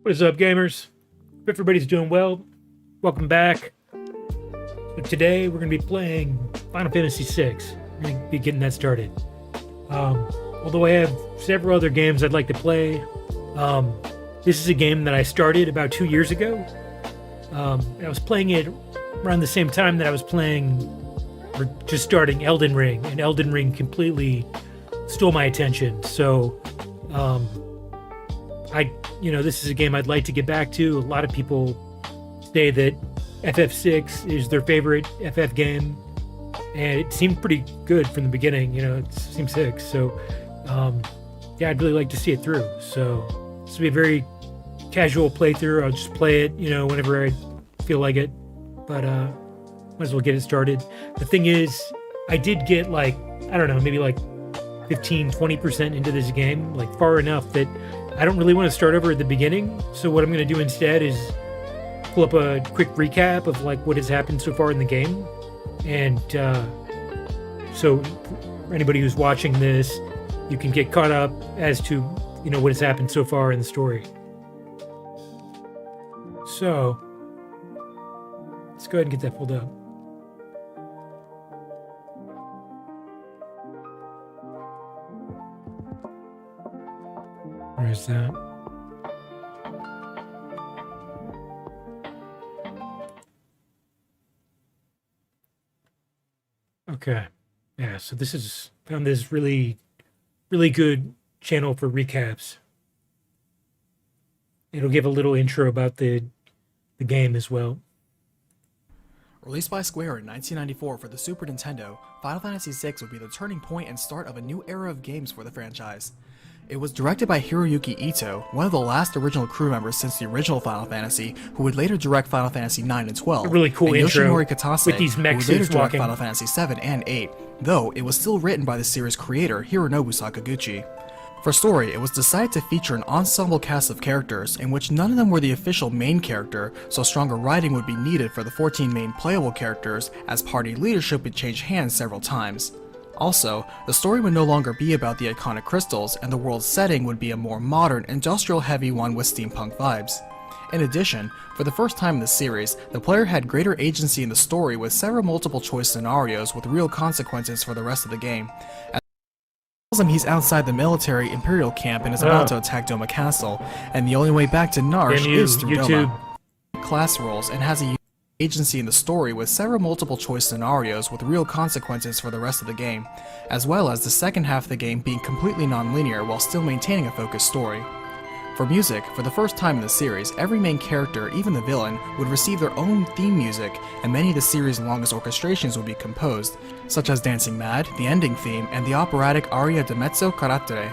What is up, gamers? Hope everybody's doing well. Welcome back. So today we're going to be playing Final Fantasy VI. We're going to be getting that started. Although I have several other games I'd like to play, this is a game that I started about 2 years ago. I was playing it around the same time that I was playing, or just starting Elden Ring, and Elden Ring completely stole my attention. So, this is a game I'd like to get back to. A lot of people say that FF6 is their favorite FF game, and it seemed pretty good from the beginning. It seemed sick. So, I'd really like to see it through. So, this will be a very casual playthrough. I'll just play it, whenever I feel like it. But might as well get it started. The thing is, I did get maybe 15-20% into this game, far enough that I don't really want to start over at the beginning. So what I'm going to do instead is pull up a quick recap of what has happened so far in the game. And so for anybody who's watching this, you can get caught up as to, what has happened so far in the story. So let's go ahead and get that pulled up. Where's that? Okay. Yeah, so found this really good channel for recaps. It'll give a little intro about the game as well. Released by Square in 1994 for the Super Nintendo, Final Fantasy VI would be the turning point and start of a new era of games for the franchise. It was directed by Hiroyuki Ito, one of the last original crew members since the original Final Fantasy, who would later direct Final Fantasy 9 and 12. A really cool and intro Yoshinori Kitase, with these mech who would later suits direct walking. Final Fantasy 7 and 8, though it was still written by the series creator Hironobu Sakaguchi. For story, it was decided to feature an ensemble cast of characters, in which none of them were the official main character, so stronger writing would be needed for the 14 main playable characters, as party leadership would change hands several times. Also, the story would no longer be about the iconic crystals, and the world's setting would be a more modern, industrial-heavy one with steampunk vibes. In addition, for the first time in the series, the player had greater agency in the story with several multiple-choice scenarios with real consequences for the rest of the game. He's outside the military Imperial camp and is about to attack Doma Castle, and the only way back to Narsh is through Doma. Class roles and has a agency in the story with several multiple choice scenarios with real consequences for the rest of the game, as well as the second half of the game being completely non-linear while still maintaining a focused story. For music, for the first time in the series, every main character, even the villain, would receive their own theme music, and many of the series' longest orchestrations would be composed, such as Dancing Mad, the ending theme, and the operatic aria di mezzo carattere.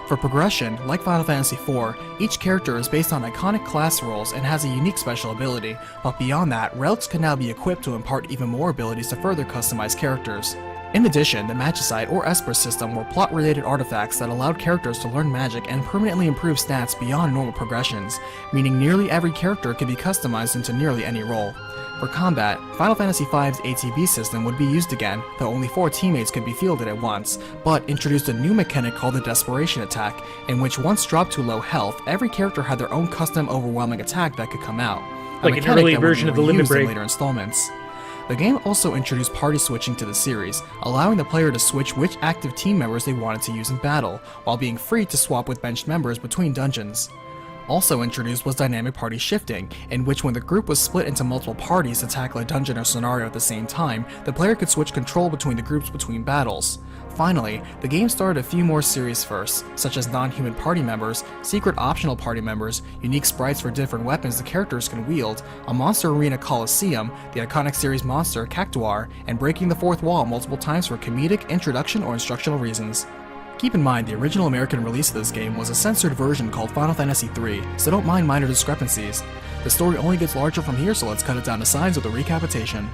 For progression, like Final Fantasy IV, each character is based on iconic class roles and has a unique special ability, but beyond that, relics can now be equipped to impart even more abilities to further customize characters. In addition, the Magicite or Esper system were plot-related artifacts that allowed characters to learn magic and permanently improve stats beyond normal progressions, meaning nearly every character could be customized into nearly any role. For combat, Final Fantasy V's ATB system would be used again, though only 4 teammates could be fielded at once, but introduced a new mechanic called the Desperation Attack, in which once dropped to low health, every character had their own custom overwhelming attack that could come out. Like an early version of the Limit Break. In later installments. The game also introduced party switching to the series, allowing the player to switch which active team members they wanted to use in battle, while being free to swap with benched members between dungeons. Also introduced was dynamic party shifting, in which when the group was split into multiple parties to tackle a dungeon or scenario at the same time, the player could switch control between the groups between battles. Finally, the game started a few more series firsts, such as non-human party members, secret optional party members, unique sprites for different weapons the characters can wield, a monster arena coliseum, the iconic series monster Cactuar, and breaking the fourth wall multiple times for comedic, introduction, or instructional reasons. Keep in mind the original American release of this game was a censored version called Final Fantasy III, so don't mind minor discrepancies. The story only gets larger from here, so let's cut it down to size with a recapitation.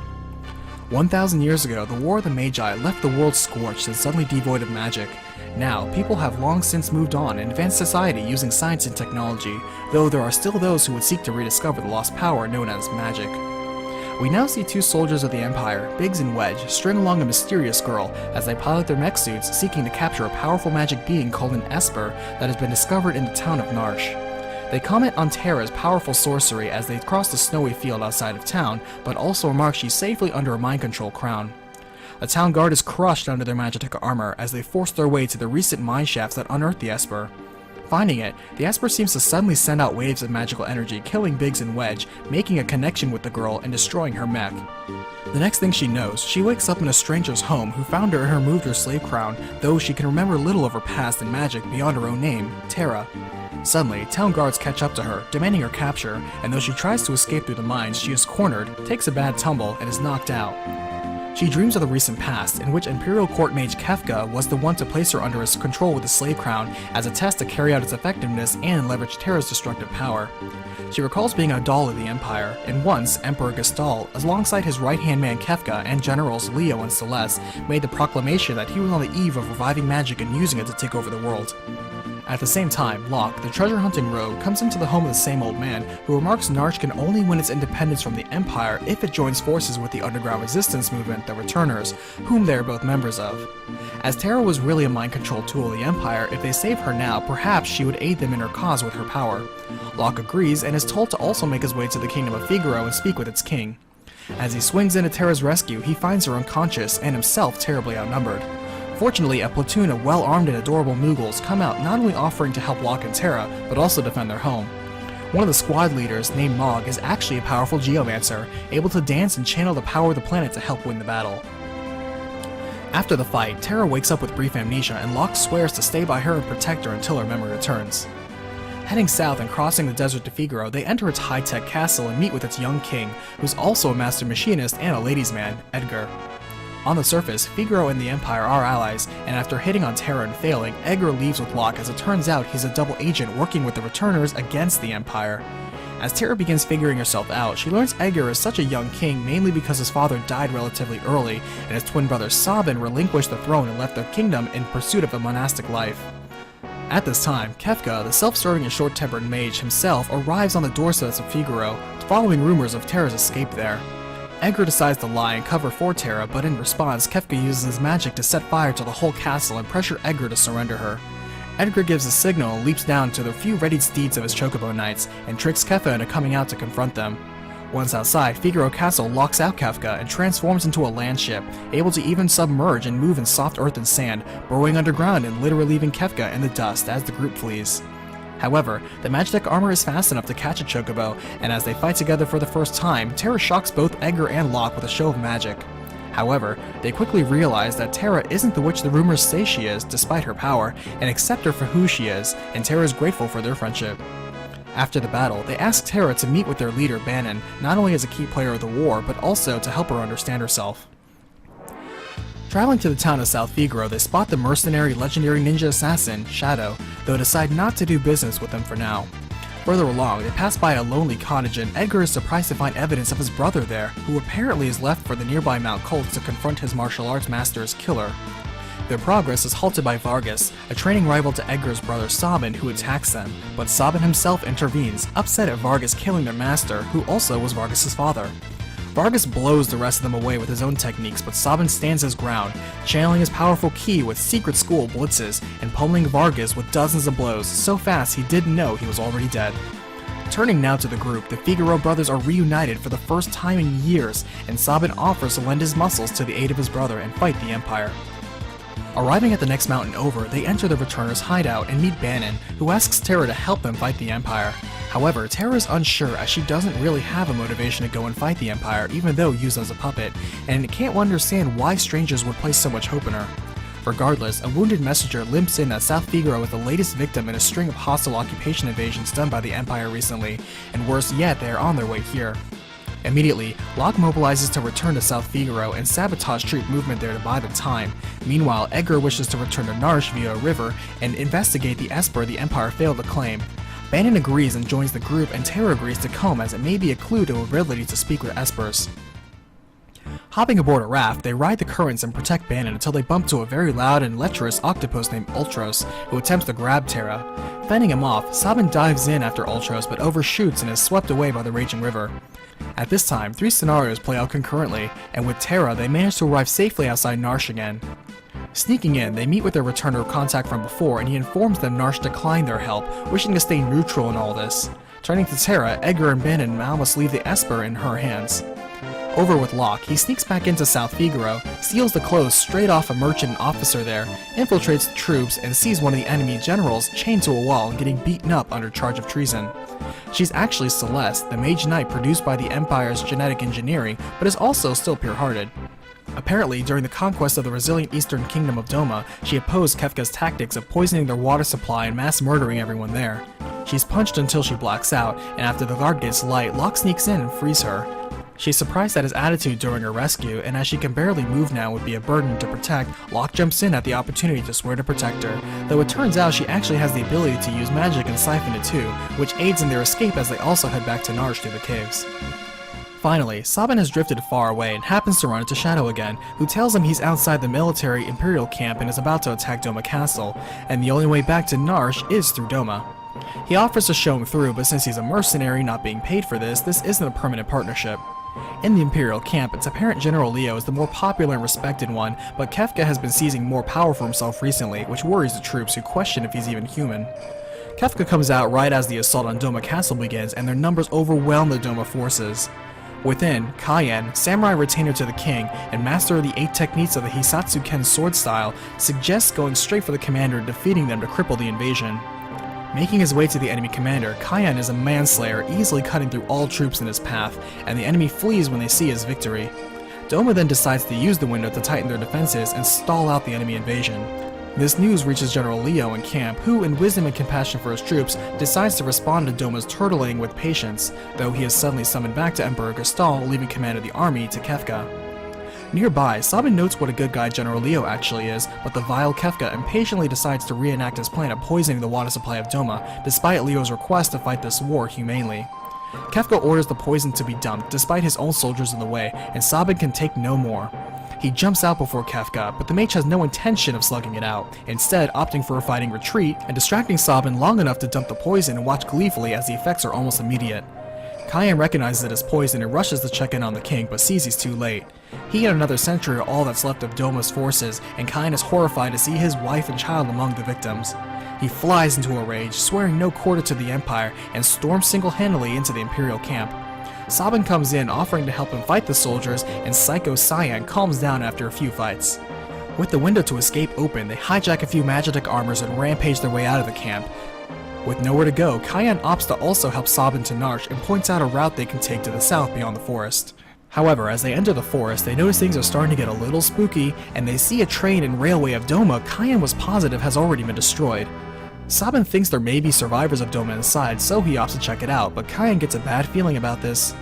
1,000 years ago, the War of the Magi left the world scorched and suddenly devoid of magic. Now, people have long since moved on and advanced society using science and technology, though there are still those who would seek to rediscover the lost power known as magic. We now see 2 soldiers of the Empire, Biggs and Wedge, string along a mysterious girl as they pilot their mech suits seeking to capture a powerful magic being called an Esper that has been discovered in the town of Narsh. They comment on Terra's powerful sorcery as they cross the snowy field outside of town, but also remark she's safely under a mind control crown. The town guard is crushed under their magic armor as they force their way to the recent mine shafts that unearthed the Esper. Finding it, the Esper seems to suddenly send out waves of magical energy, killing Biggs and Wedge, making a connection with the girl and destroying her mech. The next thing she knows, she wakes up in a stranger's home who found her and removed her slave crown, though she can remember little of her past and magic beyond her own name, Terra. Suddenly, town guards catch up to her, demanding her capture, and though she tries to escape through the mines, she is cornered, takes a bad tumble, and is knocked out. She dreams of the recent past, in which Imperial Court Mage Kefka was the one to place her under his control with the slave crown as a test to carry out its effectiveness and leverage Terra's destructive power. She recalls being a doll of the Empire, and once Emperor Gestal, alongside his right-hand man Kefka and generals Leo and Celeste, made the proclamation that he was on the eve of reviving magic and using it to take over the world. At the same time, Locke, the treasure-hunting rogue, comes into the home of the same old man, who remarks Narsh can only win its independence from the Empire if it joins forces with the underground resistance movement, the Returners, whom they are both members of. As Terra was really a mind control tool of the Empire, if they save her now, perhaps she would aid them in her cause with her power. Locke agrees and is told to also make his way to the kingdom of Figaro and speak with its king. As he swings into Terra's rescue, he finds her unconscious and himself terribly outnumbered. Fortunately, a platoon of well-armed and adorable Moogles come out not only offering to help Locke and Terra, but also defend their home. One of the squad leaders, named Mog, is actually a powerful geomancer, able to dance and channel the power of the planet to help win the battle. After the fight, Terra wakes up with brief amnesia and Locke swears to stay by her and protect her until her memory returns. Heading south and crossing the desert to Figaro, they enter its high-tech castle and meet with its young king, who's also a master machinist and a ladies' man, Edgar. On the surface, Figaro and the Empire are allies, and after hitting on Terra and failing, Edgar leaves with Locke as it turns out he's a double agent working with the Returners against the Empire. As Terra begins figuring herself out, she learns Edgar is such a young king mainly because his father died relatively early, and his twin brother Sabin relinquished the throne and left their kingdom in pursuit of a monastic life. At this time, Kefka, the self-serving and short-tempered mage himself, arrives on the doorsteps of Figaro, following rumors of Terra's escape there. Edgar decides to lie and cover for Terra, but in response, Kefka uses his magic to set fire to the whole castle and pressure Edgar to surrender her. Edgar gives a signal and leaps down to the few readied steeds of his Chocobo Knights, and tricks Kefka into coming out to confront them. Once outside, Figaro Castle locks out Kefka and transforms into a land ship, able to even submerge and move in soft earth and sand, burrowing underground and literally leaving Kefka in the dust as the group flees. However, the Magitech armor is fast enough to catch a Chocobo, and as they fight together for the first time, Terra shocks both Edgar and Locke with a show of magic. However, they quickly realize that Terra isn't the witch the rumors say she is, despite her power, and accept her for who she is, and Terra is grateful for their friendship. After the battle, they ask Terra to meet with their leader Bannon, not only as a key player of the war, but also to help her understand herself. Traveling to the town of South Figaro, they spot the mercenary legendary ninja assassin, Shadow, though decide not to do business with him for now. Further along, they pass by a lonely cottage and Edgar is surprised to find evidence of his brother there, who apparently is left for the nearby Mount Colts to confront his martial arts master's killer. Their progress is halted by Vargas, a training rival to Edgar's brother Sabin, who attacks them, but Sabin himself intervenes, upset at Vargas killing their master, who also was Vargas' father. Vargas blows the rest of them away with his own techniques, but Sabin stands his ground, channeling his powerful ki with secret school blitzes, and pummeling Vargas with dozens of blows so fast he didn't know he was already dead. Turning now to the group, the Figaro brothers are reunited for the first time in years, and Sabin offers to lend his muscles to the aid of his brother and fight the Empire. Arriving at the next mountain over, they enter the Returners' hideout and meet Bannon, who asks Terra to help them fight the Empire. However, Terra is unsure as she doesn't really have a motivation to go and fight the Empire, even though used as a puppet, and can't understand why strangers would place so much hope in her. Regardless, a wounded messenger limps in at South Figaro with the latest victim in a string of hostile occupation invasions done by the Empire recently, and worse yet, they are on their way here. Immediately, Locke mobilizes to return to South Figaro and sabotage troop movement there to buy the time. Meanwhile, Edgar wishes to return to Narsh via a river and investigate the Esper the Empire failed to claim. Bannon agrees and joins the group, and Terra agrees to come as it may be a clue to her ability to speak with Espers. Hopping aboard a raft, they ride the currents and protect Bannon until they bump to a very loud and lecherous octopus named Ultros, who attempts to grab Terra. Fending him off, Sabin dives in after Ultros but overshoots and is swept away by the raging river. At this time, 3 scenarios play out concurrently, and with Terra, they manage to arrive safely outside Narsh again. Sneaking in, they meet with their returner contact from before, and he informs them Narsh declined their help, wishing to stay neutral in all this. Turning to Terra, Edgar and Ben and Mal must leave the Esper in her hands. Over with Locke, he sneaks back into South Figaro, steals the clothes straight off a merchant officer there, infiltrates the troops, and sees one of the enemy generals chained to a wall and getting beaten up under charge of treason. She's actually Celeste, the mage knight produced by the Empire's genetic engineering, but is also still pure-hearted. Apparently, during the conquest of the resilient eastern kingdom of Doma, she opposed Kefka's tactics of poisoning their water supply and mass murdering everyone there. She's punched until she blacks out, and after the guard gets light, Locke sneaks in and frees her. She's surprised at his attitude during her rescue, and as she can barely move now and would be a burden to protect, Locke jumps in at the opportunity to swear to protect her, though it turns out she actually has the ability to use magic and siphon it too, which aids in their escape as they also head back to Narsh through the caves. Finally, Sabin has drifted far away and happens to run into Shadow again, who tells him he's outside the military Imperial camp and is about to attack Doma Castle, and the only way back to Narsh is through Doma. He offers to show him through, but since he's a mercenary not being paid for this isn't a permanent partnership. In the Imperial camp, it's apparent General Leo is the more popular and respected one, but Kefka has been seizing more power for himself recently, which worries the troops who question if he's even human. Kefka comes out right as the assault on Doma Castle begins, and their numbers overwhelm the Doma forces. Within, Cayenne, samurai retainer to the king, and master of the 8 techniques of the Hisatsu Ken sword style, suggests going straight for the commander and defeating them to cripple the invasion. Making his way to the enemy commander, Cayenne is a manslayer, easily cutting through all troops in his path, and the enemy flees when they see his victory. Doma then decides to use the window to tighten their defenses and stall out the enemy invasion. This news reaches General Leo in camp, who, in wisdom and compassion for his troops, decides to respond to Doma's turtling with patience, though he is suddenly summoned back to Emperor Gastal, leaving command of the army to Kefka. Nearby, Sabin notes what a good guy General Leo actually is, but the vile Kefka impatiently decides to reenact his plan of poisoning the water supply of Doma, despite Leo's request to fight this war humanely. Kefka orders the poison to be dumped, despite his own soldiers in the way, and Sabin can take no more. He jumps out before Kefka, but the mage has no intention of slugging it out, instead opting for a fighting retreat and distracting Sabin long enough to dump the poison and watch gleefully as the effects are almost immediate. Cayenne recognizes it as poison and rushes to check in on the king, but sees he's too late. He and another sentry are all that's left of Doma's forces, and Cayenne is horrified to see his wife and child among the victims. He flies into a rage, swearing no quarter to the Empire, and storms single-handedly into the Imperial camp. Sabin comes in, offering to help him fight the soldiers, and Psycho Cyan calms down after a few fights. With the window to escape open, they hijack a few magic armors and rampage their way out of the camp. With nowhere to go, Cayenne opts to also help Sabin to Narsh and points out a route they can take to the south beyond the forest. However, as they enter the forest, they notice things are starting to get a little spooky, and they see a train and railway of Doma Cayenne was positive has already been destroyed. Sabin thinks there may be survivors of Doma inside, so he opts to check it out, but Cayenne gets a bad feeling about this.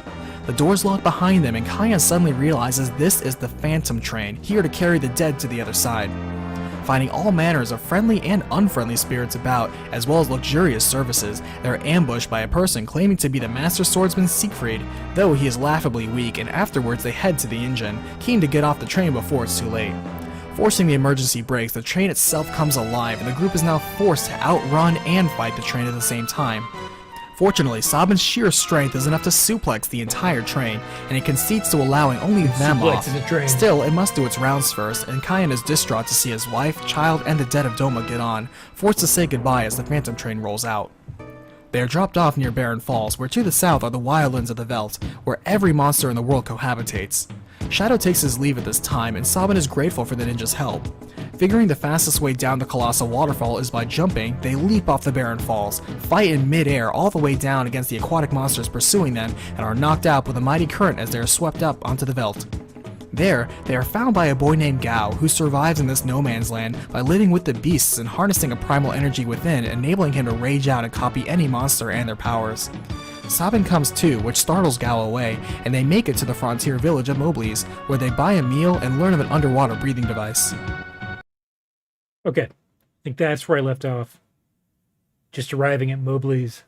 The doors lock behind them, and Cayenne suddenly realizes this is the Phantom Train, here to carry the dead to the other side. Finding all manners of friendly and unfriendly spirits about, as well as luxurious services, they're ambushed by a person claiming to be the master swordsman Siegfried, though he is laughably weak, and afterwards they head to the engine, keen to get off the train before it's too late. Forcing the emergency brakes, the train itself comes alive, and the group is now forced to outrun and fight the train at the same time. Fortunately, Sabin's sheer strength is enough to suplex the entire train, and he concedes to allowing only them off. Still, it must do its rounds first, and Cayenne is distraught to see his wife, child, and the dead of Doma get on, forced to say goodbye as the Phantom Train rolls out. They are dropped off near Barren Falls, where to the south are the wildlands of the Veldt, where every monster in the world cohabitates. Shadow takes his leave at this time, and Sabin is grateful for the ninja's help. Figuring the fastest way down the colossal waterfall is by jumping, they leap off the Barren Falls, fight in mid-air all the way down against the aquatic monsters pursuing them, and are knocked out with a mighty current as they are swept up onto the Veldt. There, they are found by a boy named Gao, who survives in this no-man's land by living with the beasts and harnessing a primal energy within, enabling him to rage out and copy any monster and their powers. Sabin comes too, which startles Gao away, and they make it to the frontier village of Mobley's, where they buy a meal and learn of an underwater breathing device. Okay, I think that's where I left off. Just arriving at Mobley's.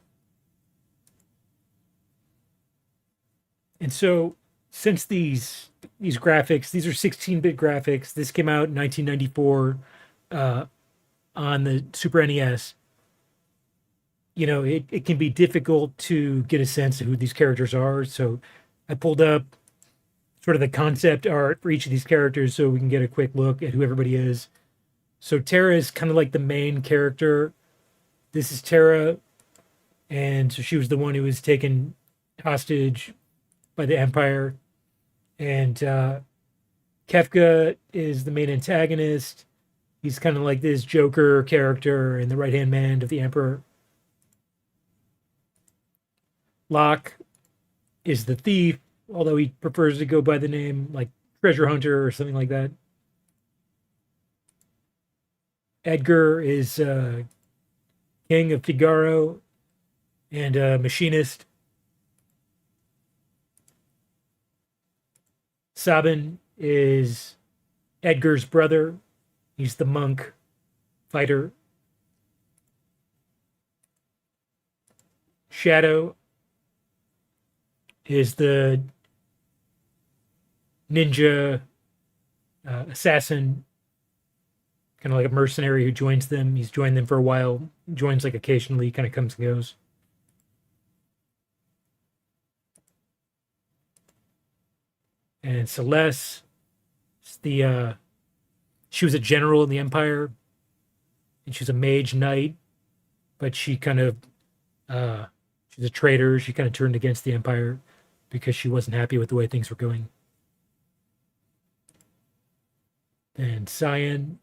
And so, since these graphics, these are 16-bit graphics. This came out in 1994 on the Super NES. You know, it can be difficult to get a sense of who these characters are. So I pulled up sort of the concept art for each of these characters so we can get a quick look at who everybody is. So Terra is kind of like the main character. This is Terra, and so she was the one who was taken hostage by the Empire. And Kefka is the main antagonist. He's kind of like this Joker character and the right hand man of the Emperor. Locke is the thief, although he prefers to go by the name like Treasure Hunter or something like that. Edgar is King of Figaro and a machinist. Sabin is Edgar's brother. He's the monk fighter. Shadow is the ninja assassin, kind of like a mercenary who joins them. He's joined them for a while, joins like occasionally, kind of comes and goes. And Celeste, she was a general in the Empire, and she's a mage knight, but she kind of she's a traitor. She kind of turned against the Empire because she wasn't happy with the way things were going. And Cyan,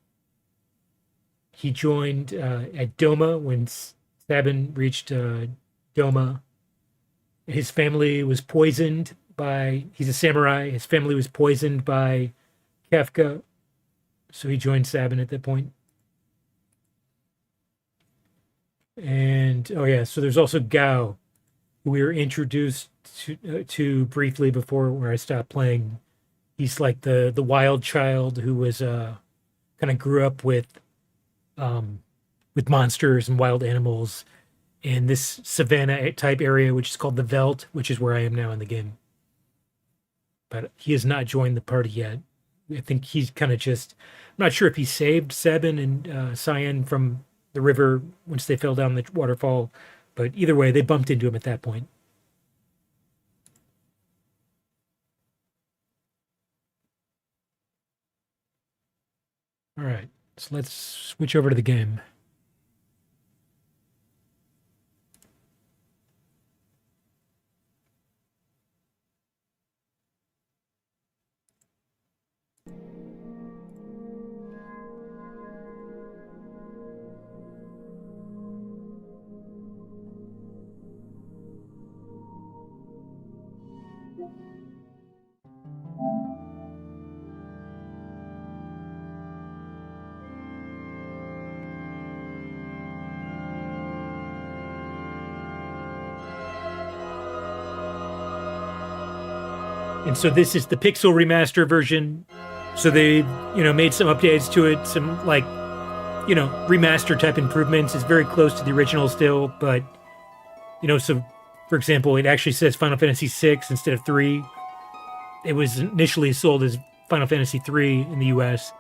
he joined at Doma when Sabin reached Doma. His family was poisoned by, he's a samurai. His family was poisoned by Kefka, so he joined Sabin at that point. And oh yeah, so there's also Gao, who we were introduced to briefly before where I stopped playing. He's like the wild child who was kind of grew up with monsters and wild animals in this savannah type area, which is called the Veldt, which is where I am now in the game. But he has not joined the party yet. I think he's kind of just, I'm not sure if he saved Sabin and Cyan from the river once they fell down the waterfall, but either way, they bumped into him at that point. All right, so let's switch over to the game. And so this is the Pixel Remaster version. So they, made some updates to it, some like, remaster type improvements. It's very close to the original still, but so for example, it actually says Final Fantasy 6 instead of 3. It was initially sold as Final Fantasy 3 in the US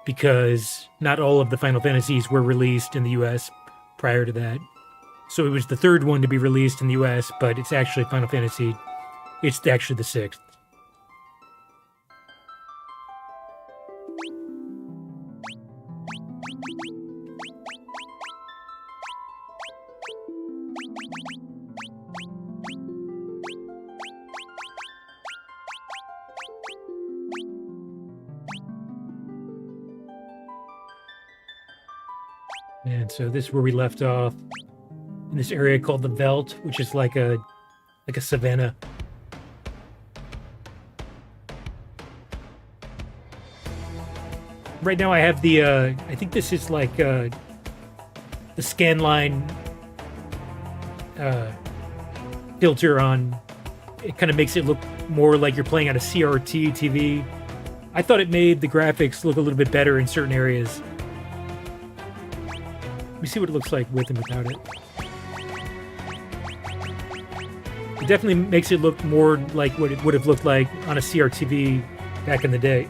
because not all of the Final Fantasies were released in the US prior to that. So it was the third one to be released in the US, but it's actually Final Fantasy. It's actually the sixth. And so this is where we left off in this area called the Veldt, which is like a savanna. Right now I have the I think this is like the scan line filter on. It kind of makes it look more like you're playing on a CRT TV. I thought it made the graphics look a little bit better in certain areas. Let me see what it looks like with and without it. It definitely makes it look more like what it would have looked like on a CRTV back in the day.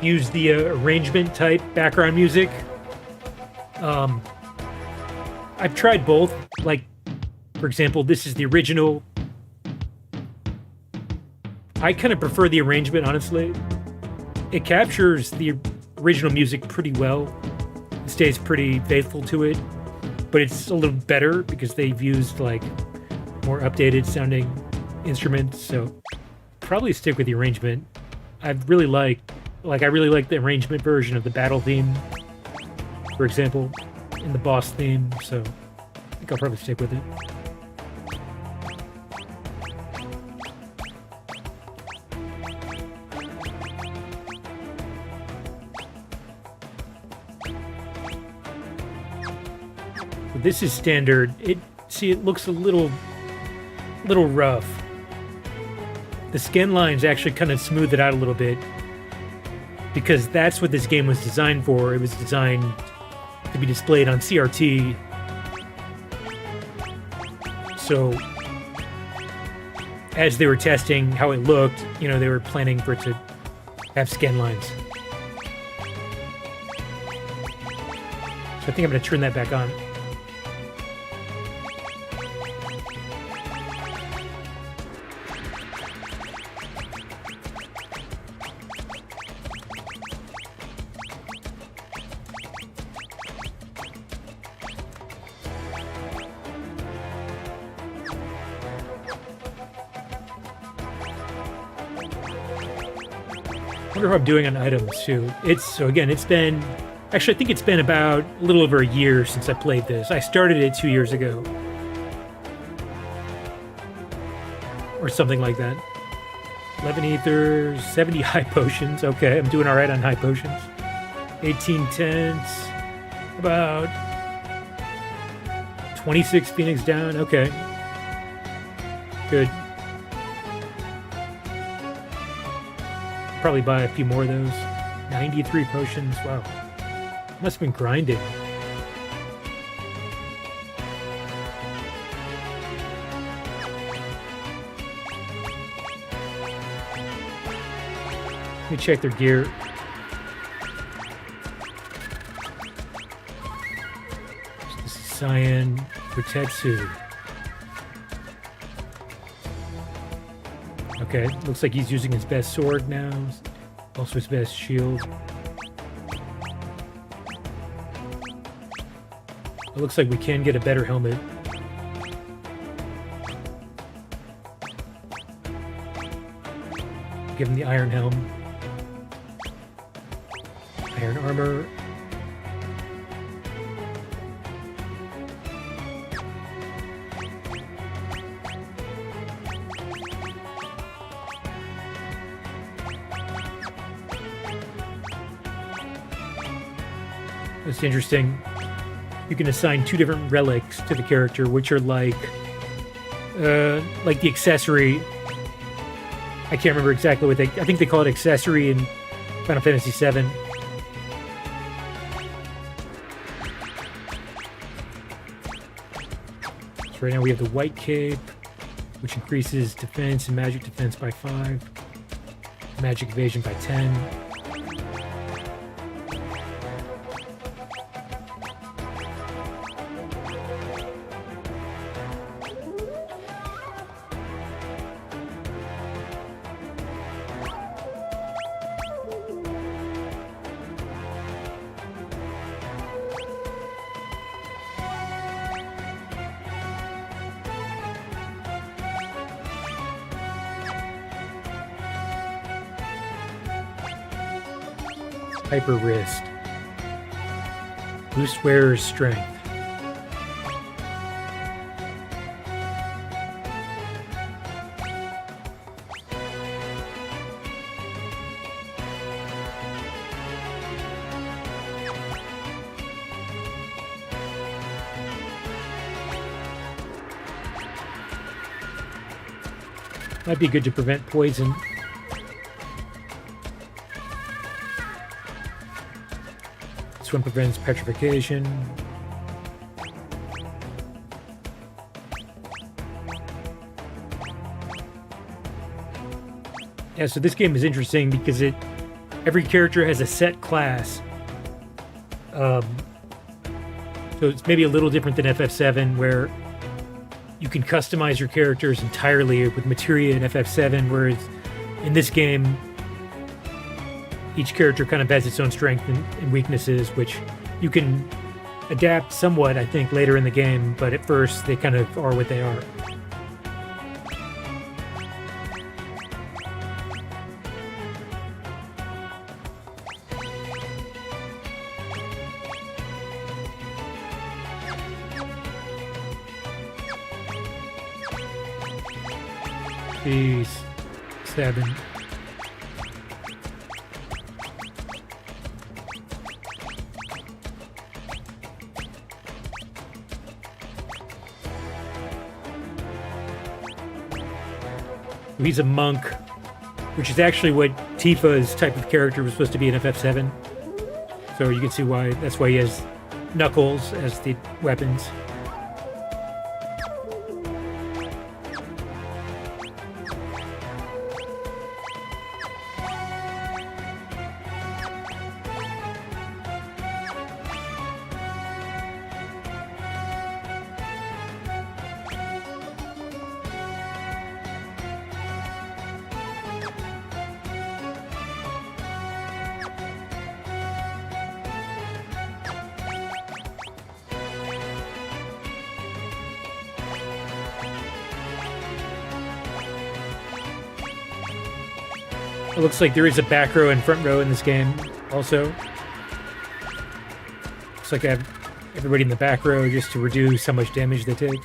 use the arrangement type background music. I've tried both. Like, for example, this is the original. I kind of prefer the arrangement, honestly. It captures the original music pretty well. It stays pretty faithful to it, but it's a little better because they've used like more updated sounding instruments. So probably stick with the arrangement. I really like the arrangement version of the battle theme, for example, in the boss theme. So I think I'll probably stick with it. This is standard. It looks a little rough. The skin lines actually kind of smooth it out a little bit because that's what this game was designed for. It was designed to be displayed on CRT. So as they were testing how it looked, they were planning for it to have skin lines. So I think I'm going to turn that back on. I wonder how I'm doing on items too. I think it's been about a little over a year since I played this. I started it 2 years ago. Or something like that. 11 ethers, 70 high potions. Okay, I'm doing alright on high potions. 18 tents. About 26 Phoenix down. Okay. Good. Probably buy a few more of those. 93 potions. Wow. Must have been grinding. Let me check their gear. This is Cyan Kutetsu. Okay, looks like he's using his best sword now. Also his best shield. It looks like we can get a better helmet. Give him the iron helm. Iron armor. It's interesting. You can assign 2 different relics to the character, which are like the accessory. I can't remember exactly what I think they call it accessory in Final Fantasy VII. So right now we have the white cape, which increases defense and magic defense by 5, magic evasion by 10. Hyper wrist. Boost wearer's strength. Might be good to prevent poison. This one prevents petrification. Yeah, so this game is interesting because it every character has a set class. So it's maybe a little different than FF7, where you can customize your characters entirely with materia in FF7, whereas in this game, each character kind of has its own strengths and weaknesses, which you can adapt somewhat, I think, later in the game, but at first they kind of are what they are. Jeez. 7. He's a monk, which is actually what Tifa's type of character was supposed to be in FF7. So you can see why, that's why he has Knuckles as the weapons. It looks like there is a back row and front row in this game also. Looks like I have everybody in the back row just to reduce how much damage they take.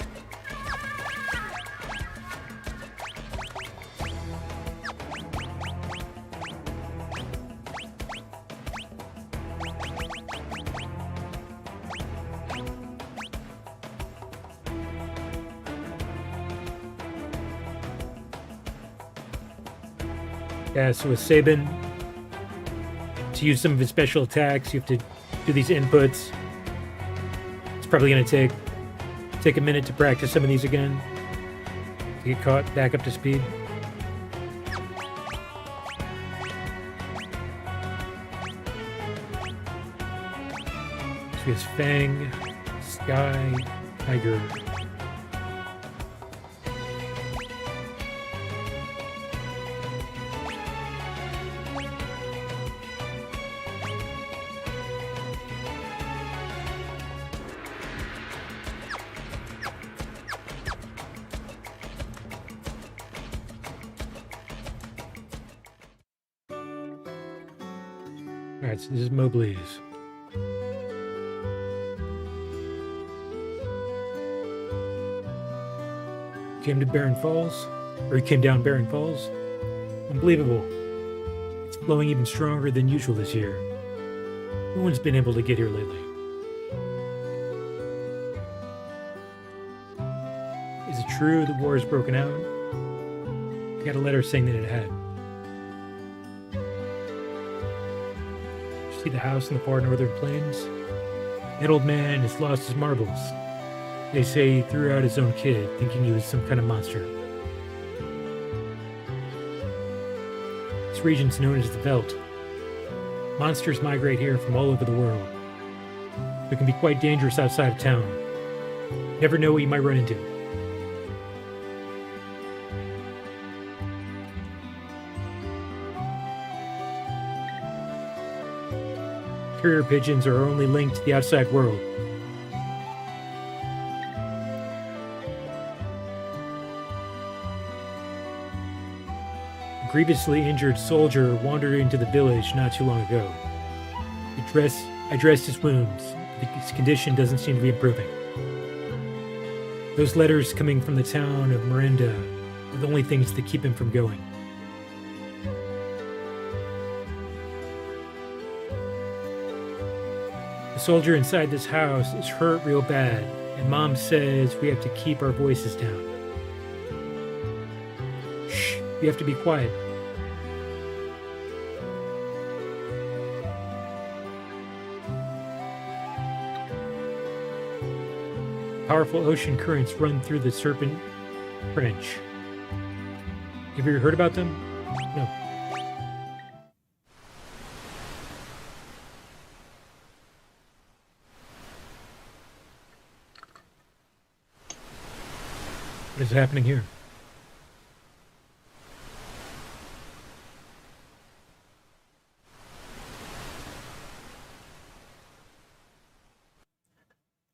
Yeah, so with Sabin, to use some of his special attacks, you have to do these inputs. It's probably going to take a minute to practice some of these again to get caught back up to speed. So he has Fang, Sky, Tiger. Alright, so this is Mowgli's. Came to Barren Falls, or he came down Barren Falls. Unbelievable. It's blowing even stronger than usual this year. No one's been able to get here lately. Is it true the war has broken out? I got a letter saying that it had. See the house in the far northern plains? That old man has lost his marbles. They say he threw out his own kid, thinking he was some kind of monster. This region's known as the Veldt. Monsters migrate here from all over the world. It can be quite dangerous outside of town. Never know what you might run into. Carrier pigeons are our only link to the outside world. A grievously injured soldier wandered into the village not too long ago. I dressed his wounds, but his condition doesn't seem to be improving. Those letters coming from the town of Miranda are the only things that keep him from going. The soldier inside this house is hurt real bad, and Mom says we have to keep our voices down. Shh, you have to be quiet. Powerful ocean currents run through the Serpent Trench. Have you ever heard about them? No. What is happening here?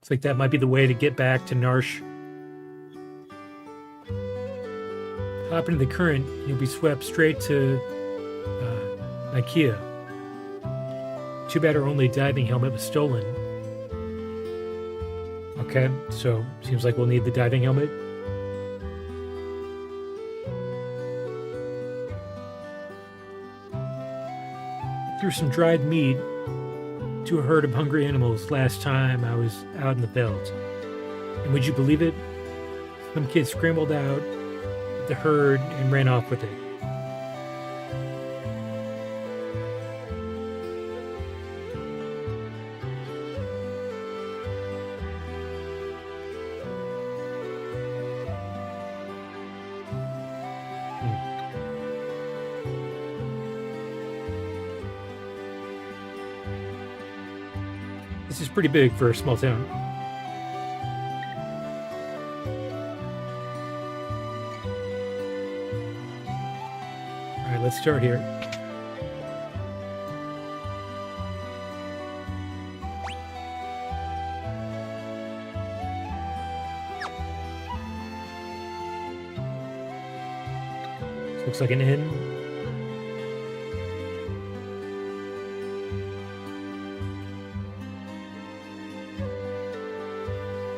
It's like that might be the way to get back to Narsh. Hop into the current, you'll be swept straight to Ikea. Too bad our only diving helmet was stolen. Okay, so seems like we'll need the diving helmet. Threw some dried meat to a herd of hungry animals last time I was out in the veldt. And would you believe it? Some kid scrambled out of the herd and ran off with it. This is pretty big for a small town. All right, let's start here. This looks like an inn.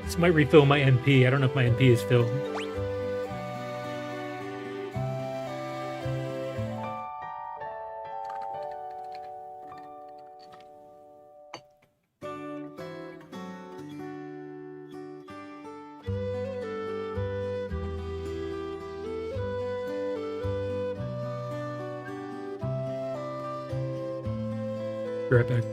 This might refill my MP. I don't know if my MP is filled. Be right back.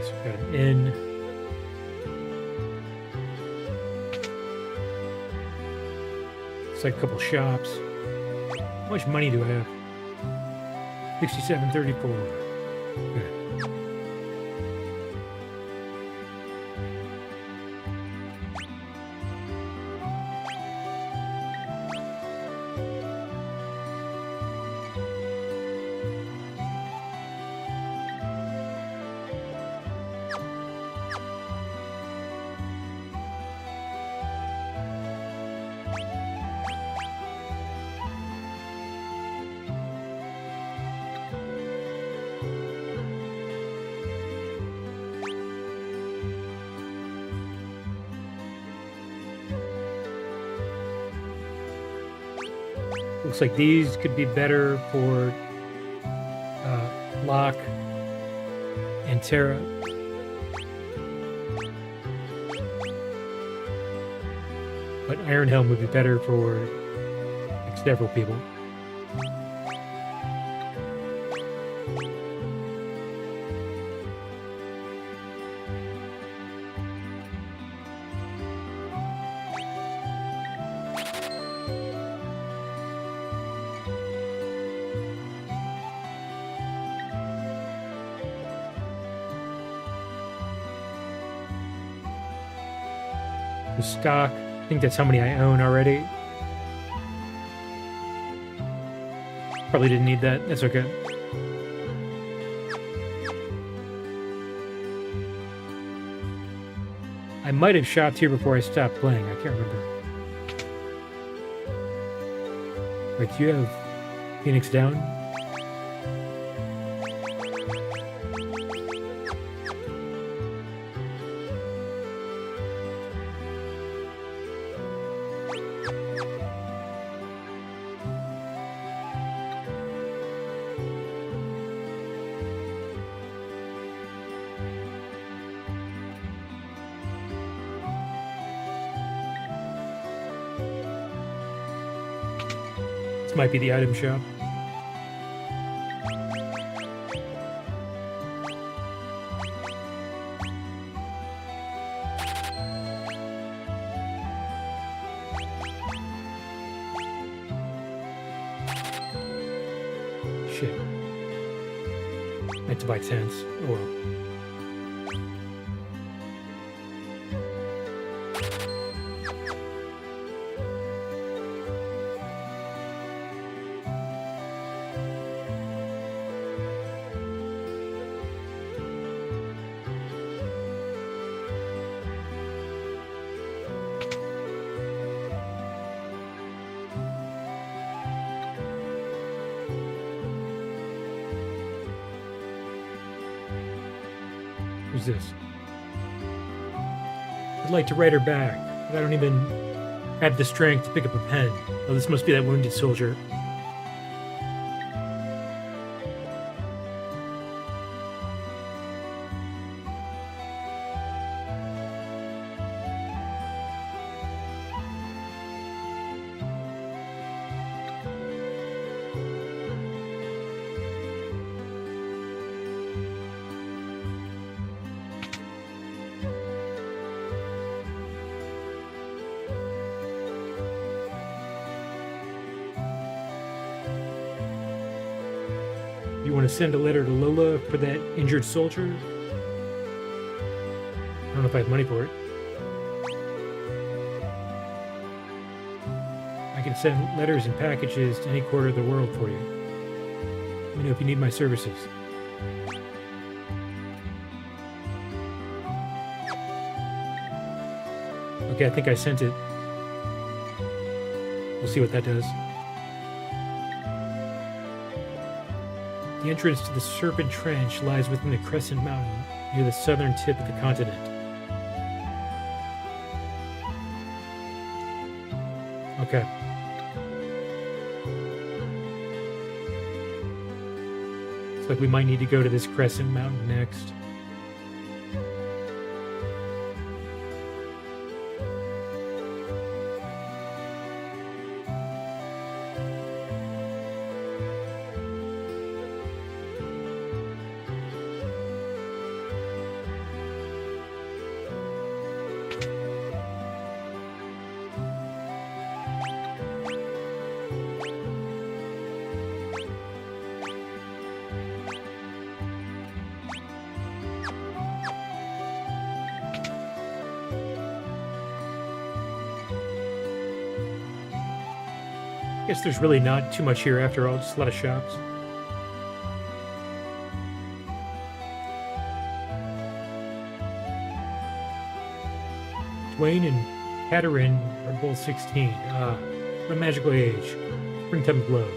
So we've got an inn. It's like a couple shops. How much money do I have? 67.34. Okay. Looks like these could be better for Locke and Terra. But Iron Helm would be better for like, several people. The stock, I think that's how many I own already. Probably didn't need that. That's okay. I might have shopped here before I stopped playing. I can't remember. Wait, do you have Phoenix down? Might be the item shop. Shit. I had to buy tents. Oh well. Who's this? I'd like to write her back, but I don't even have the strength to pick up a pen. Oh, this must be that wounded soldier. You want to send a letter to Lola for that injured soldier? I don't know if I have money for it. I can send letters and packages to any quarter of the world for you. Let me know if you need my services. Okay, I think I sent it. We'll see what that does. The entrance to the Serpent Trench lies within the Crescent Mountain, near the southern tip of the continent. Okay. Looks like we might need to go to this Crescent Mountain next. Guess there's really not too much here after all, just a lot of shops. Dwayne and Katarine are both 16. What a magical age. Springtime glow.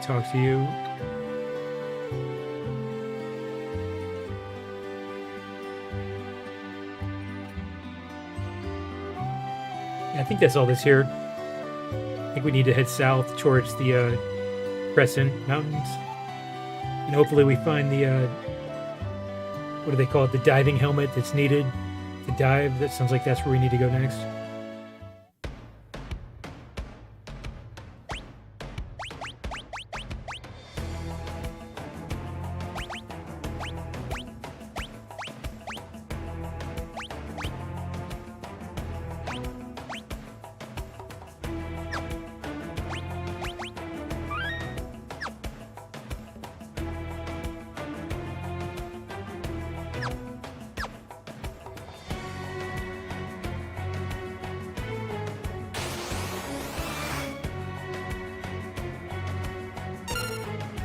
Talk to you. Yeah, I think that's all this here. I think we need to head south towards the Crescent Mountains. And hopefully we find the, what do they call it? The diving helmet that's needed to dive. That sounds like that's where we need to go next.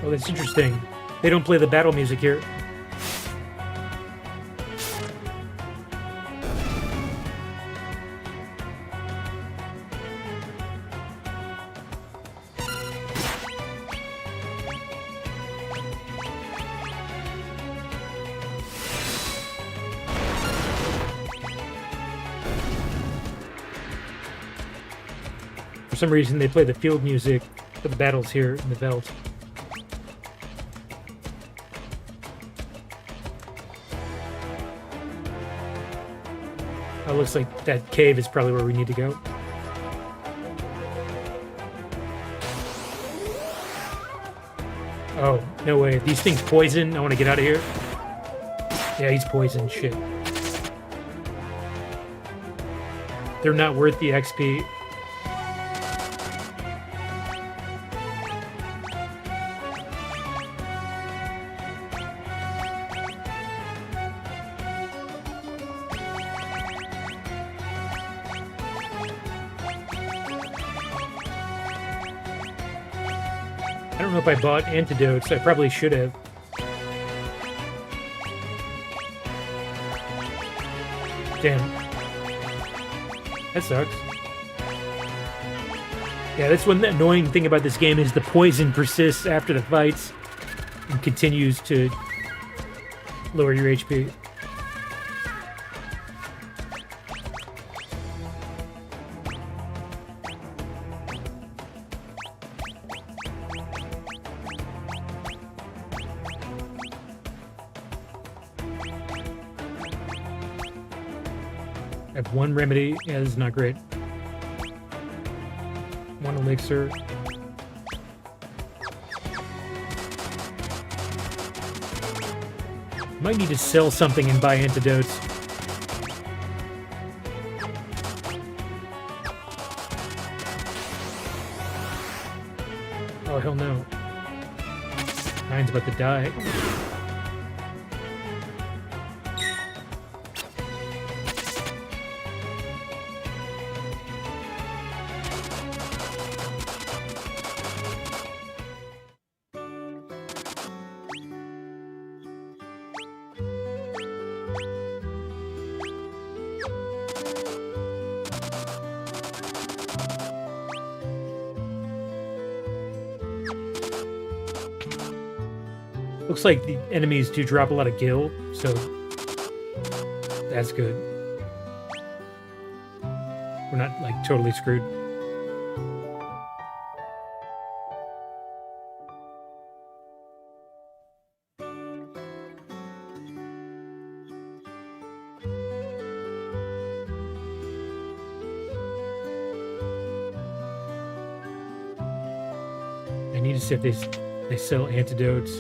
Oh, that's interesting. They don't play the battle music here. For some reason, they play the field music for the battles here in the belt. Oh, looks like that cave is probably where we need to go. Oh, no way. These things poison. I want to get out of here. Yeah, he's poisoned. Shit. They're not worth the XP. I don't know if I bought antidotes. I probably should have. Damn. That sucks. Yeah, that's one annoying thing about this game is the poison persists after the fights and continues to lower your HP. I have one remedy. Yeah, this is not great. One elixir. Might need to sell something and buy antidotes. Oh, hell no. Mine's about to die. Looks like the enemies do drop a lot of gil, so that's good. We're not, like, totally screwed. I need to see if they sell antidotes.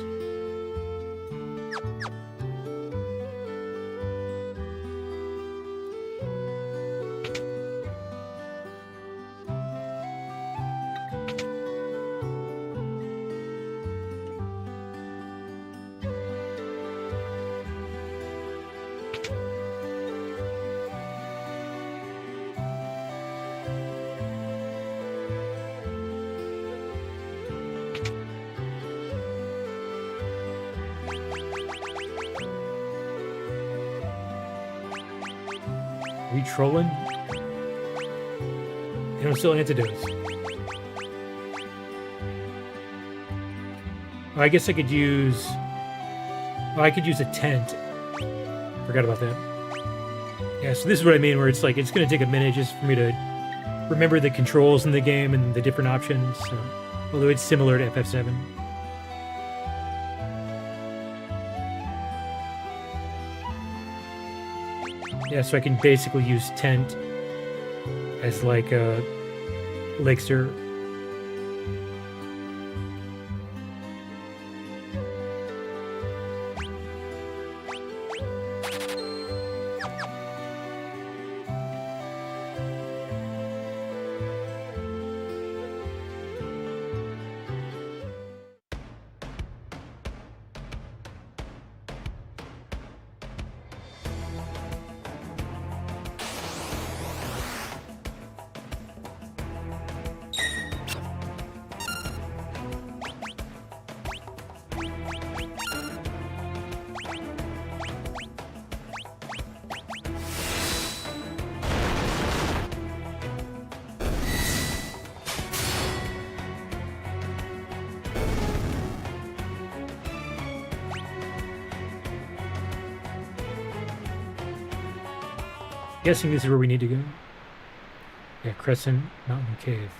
Are we trolling? They don't sell antidotes. Oh, I guess I could use... Oh, I could use a tent. Forgot about that. Yeah, so this is what I mean, where it's like, it's going to take a minute just for me to remember the controls in the game and the different options. So, although it's similar to FF7. Yeah, so I can basically use tent as like a elixir. Guessing this is where we need to go. Yeah, Crescent Mountain Cave.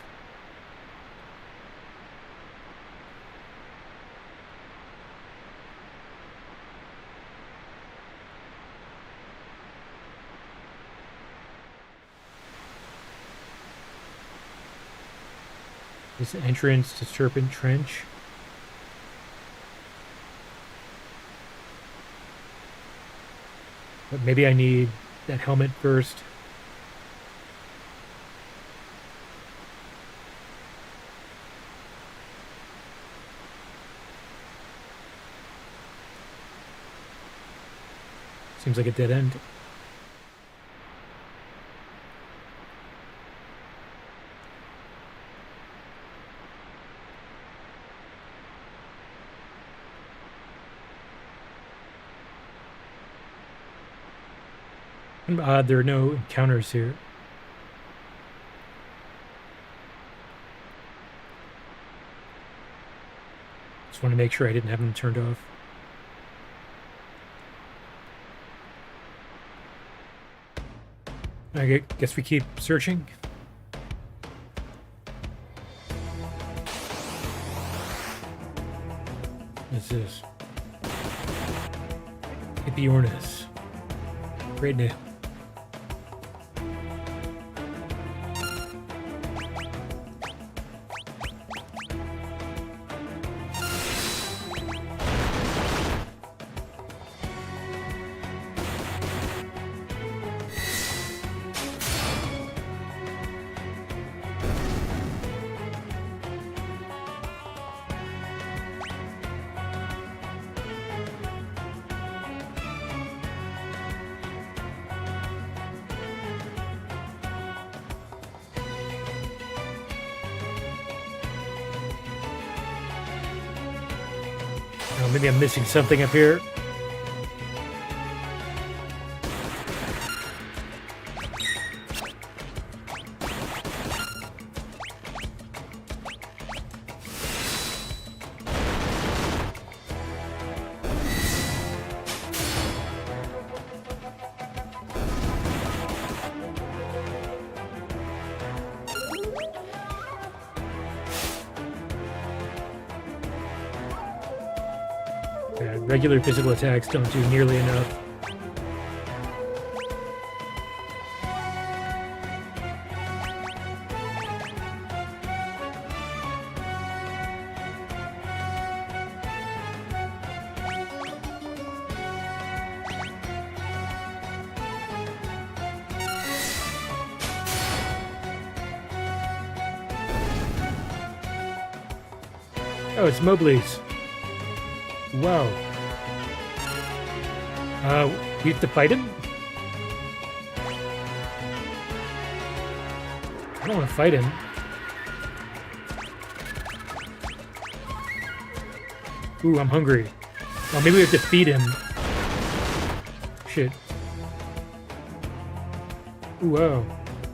This entrance to Serpent Trench. But maybe I need that helmet first. Seems like a dead end. Odd, there are no encounters here. Just want to make sure I didn't have them turned off. I guess we keep searching. What's this? Epiornis. Great name. Oh, maybe I'm missing something up here. Regular physical attacks don't do nearly enough. Oh, it's Mobley's. Wow. We have to fight him? I don't want to fight him. Ooh, I'm hungry. Oh, maybe we have to feed him. Shit. Ooh, wow.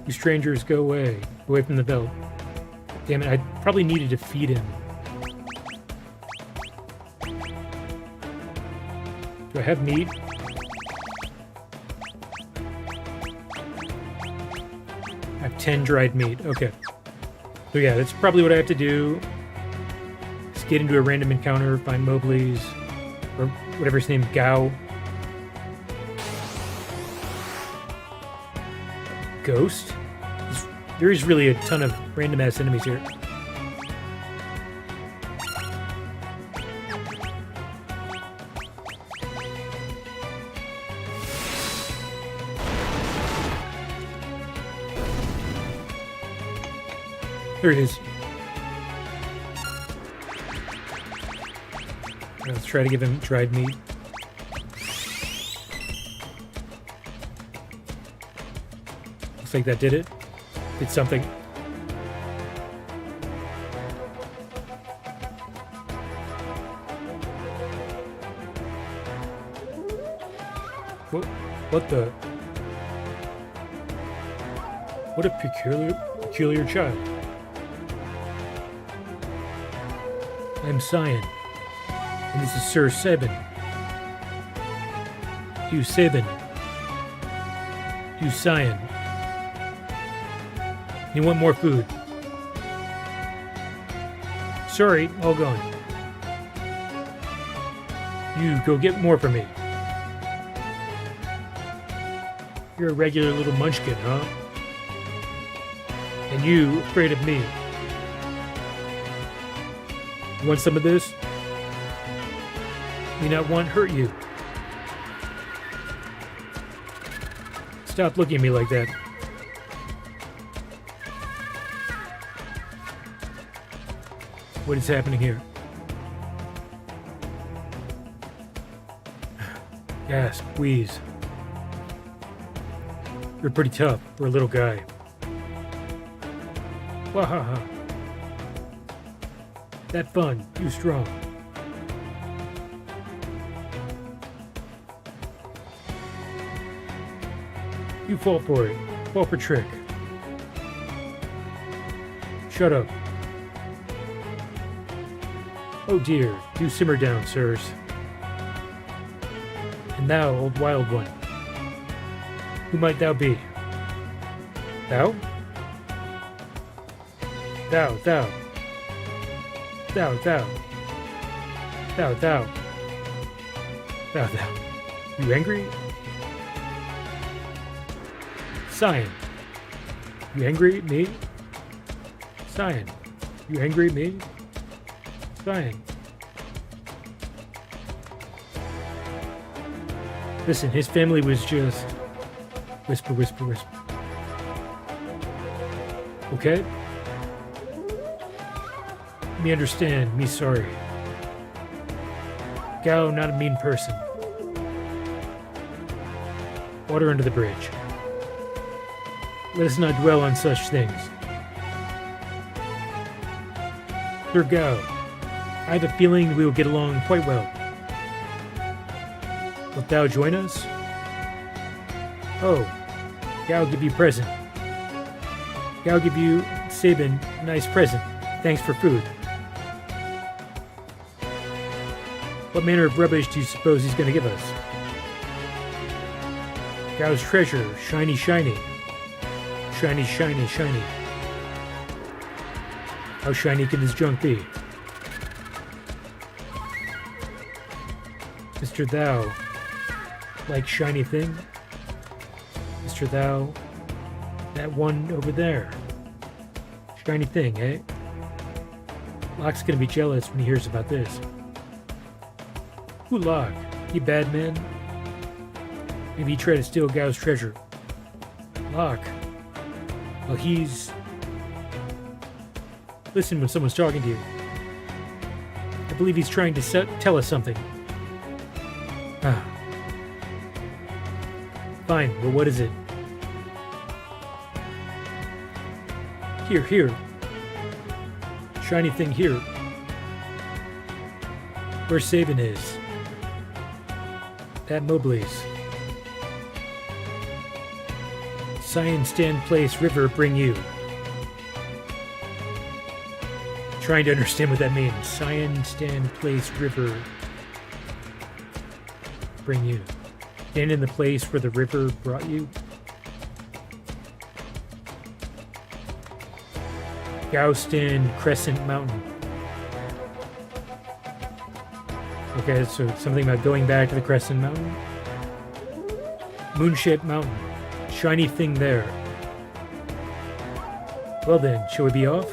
You strangers, go away. Away from the belt. Damn it, I probably needed to feed him. Do I have meat? I have 10 dried meat. Okay. So yeah, that's probably what I have to do. Just get into a random encounter, find Mowgli's, or whatever his name, Gao. Ghost? There is really a ton of random-ass enemies here. There it is. Let's try to give him dried meat. Looks like that did it. Did something. What the? What a peculiar child. I'm Cyan, and this is Sir Sabin. You Sabin. You Cyan. You want more food? Sorry, all gone. You go get more for me. You're a regular little munchkin, huh? And you afraid of me. You want some of this? Me not want hurt you. Stop looking at me like that. What is happening here? Gasp, wheeze. You're pretty tough for a little guy. Wahaha. That fun, you strong. You fall for it. Fall for trick. Shut up. Oh dear, do simmer down, sirs. And thou, old wild one, who might thou be? Thou? Thou. You angry? Cyan. You angry at me? Cyan. You angry at me? Cyan. Listen, his family was just... Whisper, whisper, whisper. Okay? Me understand, me sorry. Gao not a mean person. Water under the bridge. Let us not dwell on such things. Sir Gao, I have a feeling we will get along quite well. Wilt thou join us? Oh, Gao give you present. Gao give you, Sabin, a nice present. Thanks for food. What manner of rubbish do you suppose he's going to give us? Gao's treasure, shiny, shiny. Shiny, shiny, shiny. How shiny can this junk be? Mr. Thou, like shiny thing? Mr. Thou, that one over there. Shiny thing, eh? Locke's gonna be jealous when he hears about this. Who Locke? He bad man? Maybe he tried to steal Gao's treasure. Locke. Well, he's... Listen when someone's talking to you. I believe he's trying to tell us something. Ah. Fine, well what is it? Here. Shiny thing here. Where Sabin is. That Mowgli's. Cyan Stand Place River bring you. Trying to understand what that means. Cyan Stand Place River bring you. Stand in the place where the river brought you. Gaustin Crescent Mountain. Okay, so something about going back to the Crescent Mountain. Moonship Mountain. Shiny thing there. Well then, shall we be off?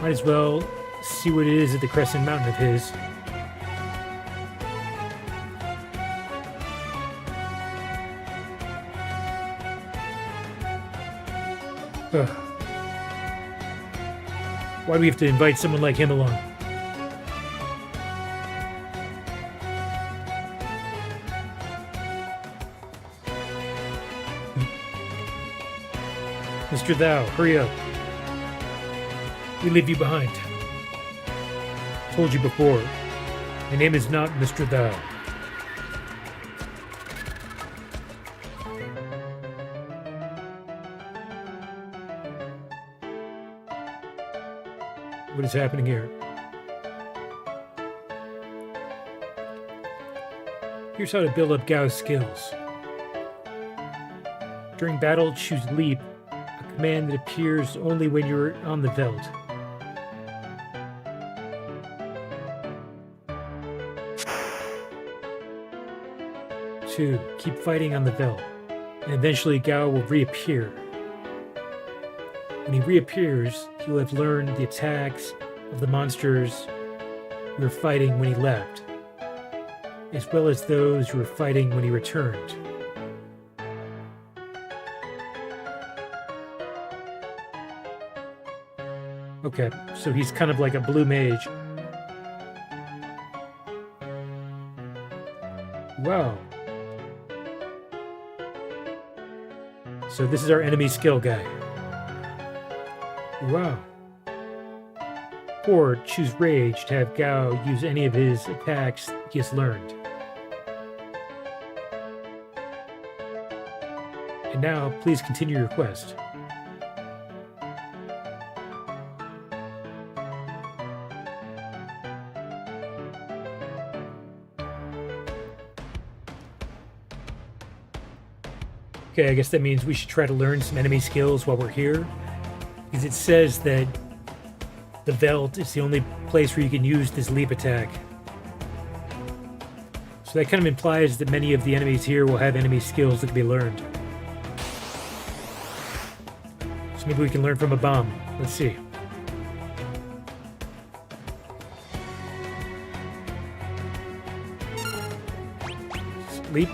Might as well see what it is at the Crescent Mountain of his. Ugh. Why do we have to invite someone like him along? Mr. Thou, hurry up. We leave you behind. Told you before, my name is not Mr. Thou. What is happening here? Here's how to build up Gao's skills. During battle, choose Leap, a command that appears only when you're on the Veld. Two, keep fighting on the Veld, and eventually Gao will reappear. When he reappears, he will have learned the attacks of the monsters you were fighting when he left, as well as those you were fighting when he returned. Okay, so he's kind of like a blue mage. Wow. So this is our enemy skill guy. Wow. 4. Choose Rage to have Gao use any of his attacks he has learned. And now, please continue your quest. Okay, I guess that means we should try to learn some enemy skills while we're here. Because it says that the Veld is the only place where you can use this leap attack. So that kind of implies that many of the enemies here will have enemy skills that can be learned. So maybe we can learn from a bomb. Let's see. Leap.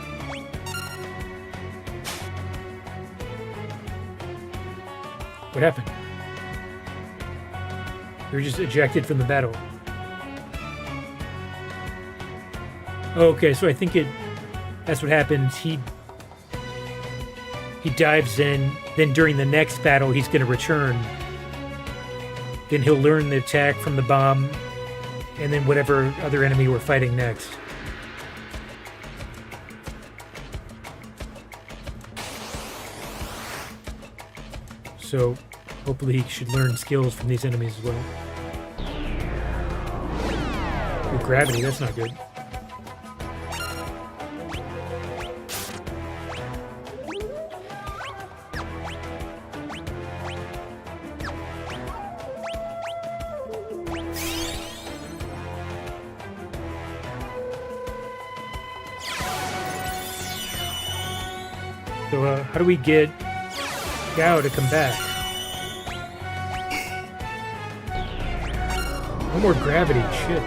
What happened? You were just ejected from the battle. Okay, so I think that's what happens. He dives in, then during the next battle he's going to return. Then he'll learn the attack from the bomb, and then whatever other enemy we're fighting next. So, hopefully he should learn skills from these enemies as well. Ooh, gravity, that's not good. So, how do we get Gao to come back? No more gravity, shit.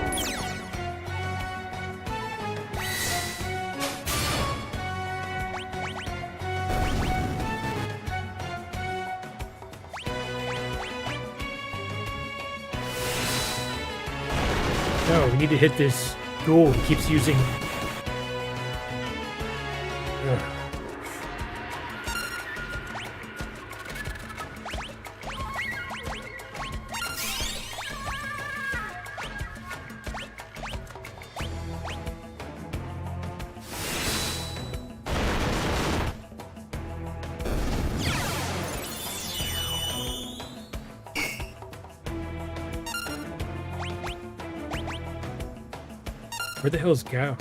No, we need to hit this ghoul. He keeps using... Ugh. Where the hell's Gao?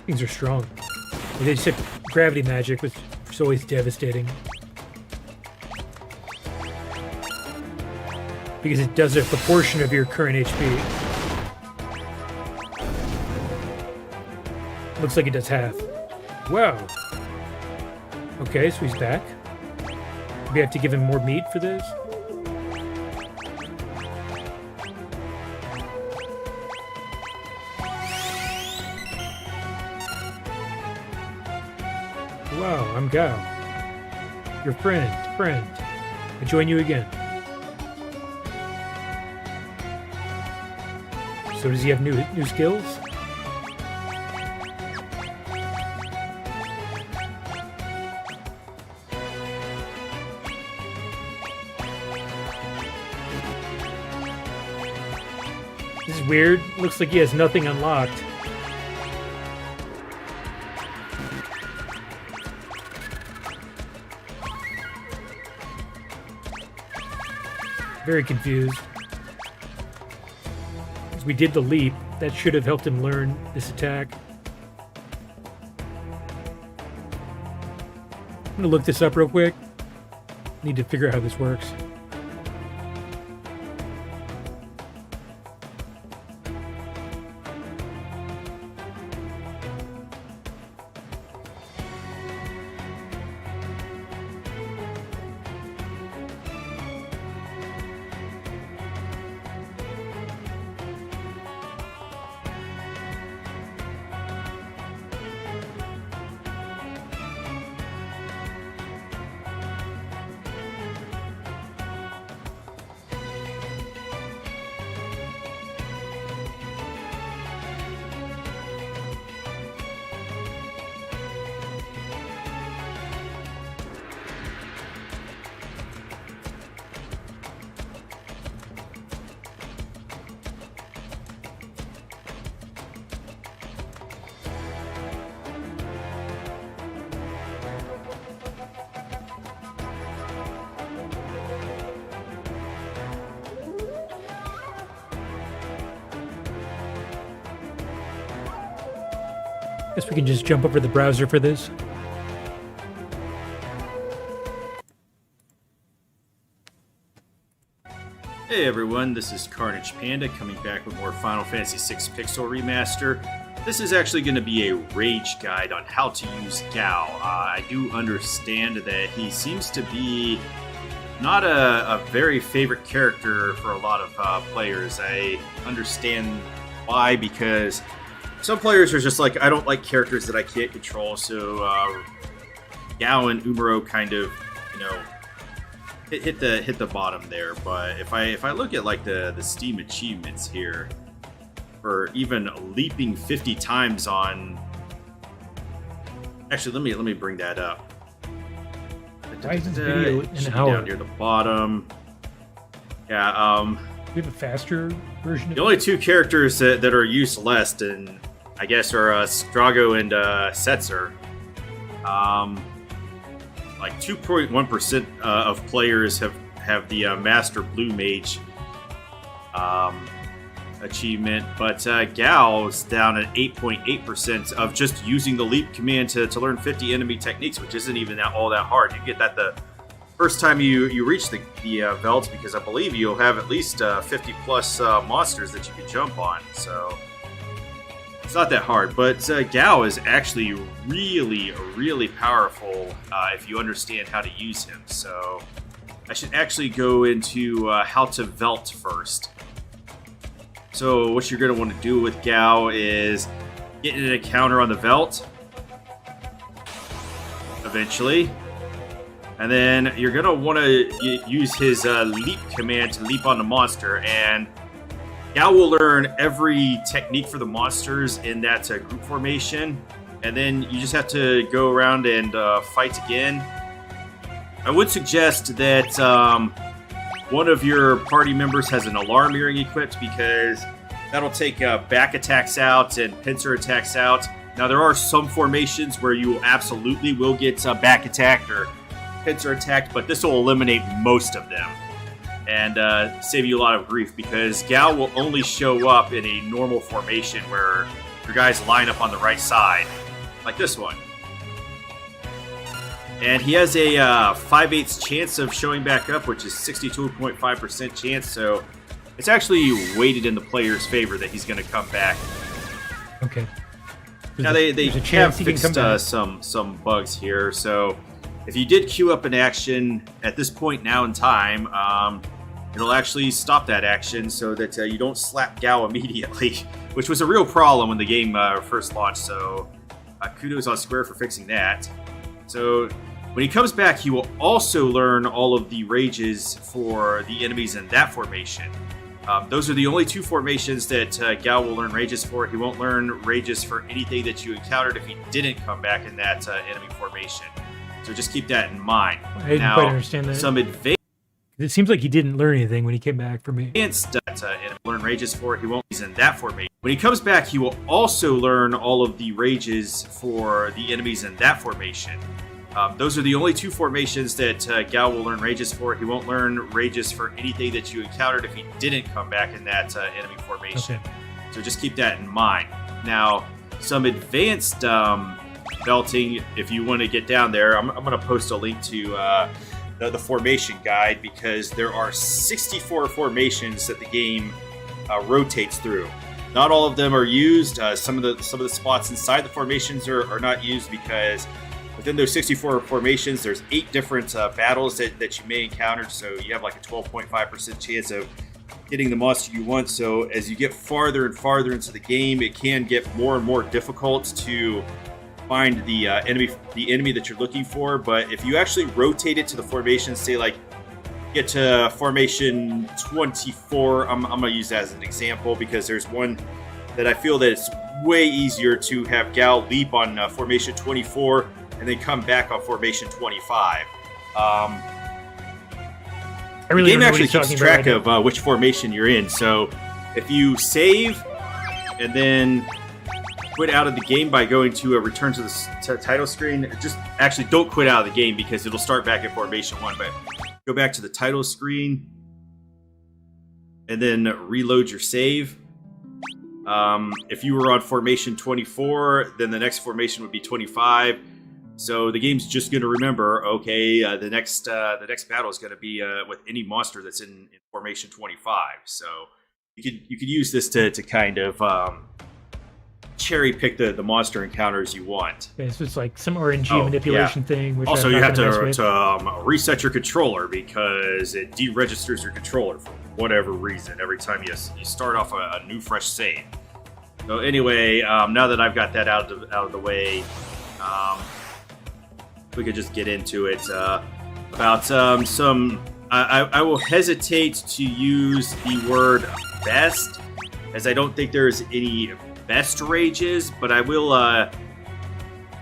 Things are strong. They just have gravity magic, which is always devastating. Because it does a proportion of your current HP. Looks like it does half. Wow. Okay, so he's back. We have to give him more meat for this? Wow, I'm Gao. Your friend. I join you again. So does he have new skills? This is weird. Looks like he has nothing unlocked. Very confused. As we did the leap, that should have helped him learn this attack. I'm gonna look this up real quick. Need to figure out how this works. Guess we can just jump over the browser for this. Hey everyone, this is Carnage Panda coming back with more Final Fantasy VI Pixel Remaster. This is actually going to be a rage guide on how to use Gao. I do understand that he seems to be not a very favorite character for a lot of players. I understand why, because some players are just like, I don't like characters that I can't control, so Gao and Umaro kind of, you know, hit the bottom there. But if I look at like the Steam achievements here, for even leaping 50 times on, actually let me bring that up. Why is this video It an should be hour? down near the bottom. Yeah, We have a faster version of the only two characters that are used less, and I guess, are Strago and Setzer. Like 2.1% of players have the Master Blue Mage achievement, but Gao's down at 8.8% of just using the leap command to learn 50 enemy techniques, which isn't even all that hard. You get that the first time you reach the Veldt, because I believe you'll have at least 50 plus monsters that you can jump on, so it's not that hard. But Gao is actually really powerful if you understand how to use him. So I should actually go into how to Veldt first. So what you're going to want to do with Gao is get an encounter on the Veldt. eventually. And then you're going to want to use his leap command to leap on the monster. And Gao will learn every technique for the monsters in that group formation. And then you just have to go around and fight again. I would suggest that one of your party members has an alarm earring equipped, because that'll take back attacks out and pincer attacks out. Now, there are some formations where you absolutely will get back attacked or pincer attacked, but this will eliminate most of them and save you a lot of grief, because Gao will only show up in a normal formation where your guys line up on the right side, like this one. And he has a 5/8 chance of showing back up, which is 62.5% chance, so it's actually weighted in the player's favor that he's going to come back. Okay. Now, they have fixed some bugs here, so if you did queue up an action at this point now in time, it'll actually stop that action so that you don't slap Gao immediately, which was a real problem when the game first launched, so kudos on Square for fixing that. So when he comes back, he will also learn all of the rages for the enemies in that formation. Those are the only two formations that Gao will learn rages for. He won't learn rages for anything that you encountered if he didn't come back in that enemy formation. So just keep that in mind. I didn't quite understand that. Some advanced... It seems like he didn't learn anything when he came back for me. Advanced learn rages for. He won't use in that formation. When he comes back, he will also learn all of the rages for the enemies in that formation. Those are the only two formations that Gao will learn rages for. He won't learn rages for anything that you encountered if he didn't come back in that enemy formation. Okay. So just keep that in mind. Now, some advanced belting, if you want to get down there, I'm going to post a link to the formation guide, because there are 64 formations that the game rotates through. Not all of them are used. Some of the spots inside the formations are not used, because within those 64 formations, there's 8 different battles that you may encounter, so you have like a 12.5% chance of hitting the monster you want. So as you get farther and farther into the game, it can get more and more difficult to find the enemy that you're looking for. But if you actually rotate it to the formation, say like get to formation 24, I'm going to use that as an example, because there's one that I feel that it's way easier to have Gao leap on formation 24 and then come back on formation 25. The game actually keeps track of which formation you're in. So if you save and then quit out of the game by going to a return to the title screen, just actually don't quit out of the game, because it'll start back at formation 1. But go back to the title screen and then reload your save. If you were on formation 24, then the next formation would be 25. So the game's just going to remember, okay, the next battle is going to be with any monster that's in formation 25. So you could use this to kind of cherry pick the monster encounters you want. Okay, so it's like some RNG manipulation thing. Which also, you have to reset your controller, because it deregisters your controller for whatever reason every time you start off a new fresh save. So anyway, now that I've got that out of the way, we could just get into it. About some... I will hesitate to use the word best, as I don't think there's any best rages, but I will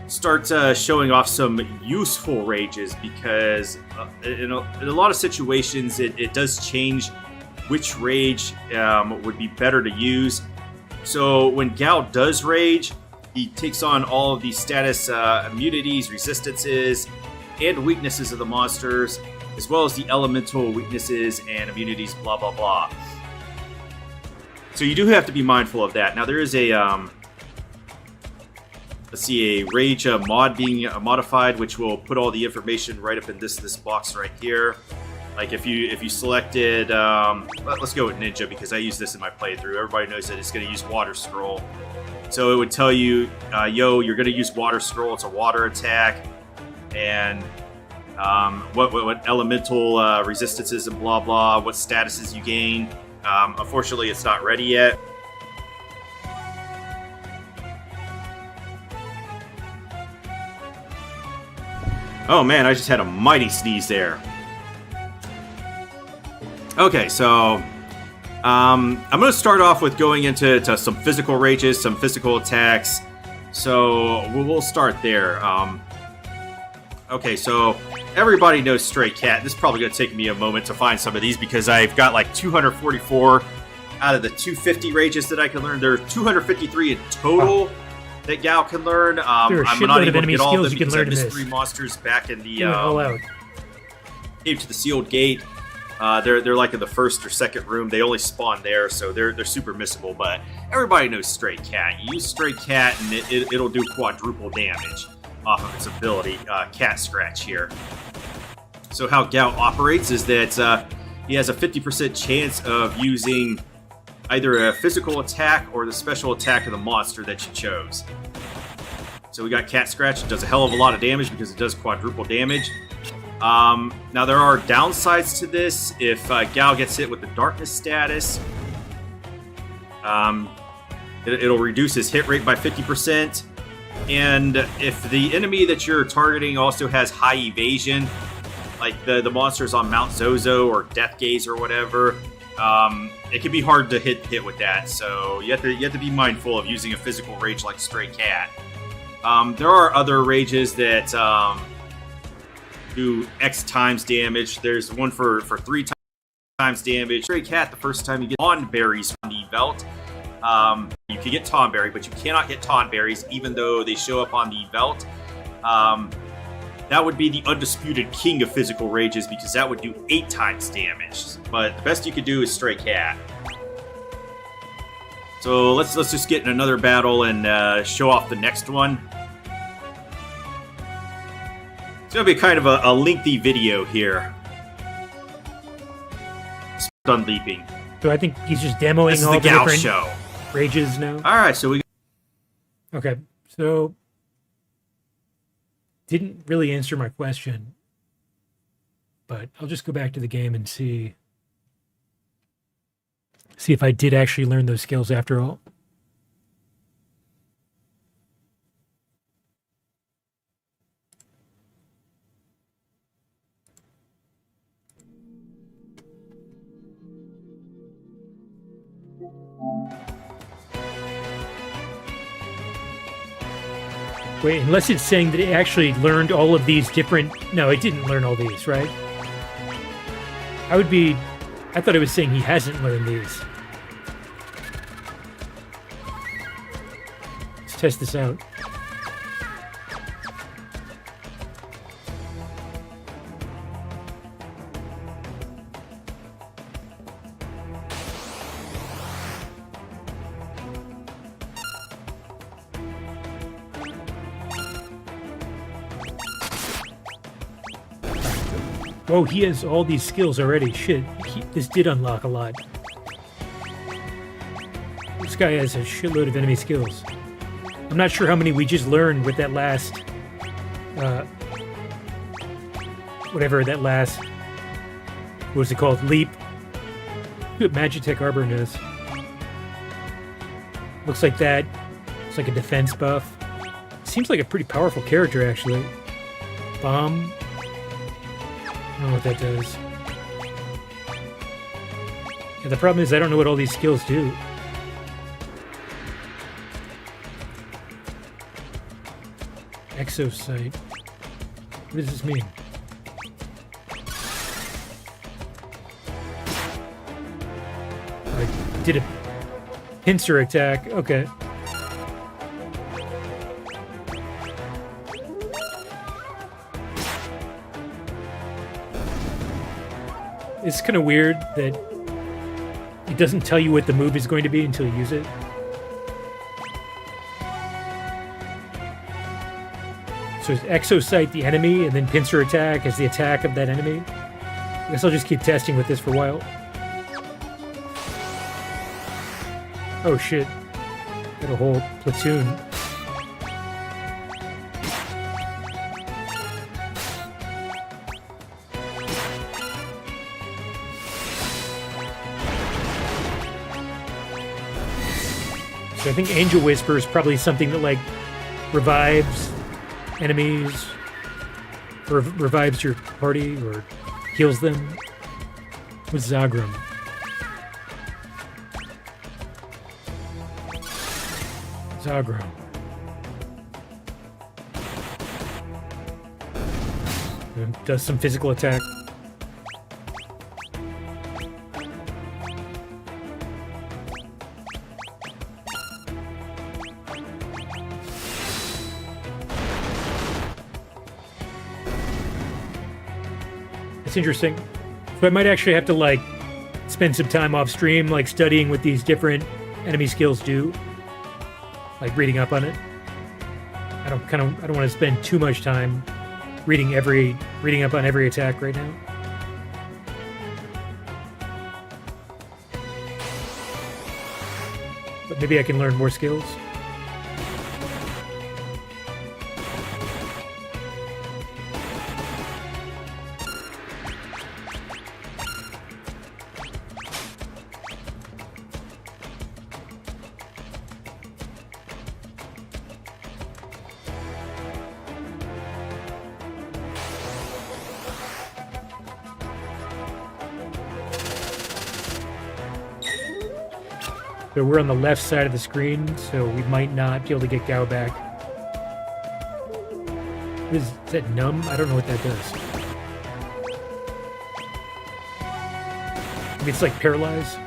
start showing off some useful rages, because in a lot of situations it does change which rage would be better to use. So when Gao does rage, he takes on all of the status immunities, resistances, and weaknesses of the monsters, as well as the elemental weaknesses and immunities, blah, blah, blah. So you do have to be mindful of that. Now there is a, let's see, a rage mod being modified, which will put all the information right up in this box right here. Like if you selected, let's go with Ninja, because I use this in my playthrough. Everybody knows that it's going to use Water Scroll. So it would tell you, yo, you're going to use Water Scroll. It's a water attack. And what elemental resistances and blah, blah, what statuses you gain. Unfortunately, it's not ready yet. Oh man, I just had a mighty sneeze there. Okay, so I'm going to start off with going into some physical rages, some physical attacks. So we'll start there. Okay, so everybody knows Stray Cat. This is probably going to take me a moment to find some of these because I've got like 244 out of the 250 rages that I can learn. There are 253 in total that Gao can learn. I'm not able to get all of them because I missed 3 monsters back in the cave to the sealed gate. They're like in the first or second room. They only spawn there, so they're super missable. But everybody knows Stray Cat. You use Stray Cat, and it'll do quadruple damage off of its ability, Cat Scratch here. So how Gao operates is that he has a 50% chance of using either a physical attack or the special attack of the monster that you chose. So we got Cat Scratch. It does a hell of a lot of damage because it does quadruple damage. Now there are downsides to this. If Gao gets hit with the darkness status, it'll reduce his hit rate by 50%. And if the enemy that you're targeting also has high evasion, like the monsters on Mount Zozo or Death Gaze or whatever, it can be hard to hit with that. So you have to be mindful of using a physical rage like Stray Cat. There are other rages that do X times damage. There's one for 3 times damage. Stray Cat, the first time you get on berries from the belt. You can get Tonberry, but you cannot get Tonberries even though they show up on the belt. That would be the undisputed king of physical rages because that would do 8 times damage. But the best you could do is Stray Cat. So let's just get in another battle and show off the next one. It's going to be kind of a lengthy video here. Done leaping. So I think he's just demoing all the Gao different show. Rages now. All right, so we. Okay, so didn't really answer my question, but I'll just go back to the game and see if I did actually learn those skills after all. Wait, unless it's saying that it actually learned all of these different... No, it didn't learn all these, right? I thought it was saying he hasn't learned these. Let's test this out. Oh, he has all these skills already. Shit, this did unlock a lot. This guy has a shitload of enemy skills. I'm not sure how many we just learned with that last... whatever that last... What was it called? Leap. What Magitech Arbor knows. Looks like that. It's like a defense buff. Seems like a pretty powerful character, actually. Bomb. I don't know what that does. Yeah, the problem is I don't know what all these skills do. Exocyte. What does this mean? I did a pincer attack. Okay. It's kind of weird that it doesn't tell you what the move is going to be until you use it. So it's Exocyte the enemy, and then Pincer Attack as the attack of that enemy. I guess I'll just keep testing with this for a while. Oh shit. Got a whole platoon. So I think Angel Whisper is probably something that, like, revives enemies revives your party or heals them. What's Zagram? Zagram. And does some physical attack. It's interesting. So I might actually have to like spend some time off stream, like studying what these different enemy skills do, like reading up on it. I don't want to spend too much time reading up on every attack right now. But maybe I can learn more skills. So we're on the left side of the screen, so we might not be able to get Gao back. Is that numb? I don't know what that does. Maybe it's like paralyze.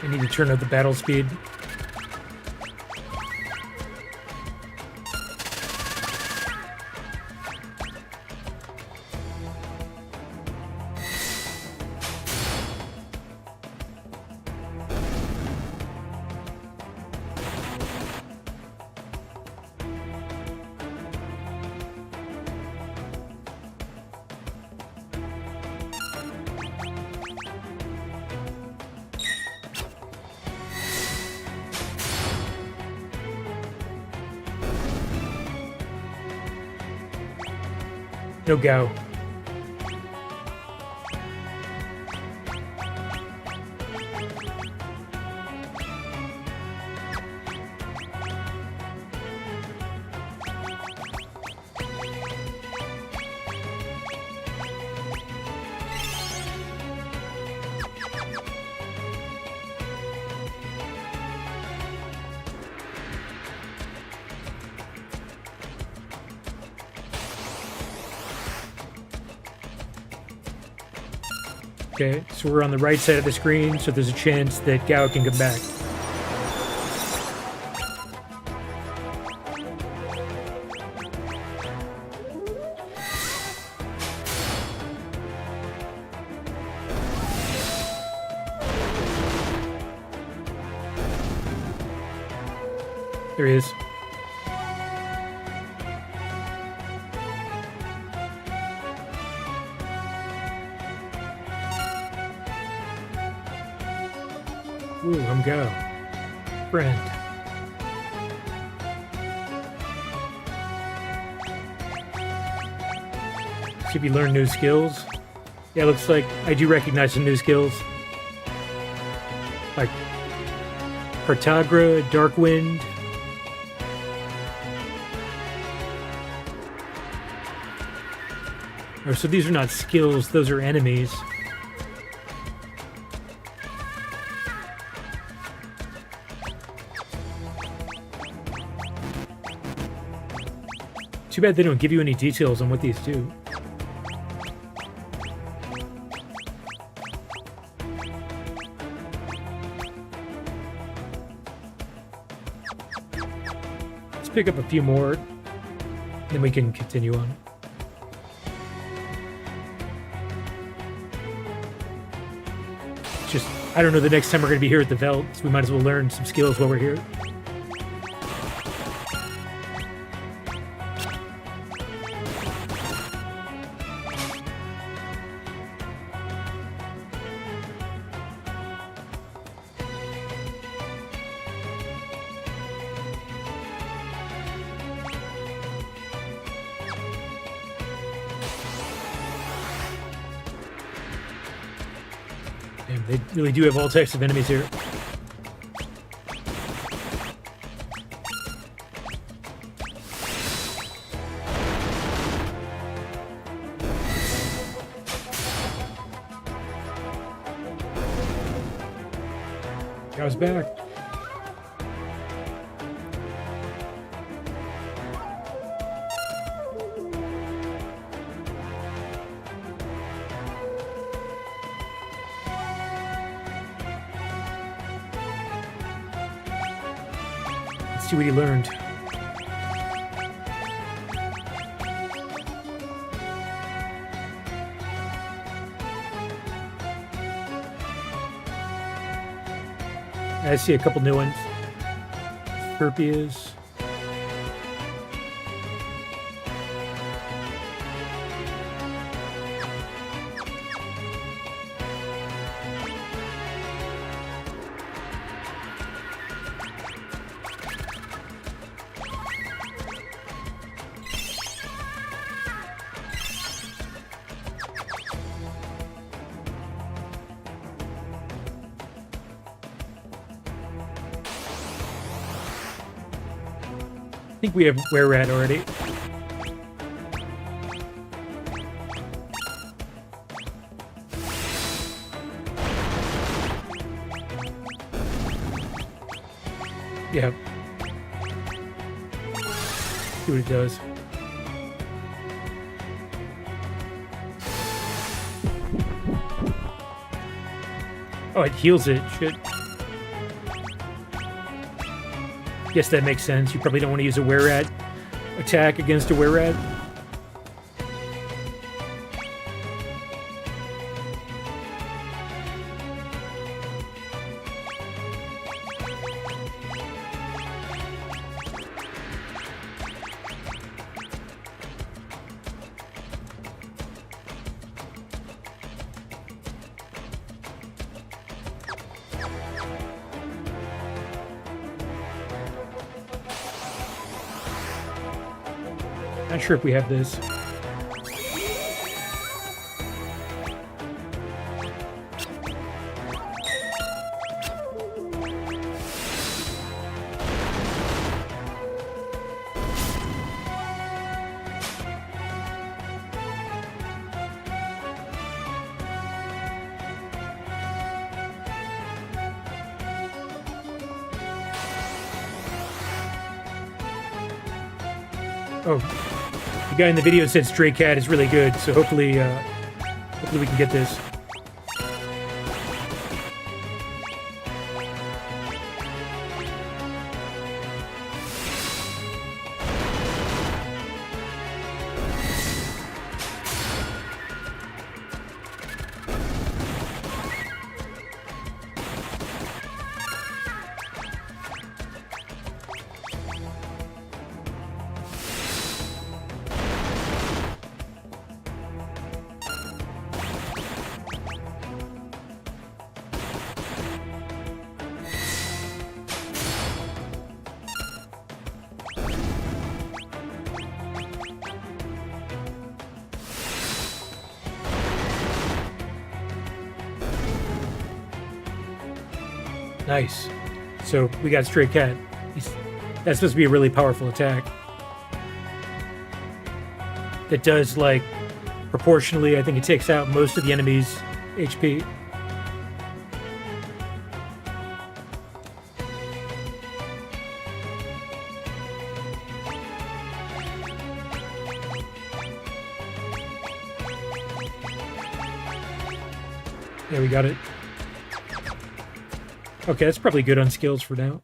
I need to turn up the battle speed. No Gao. Okay, so we're on the right side of the screen, so there's a chance that Gao can come back. There he is. Ooh, I'm Gao. Friend. See if you learn new skills. Yeah, looks like I do recognize some new skills. Like Cartagra, Dark Wind. Oh, so these are not skills, those are enemies. Too bad they don't give you any details on what these do. Let's pick up a few more, then we can continue on. It's just, I don't know the next time we're going to be here at the Veld, so we might as well learn some skills while we're here. And they really do have all types of enemies here. I was back. Let's see what he learned. I see a couple new ones. Scorpius. I think we have Were-Rat already. Yeah. See what it does. Oh, it heals it. Shit. Guess that makes sense. You probably don't want to use a Were-Rat attack against a Were-Rat. Not sure if we have this. Oh, the guy in the video said Stray Cat is really good, so hopefully we can get this. Nice. So we got Stray Cat. That's supposed to be a really powerful attack. That does, like, proportionally, I think it takes out most of the enemy's HP. Yeah, we got it. Okay, that's probably good on skills for now.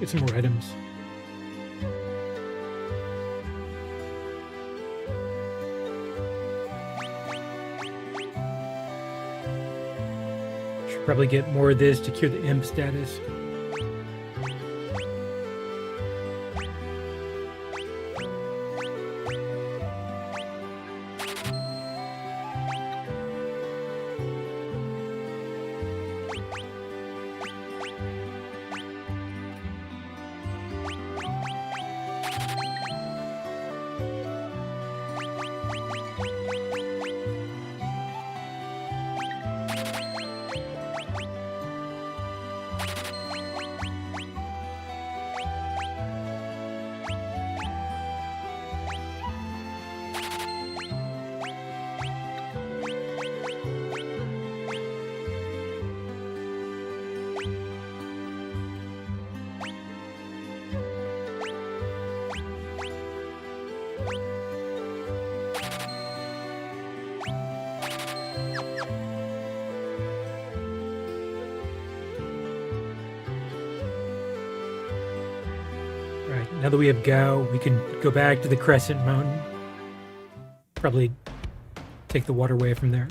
Get some more items. Should probably get more of this to cure the imp status. Alright, now that we have Gao, we can go back to the Crescent Mountain. Probably take the waterway from there.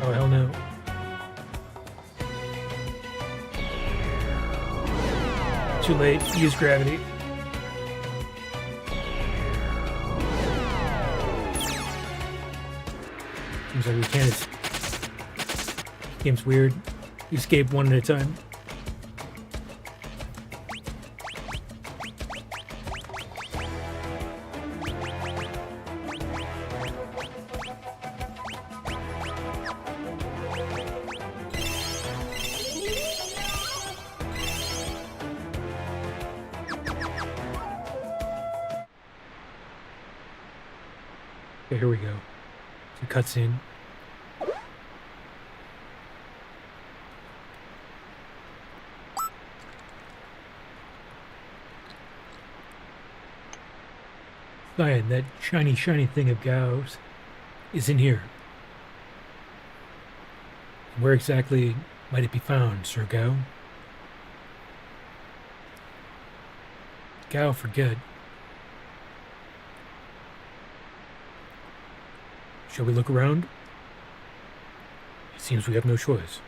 Oh, hell no. Too late. Use gravity. Seems like we can't. Game's weird. You escape one at a time. Okay, here we go. It's a cutscene. Cyan, that shiny thing of Gao's is in here. Where exactly might it be found, Sir Gao? Gao for good. Shall we look around? It seems we have no choice.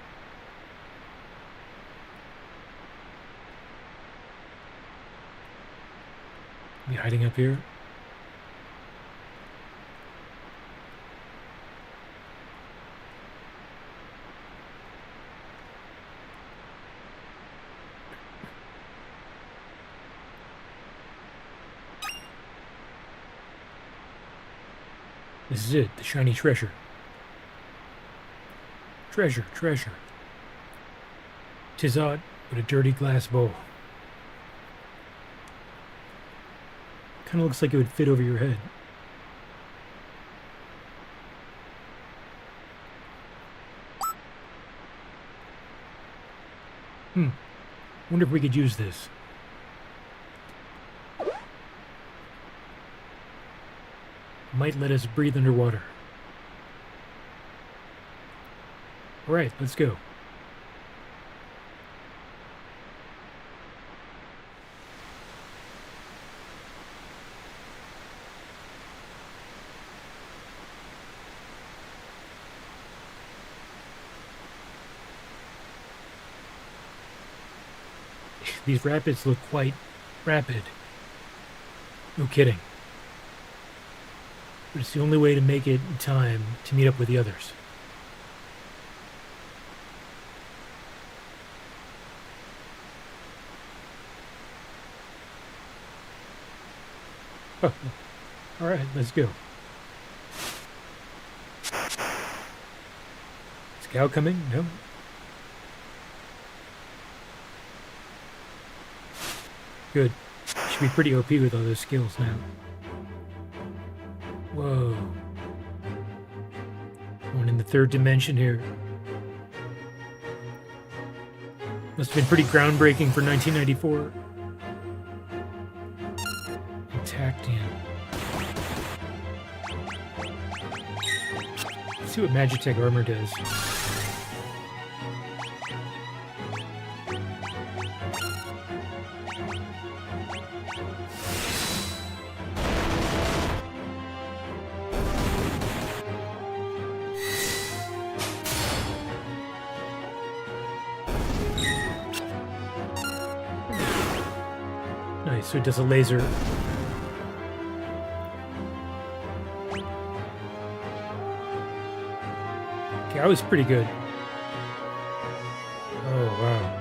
Be hiding up here? This is it, the shiny treasure. Treasure, treasure. 'Tis odd, but a dirty glass bowl. Kinda looks like it would fit over your head. Wonder if we could use this. Might let us breathe underwater. Alright, let's go. These rapids look quite rapid. No kidding. But it's the only way to make it in time to meet up with the others. All right, let's go. Is Gal coming? No. Good. Should be pretty OP with all those skills now. Whoa. Going in the third dimension here. Must have been pretty groundbreaking for 1994. Tactium. Let's see what Magitech armor does. Nice, so it does a laser. Okay, I was pretty good. Oh, wow.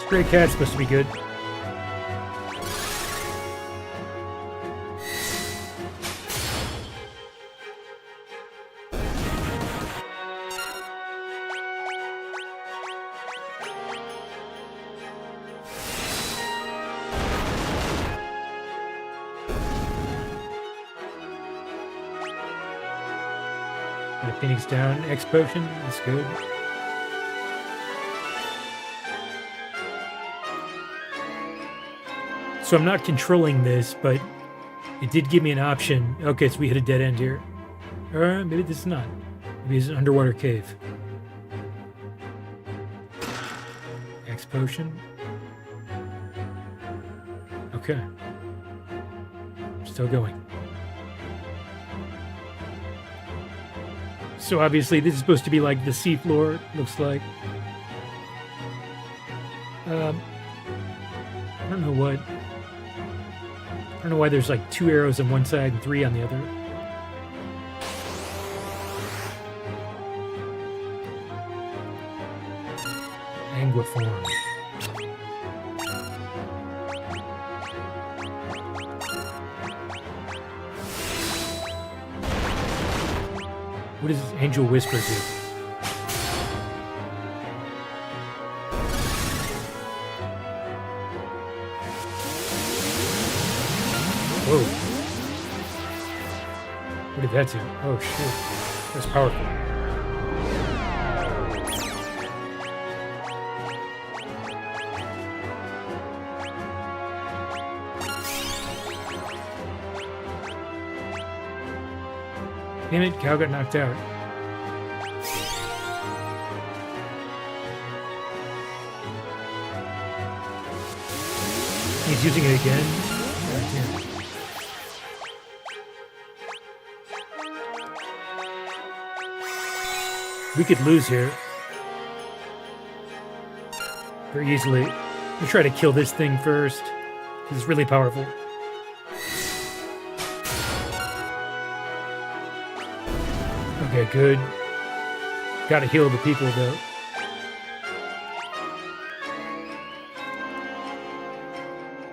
Stray Cat's supposed to be good. Got a Phoenix down, X potion, that's good. So I'm not controlling this, but it did give me an option. Okay, so we hit a dead end here. Or maybe this is not. Maybe it's an underwater cave. X potion. Okay. Still going. So obviously this is supposed to be like the seafloor, looks like. I don't know what. I don't know why there's like 2 arrows on one side and 3 on the other. Anguiform. What does Angel Whisper do? Whoa. What did that do? Oh shit. That's powerful. Damn it, Cow got knocked out. He's using it again. Oh, damn. We could lose here. Very easily. We'll try to kill this thing first, because it's really powerful. Okay, good. Gotta heal the people, though.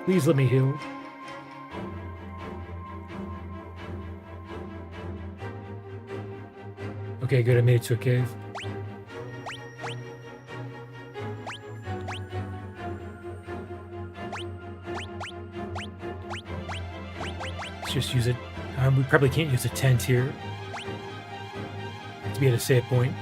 Please let me heal. Okay, good. I made it to a cave. Let's just use it. We probably can't use a tent here. To be at a save point.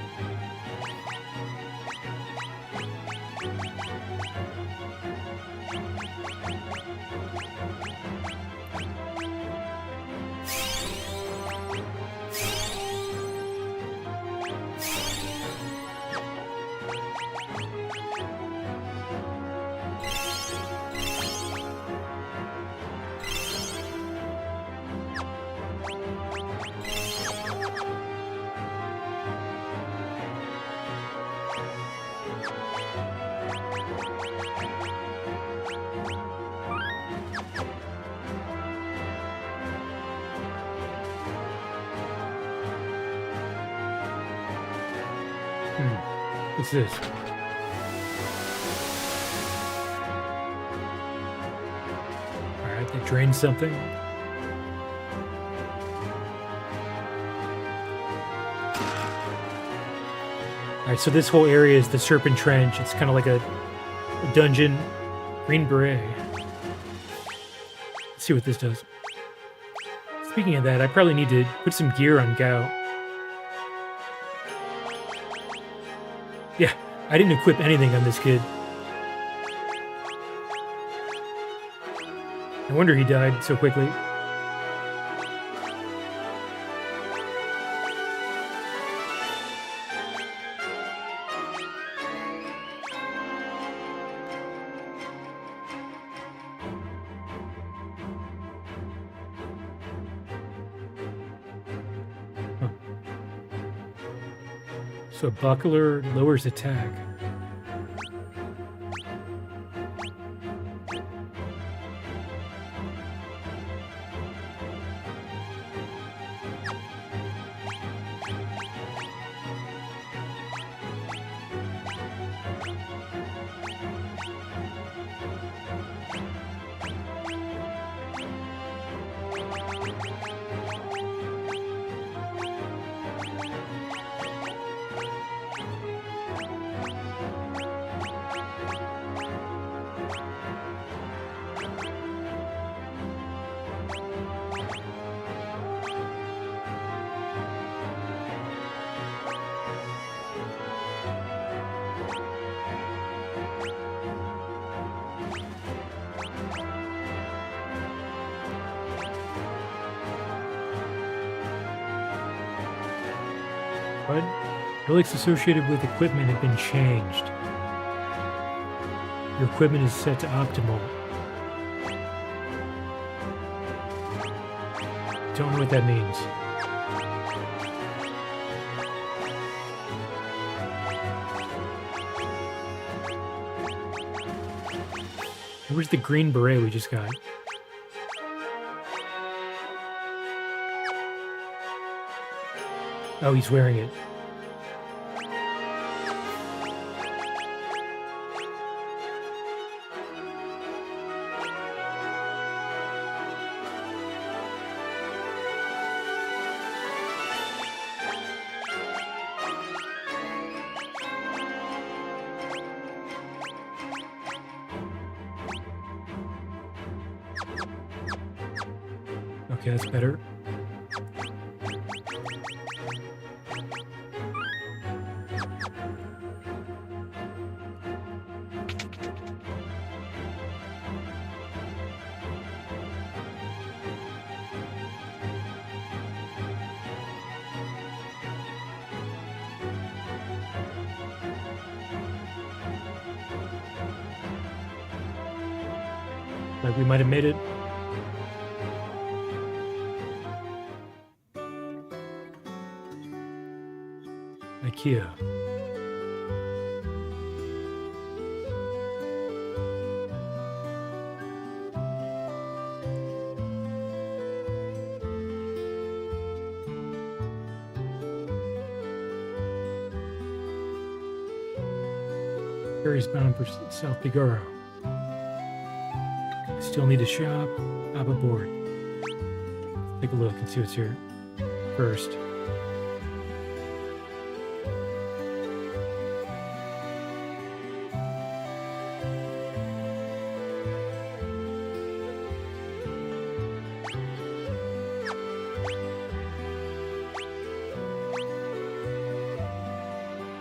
What's this? Alright, that drains something. Alright, so this whole area is the Serpent Trench. It's kind of like a dungeon. Green Beret. Let's see what this does. Speaking of that, I probably need to put some gear on Gao. Yeah, I didn't equip anything on this kid. No wonder he died so quickly. So buckler lowers attack. What? Relics associated with equipment have been changed. Your equipment is set to optimal. Don't know what that means. Where's the green beret we just got? Oh, he's wearing it. Okay, that's better. Like we might have made it. IKEA. Ferry's bound for South Bigaro. Still need to shop. Hop aboard. Take a look and see what's here first.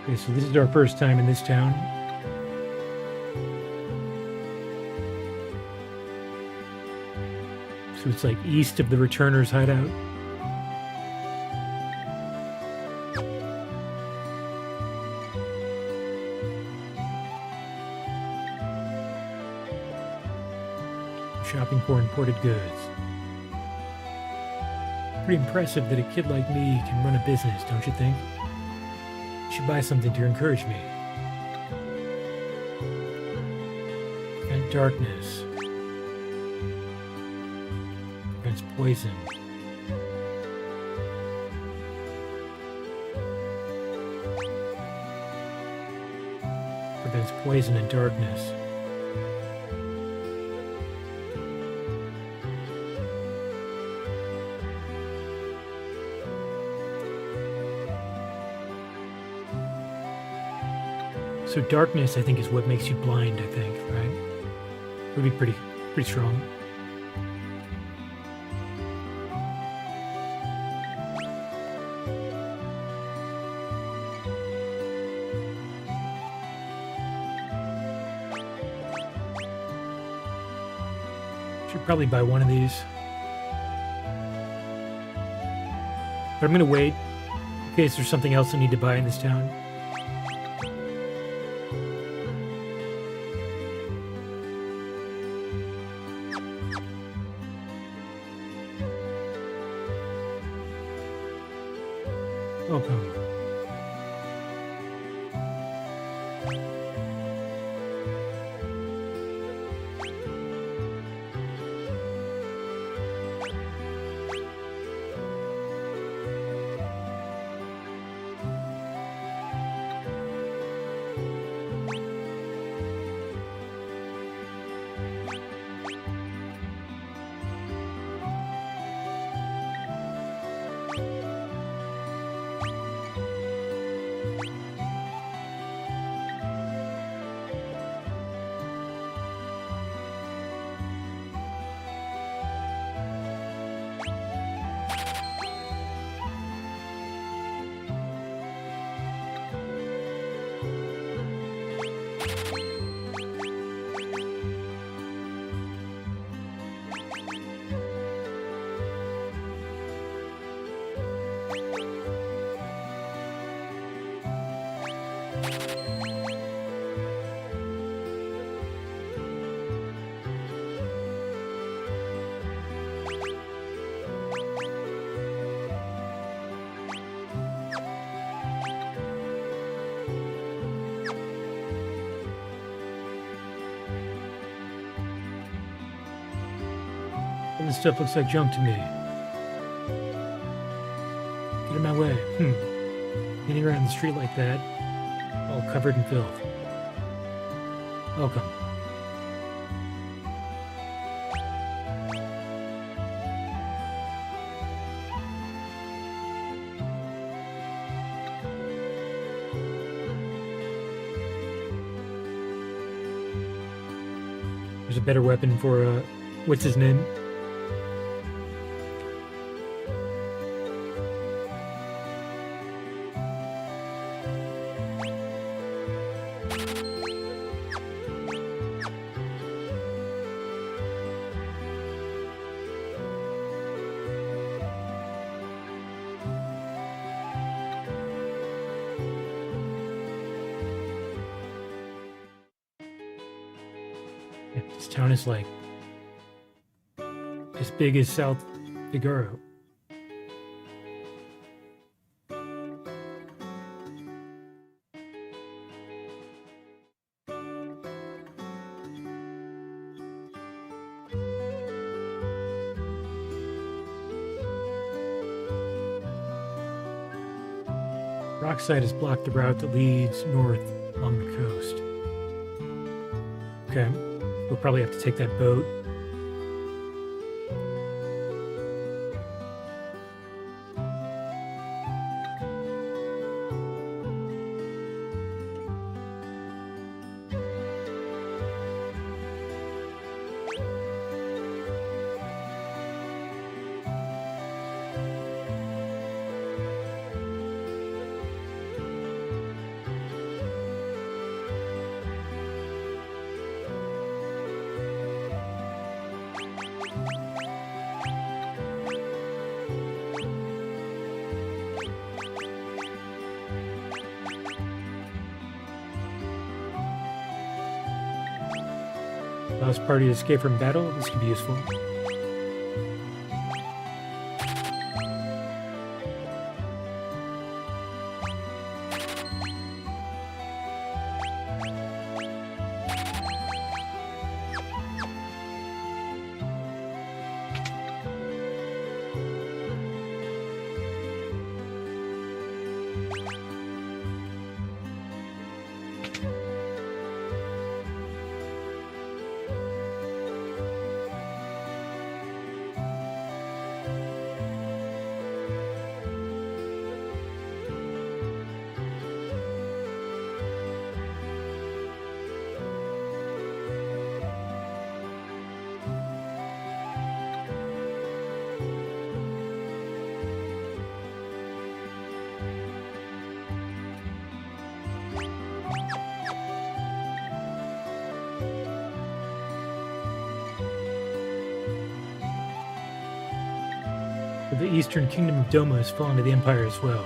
Okay, so this is our first time in this town. So it's like east of the Returner's hideout. Shopping for imported goods. Pretty impressive that a kid like me can run a business, don't you think? You should buy something to encourage me. Prevent darkness. Prevents poison. prevents poison and darkness. So darkness, I think, is what makes you blind, I think, right? Would be pretty strong. Should probably buy one of these. But I'm gonna wait in case there's something else I need to buy in this town. Welcome. All this stuff looks like junk to me. Get in my way. Getting around the street like that, all covered in filth. Welcome. There's a better weapon for, what's his name? This town is like as big as South Figaro. Rockside has blocked the route that leads north along the coast. Okay. We'll probably have to take that boat. Last party to escape from battle. This could be useful. So the eastern kingdom of Doma has fallen to the Empire as well.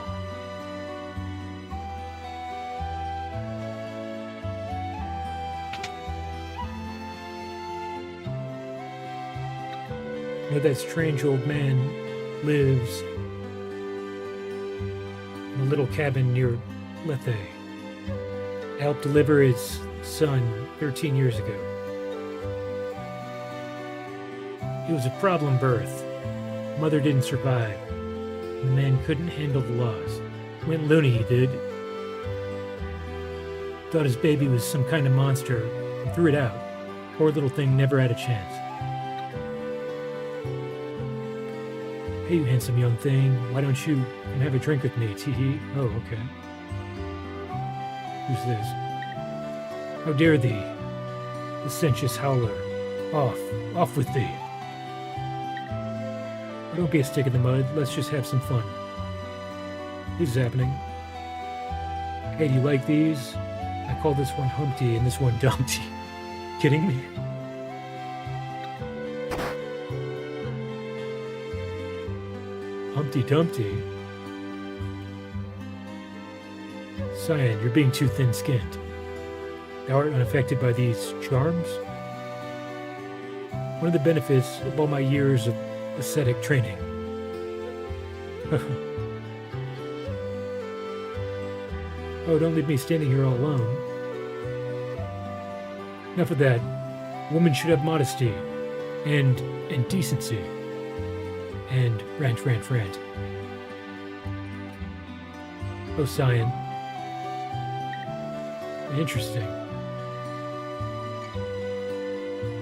You know, that strange old man lives in a little cabin near Lethe. I helped deliver his son 13 years ago. It was a problem birth. Mother didn't survive. The man couldn't handle the loss. Went loony, he did. Thought his baby was some kind of monster and threw it out. Poor little thing never had a chance. Hey, you handsome young thing, why don't you come have a drink with me? Tee-hee. Oh, okay. Who's this? How dare thee, licentious howler. Off with thee. Don't be a stick in the mud, let's just have some fun. This is happening. Hey, do you like these? I call this one Humpty and this one Dumpty. Kidding me? Humpty Dumpty? Cyan, you're being too thin-skinned. Thou art unaffected by these charms? One of the benefits of all my years of ascetic training. Oh, don't leave me standing here all alone. Enough of that. Women should have modesty and decency. And rant. Oh, Cyan. Interesting.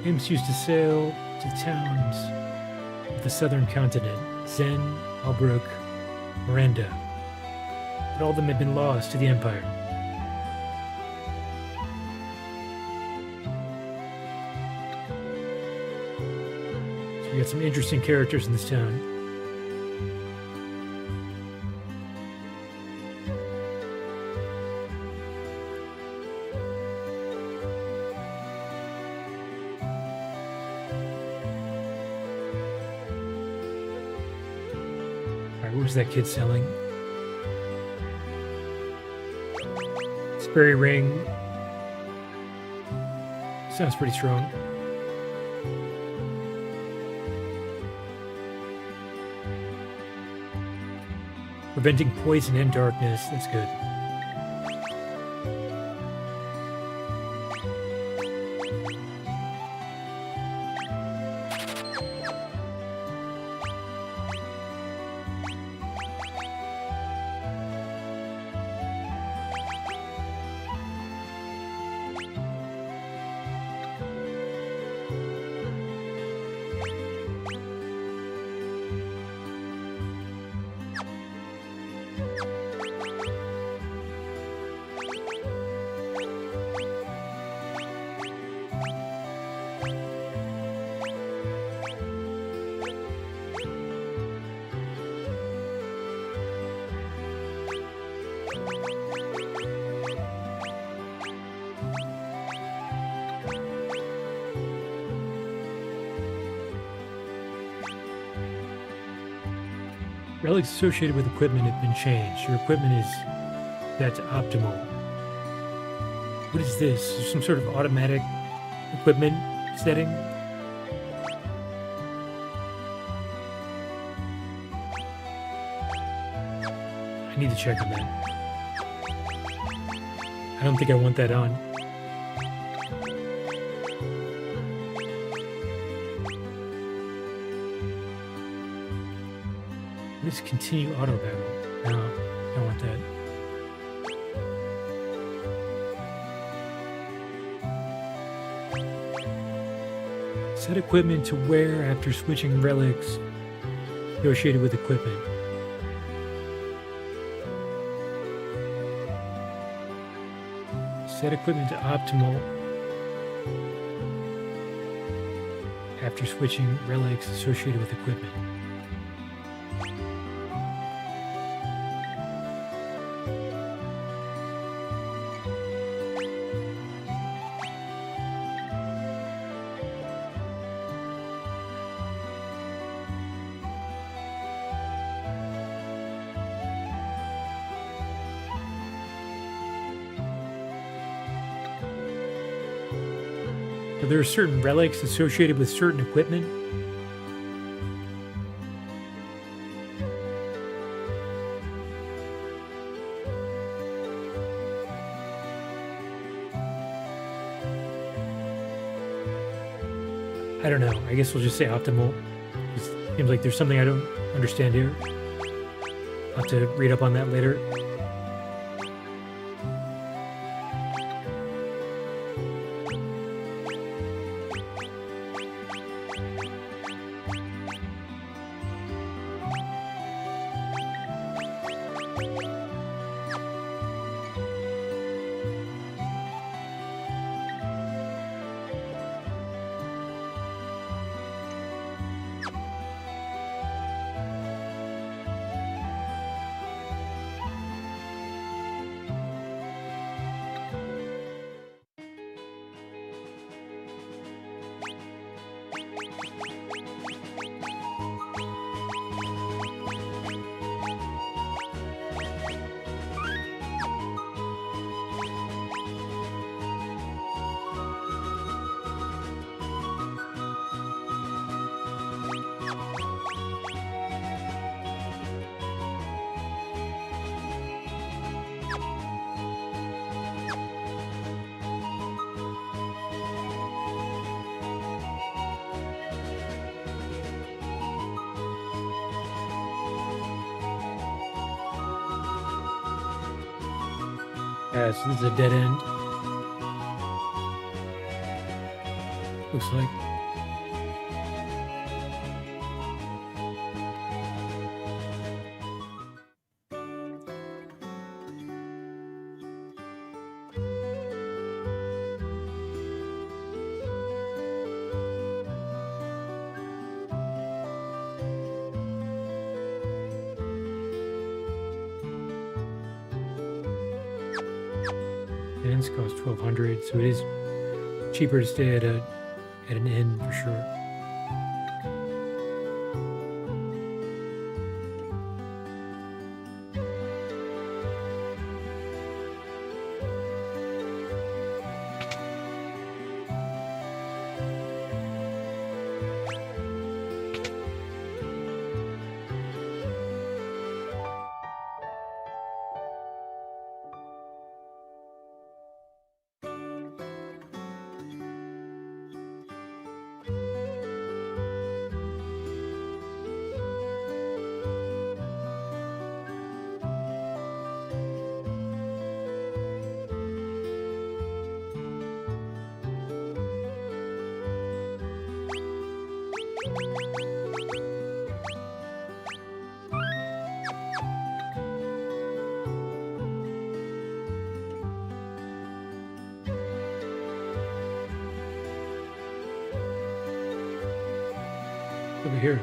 Imps used to sail to towns of the southern continent, Zen, Albrook, Miranda. But all of them had been lost to the Empire. So we got some interesting characters in this town. What was that kid selling? Sperry ring. Sounds pretty strong. Preventing poison and darkness. That's good. Relics associated with equipment have been changed. Your equipment is set to optimal. What is this? Is there some sort of automatic equipment setting? I need to check on that. I don't think I want that on. Let's continue auto battle. No, I don't want that. Set equipment to wear after switching relics associated with equipment. Set equipment to optimal after switching relics associated with equipment. So there are certain relics associated with certain equipment. I don't know. I guess we'll just say optimal. It seems like there's something I don't understand here. I'll have to read up on that later. Yeah, so this is a dead end. Looks like. Inns cost 1,200, so it is cheaper to stay at an inn for sure. Over here.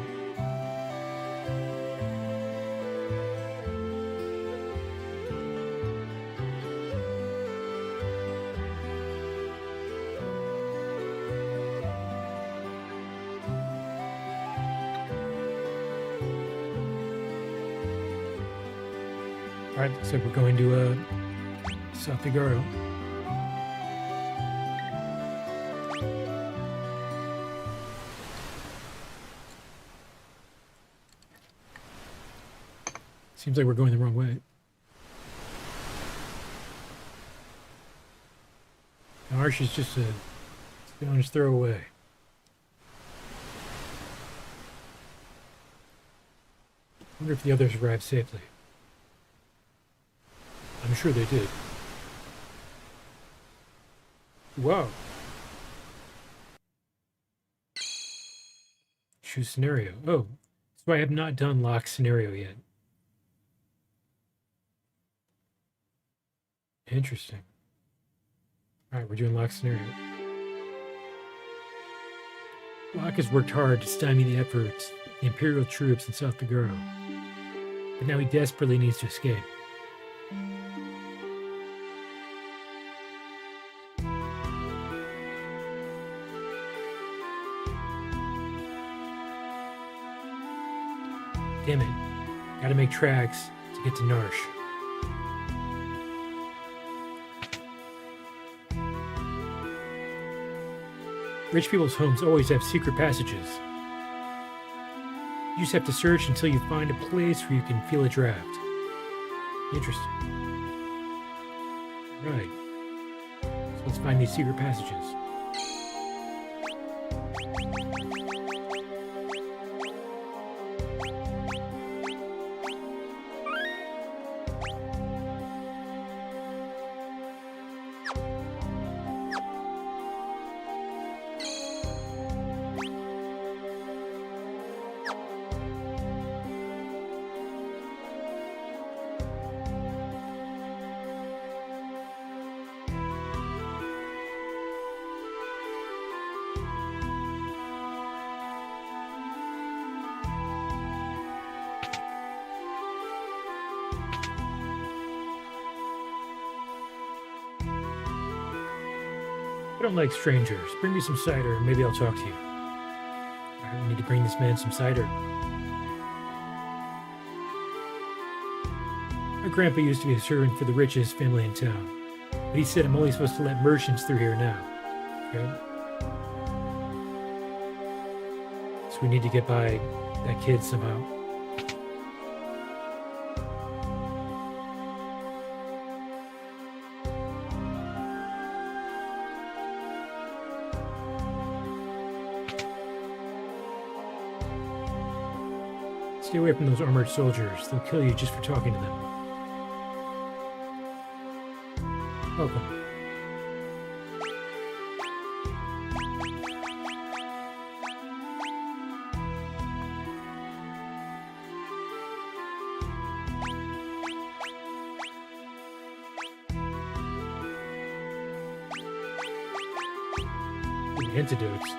All right, looks like we're going to South Figaro. Seems like we're going the wrong way. Now Arch is just a stone's throw away. I wonder if the others arrived safely. I'm sure they did. Wow. Choose scenario. Oh, so I have not done lock scenario yet. Interesting. Alright, we're doing lock scenario. Locke has worked hard to stymie the efforts of the Imperial troops in South Figaro, but now he desperately needs to escape. Damn it. Gotta make tracks to get to Narsh. Rich people's homes always have secret passages. You just have to search until you find a place where you can feel a draft. Interesting. Right. So let's find these secret passages. I don't like strangers. Bring me some cider and maybe I'll talk to you. I need to bring this man some cider. My grandpa used to be a servant for the richest family in town. But he said I'm only supposed to let merchants through here now. Okay? So we need to get by that kid somehow. Stay away from those armored soldiers. They'll kill you just for talking to them. Welcome. Antidotes.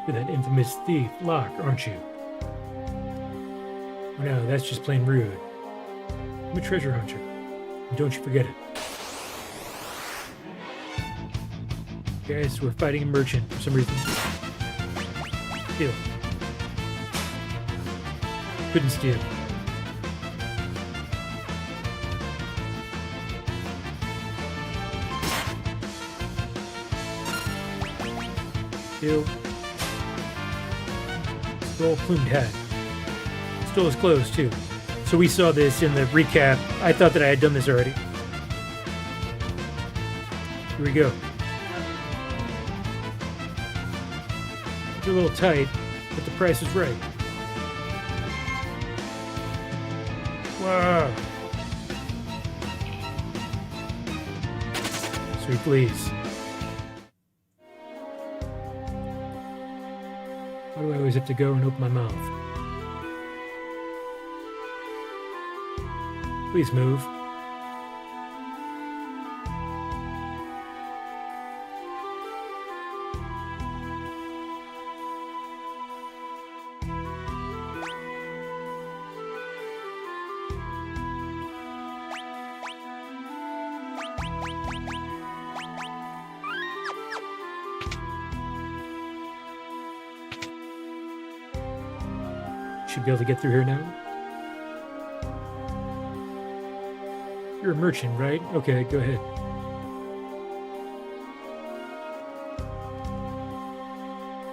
You're that infamous thief, Locke, aren't you? Oh no, that's just plain rude. I'm a treasure hunter, and don't you forget it. Guys, we're fighting a merchant for some reason. Steal. Couldn't steal. Steal. Stole plumed hat. Stole his clothes too. So we saw this in the recap. I thought that I had done this already. Here we go. It's a little tight, but the price is right. Wow. Sweet please. Why do I always have to go and open my mouth? Please move. Should be able to get through here now. You're a merchant, right? Okay, go ahead.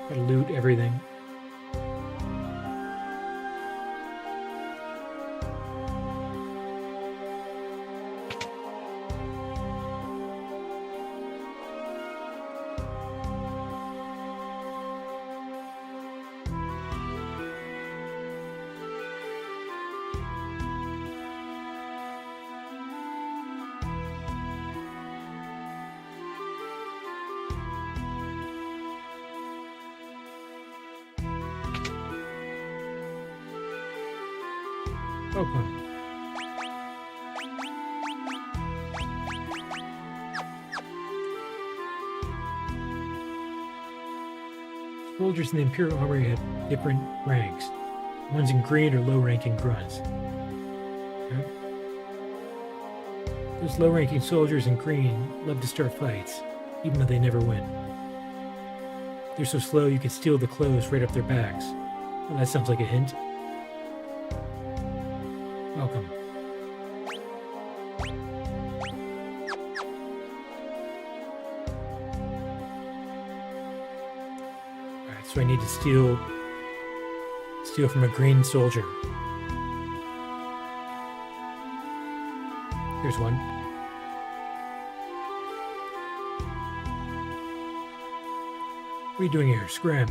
Gotta loot everything. Okay. Soldiers in the Imperial Army had different ranks. Ones in green are low-ranking grunts. Okay. Those low-ranking soldiers in green love to start fights, even though they never win. They're so slow you can steal the clothes right off their backs. Well, that sounds like a hint. Welcome. Alright, so I need to steal from a green soldier. Here's one. What are you doing here? Scram.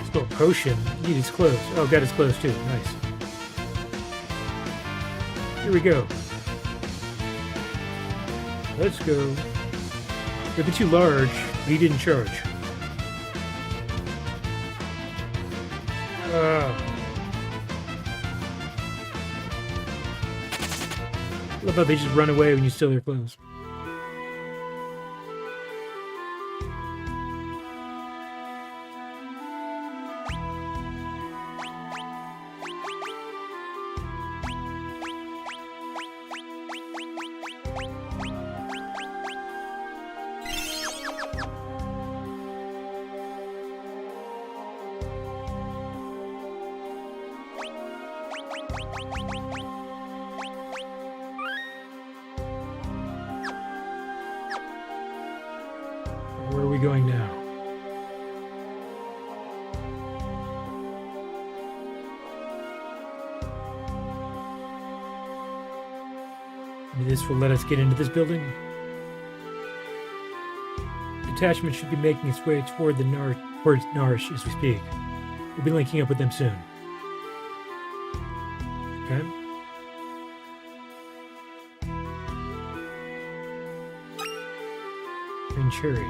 Still a potion. Need his clothes. Oh, got his clothes too. Nice. Here we go. Let's go. A bit too large, but he didn't charge. Love how they just run away when you steal their clothes. Where are we going now? Maybe this will let us get into this building. Detachment should be making its way toward towards Narsh as we speak. We'll be linking up with them soon. Okay. Green cherry.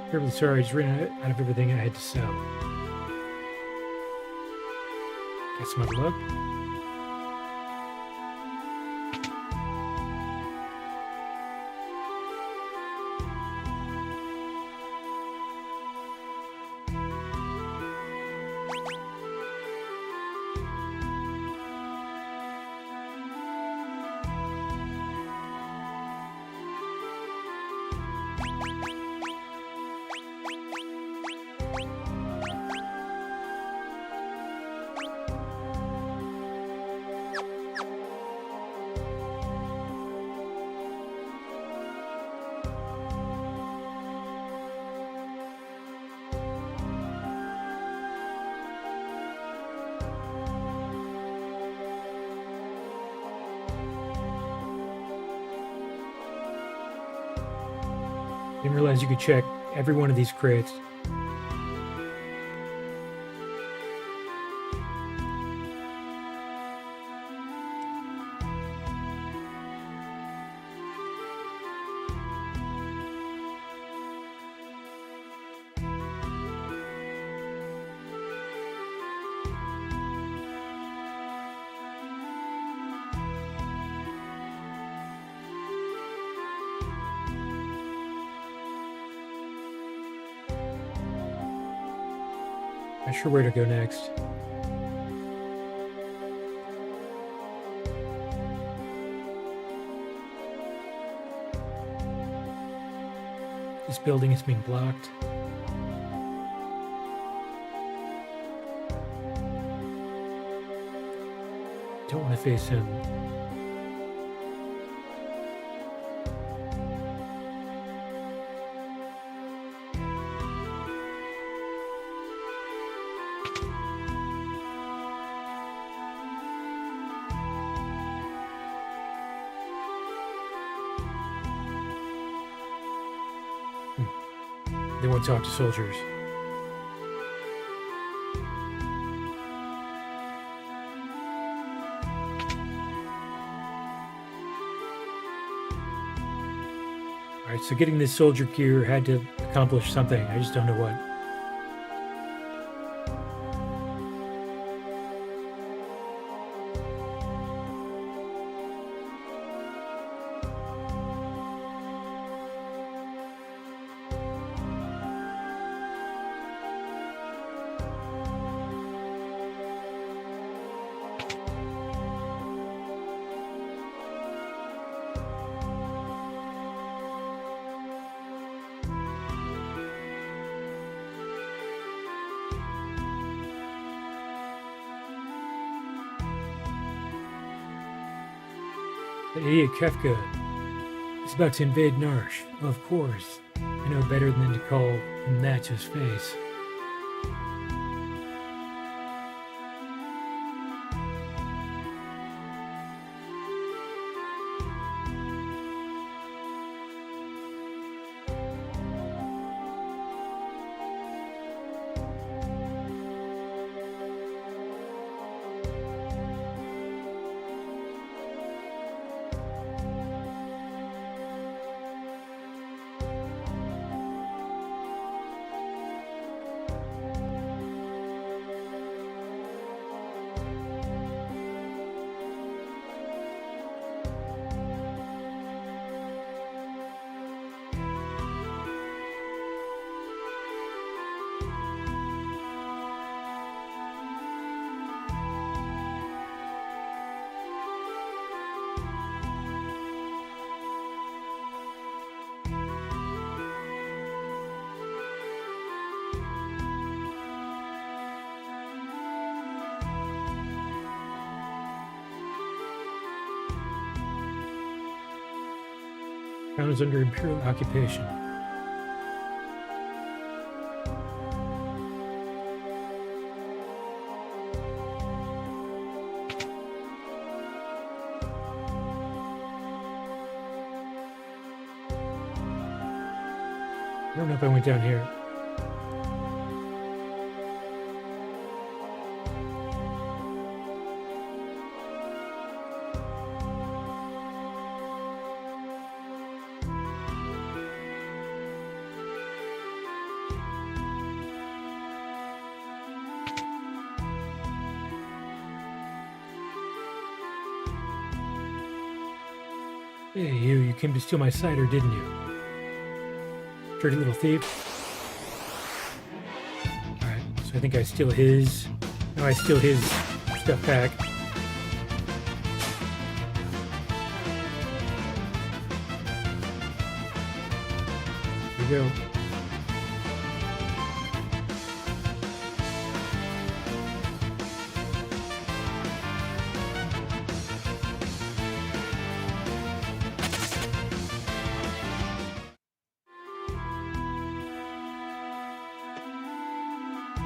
Terribly sorry, I just ran out of everything I had to sell. Get some other luck. Didn't realize you could check every one of these crates. Not sure where to go next. This building is being blocked. Don't want to face him. They won't talk to soldiers. Alright, so getting this soldier gear had to accomplish something. I just don't know what. That idiot Kefka is about to invade Narsh. Well, of course. I know better than to call him that to his face. Town is under Imperial occupation. I don't know if I went down here. Hey, you came to steal my cider, didn't you? Dirty little thief. Alright, so I think I steal his. No, I steal his stuff back. Here we go.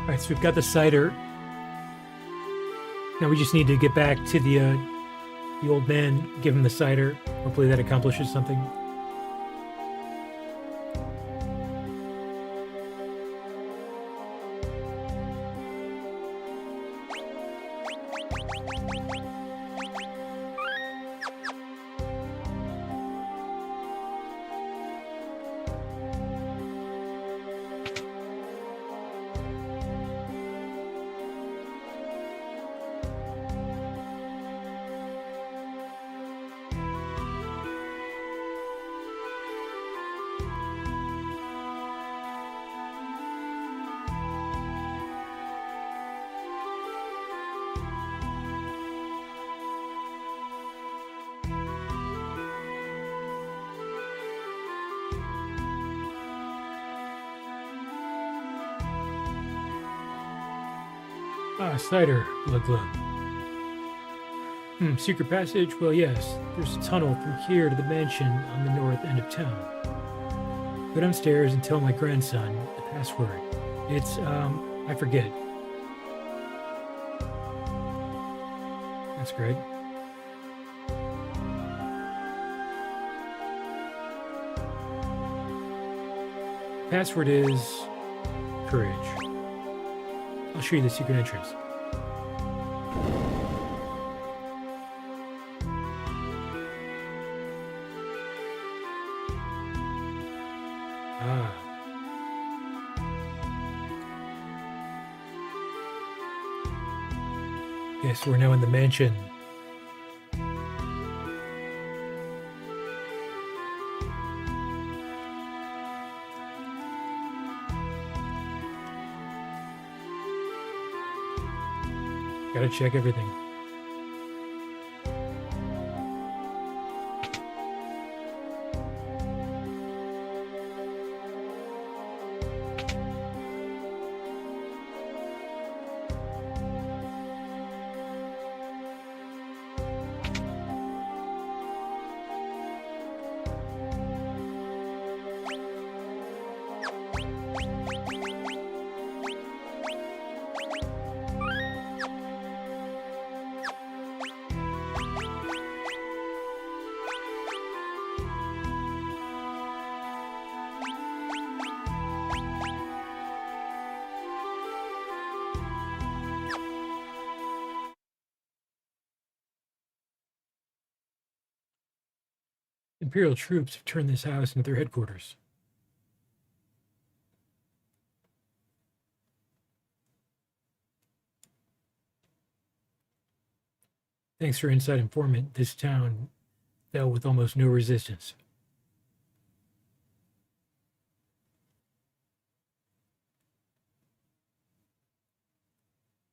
Alright, so we've got the cider. Now we just need to get back to the old man, give him the cider. Hopefully that accomplishes something. Ah, cider. Glug glug. Secret passage? Well, yes. There's a tunnel from here to the mansion on the north end of town. Go downstairs and tell my grandson the password. It's, I forget. That's great. Password is courage. I'll show you the secret entrance. Ah. Yes, we're now in the mansion. Gotta check everything. Imperial troops have turned this house into their headquarters. Thanks for inside informant, this town fell with almost no resistance.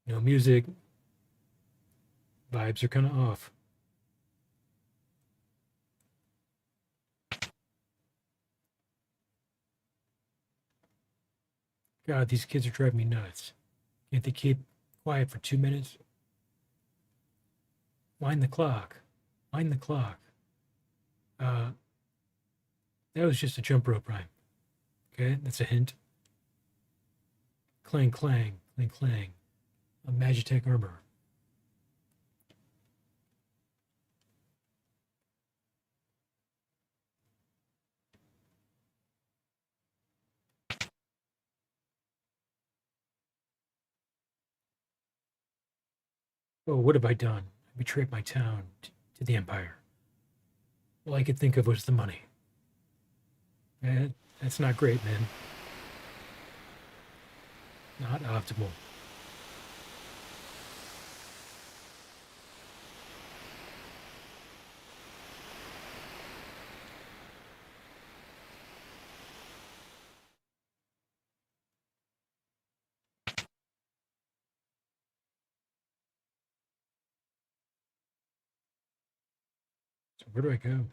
No music. Vibes are kind of off. God, these kids are driving me nuts. Can't they keep quiet for 2 minutes? Wind the clock. Wind the clock. That was just a jump rope rhyme. Okay, that's a hint. Clang, clang, clang, clang. A Magitech armor. Oh, what have I done? I betrayed my town to the Empire. All I could think of was the money. That's not great, man. Not optimal. So where do I go?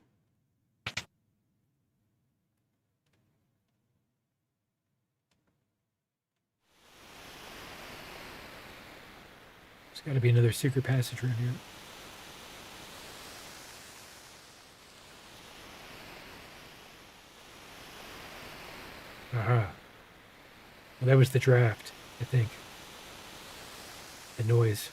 There's got to be another secret passage around here. Aha. Well, that was the draft, I think. The noise.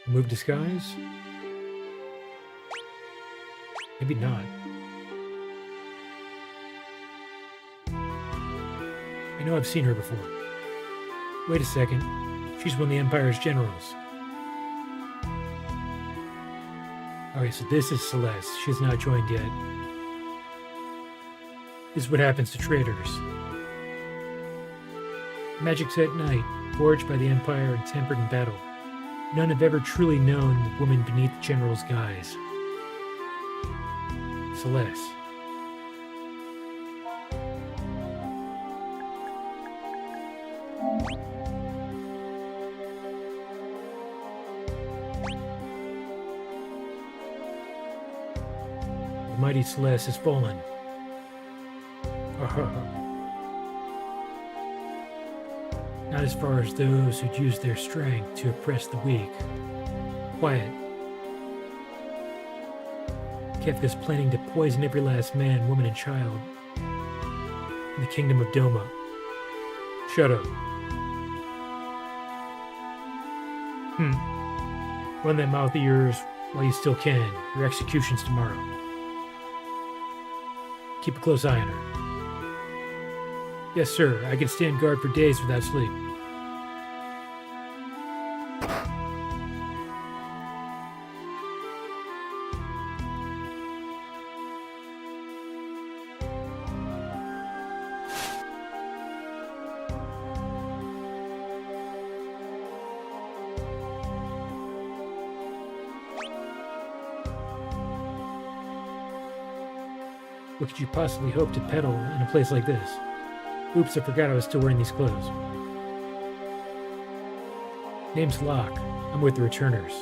Remove disguise? Maybe not. I know I've seen her before. Wait a second. She's one of the Empire's generals. Okay, so this is Celeste. She's not joined yet. This is what happens to traitors. Magics at night, forged by the Empire and tempered in battle. None have ever truly known the woman beneath the general's guise. Celeste. The mighty Celeste has fallen. Not as far as those who'd use their strength to oppress the weak. Quiet. Kefka's planning to poison every last man, woman, and child in the kingdom of Doma. Shut up. Run that mouth of yours while you still can. Your execution's tomorrow. Keep a close eye on her. Yes, sir. I can stand guard for days without sleep. What could you possibly hope to peddle in a place like this? Oops, I forgot I was still wearing these clothes. Name's Locke. I'm with the Returners.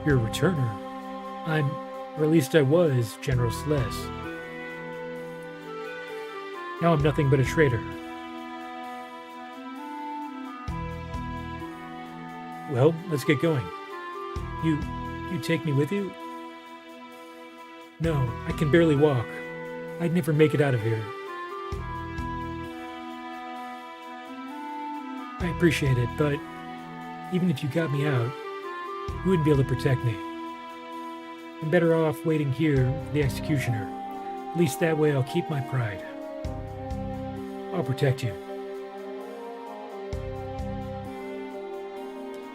You're a returner? Or at least I was, General Celeste. Now I'm nothing but a traitor. Well, let's get going. You take me with you? No, I can barely walk. I'd never make it out of here. I appreciate it, but even if you got me out, you wouldn't be able to protect me. I'm better off waiting here for the executioner. At least that way I'll keep my pride. I'll protect you.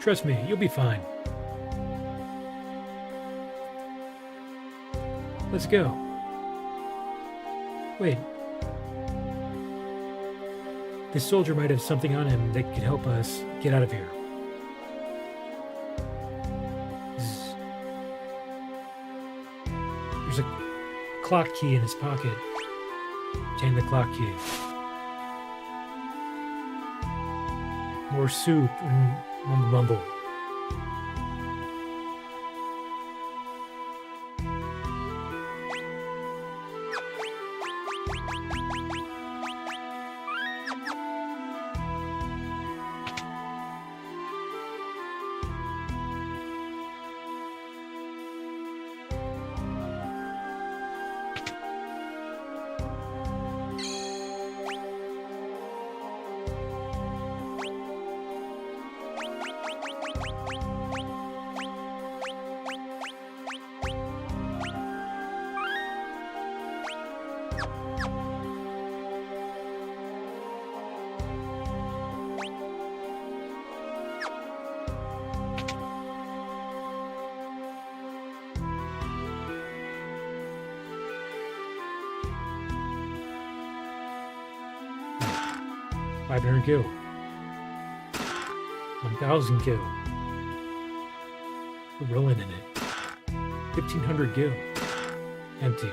Trust me, you'll be fine. Let's go. Wait. This soldier might have something on him that could help us get out of here. There's a clock key in his pocket. Obtain the clock key. More soup and mumble. $500 gil. 1,000 gil. We're rolling in it. 1,500 gil. Empty.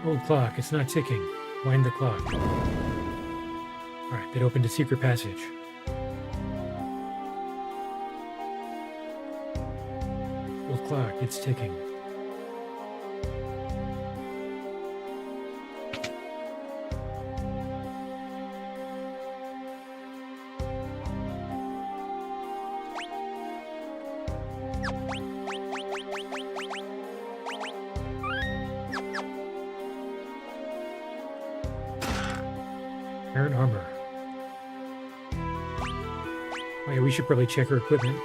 Old clock, it's not ticking. Wind the clock. Alright, that opened a secret passage. Old clock, it's ticking. Iron armor. Oh yeah, we should probably check her equipment.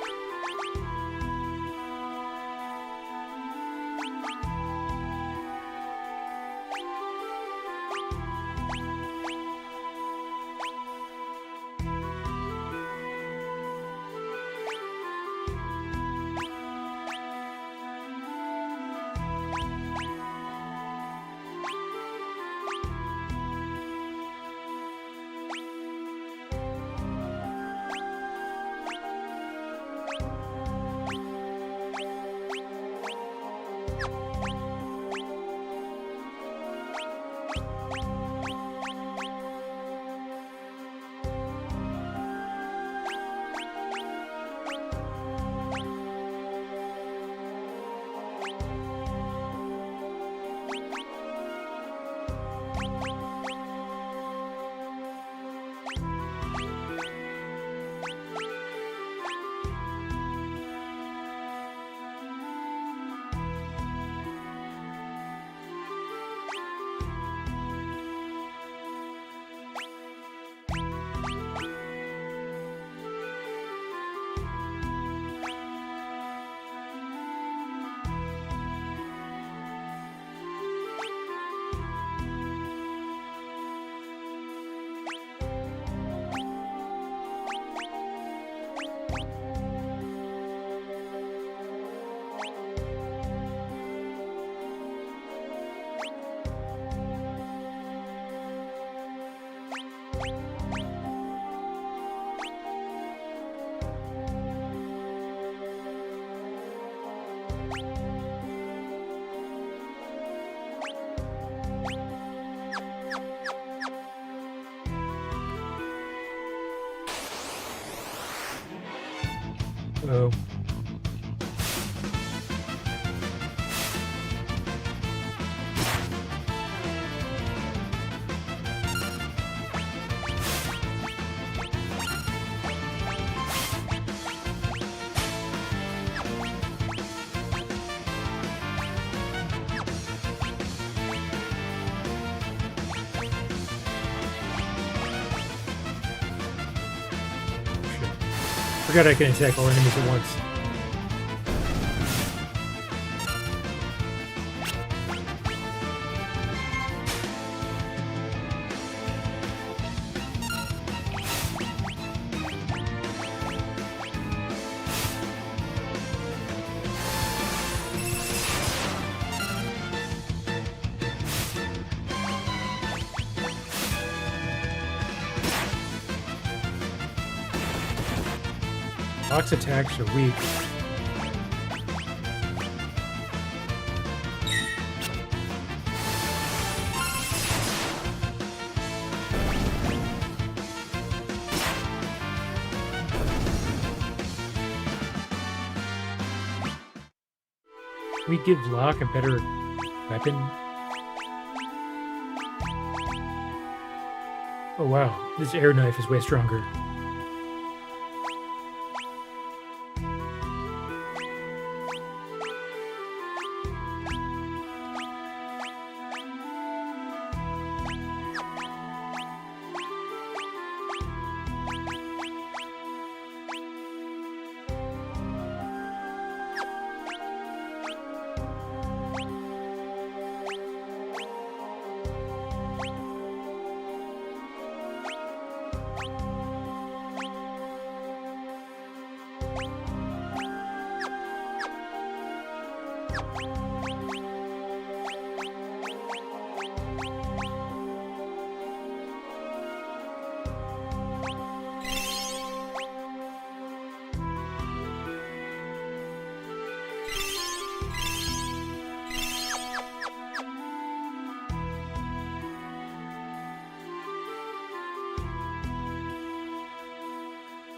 Oh. Forgot I can attack all enemies at once. Box attacks are weak. We give Locke a better weapon. Oh wow, this air knife is way stronger.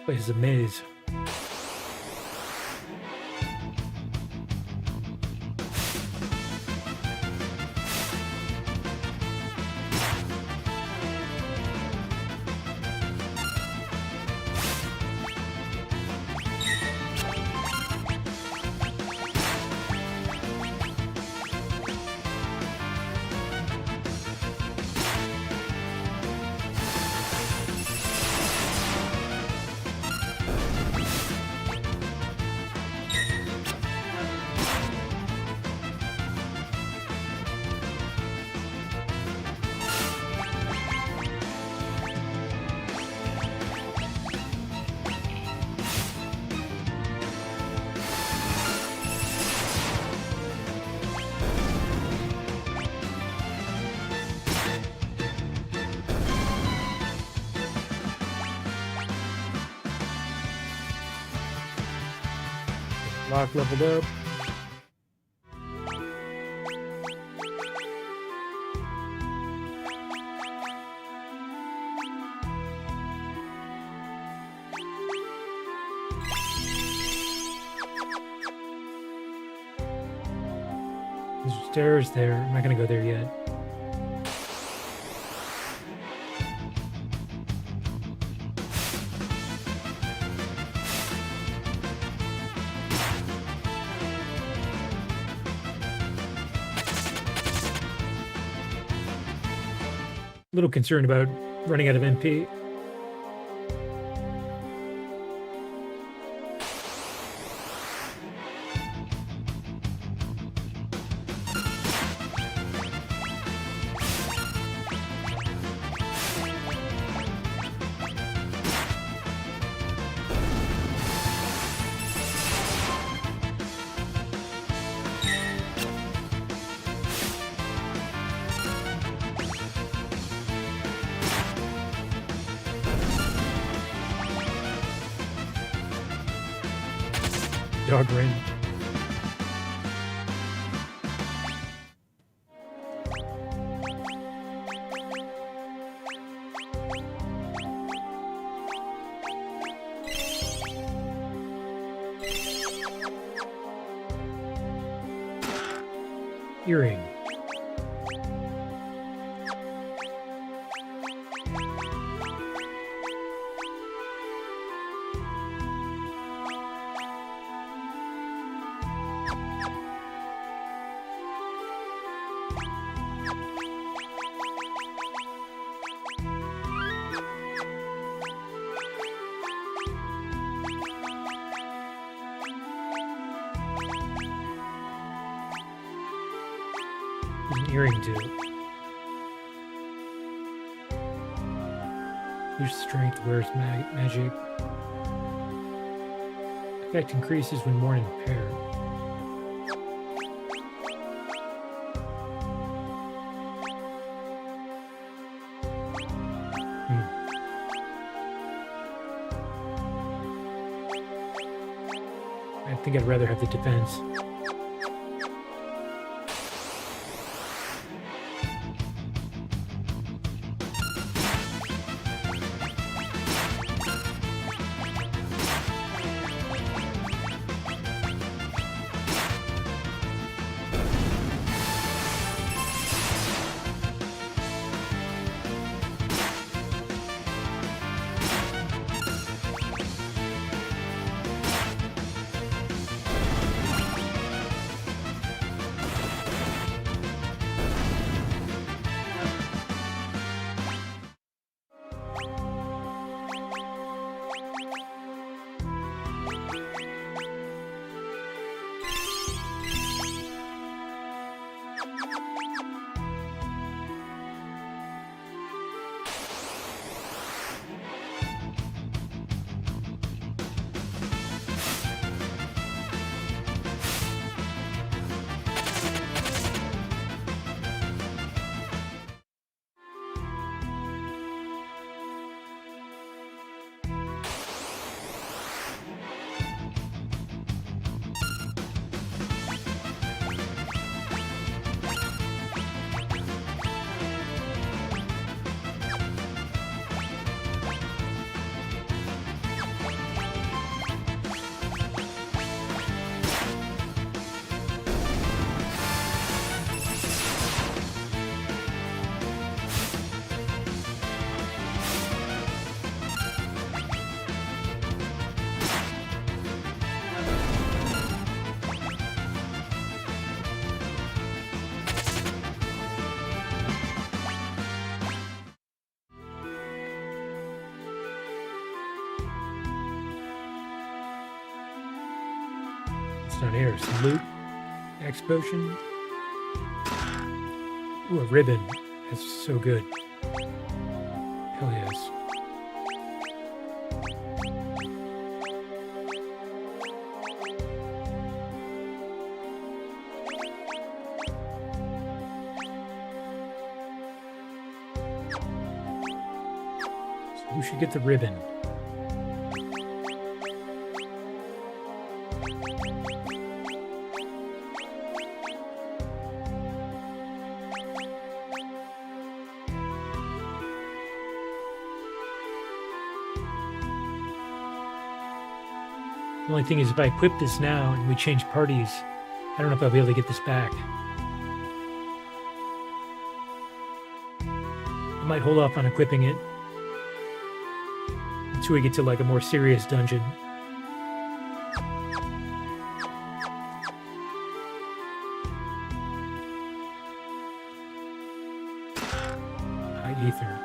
Place is a maze. Locke leveled up. There's stairs there. I'm not gonna go there yet. A little concerned about running out of MP. Dog ring. earring. There's an earring too. Use strength, wears magic. Effect increases when worn in a pair. I think I'd rather have the defense. Down here, some loot, X potion. Ooh, a ribbon. That's so good. Hell yes. So who should get the ribbon? The only thing is, if I equip this now and we change parties, I don't know if I'll be able to get this back. I might hold off on equipping it until we get to like a more serious dungeon. High ether.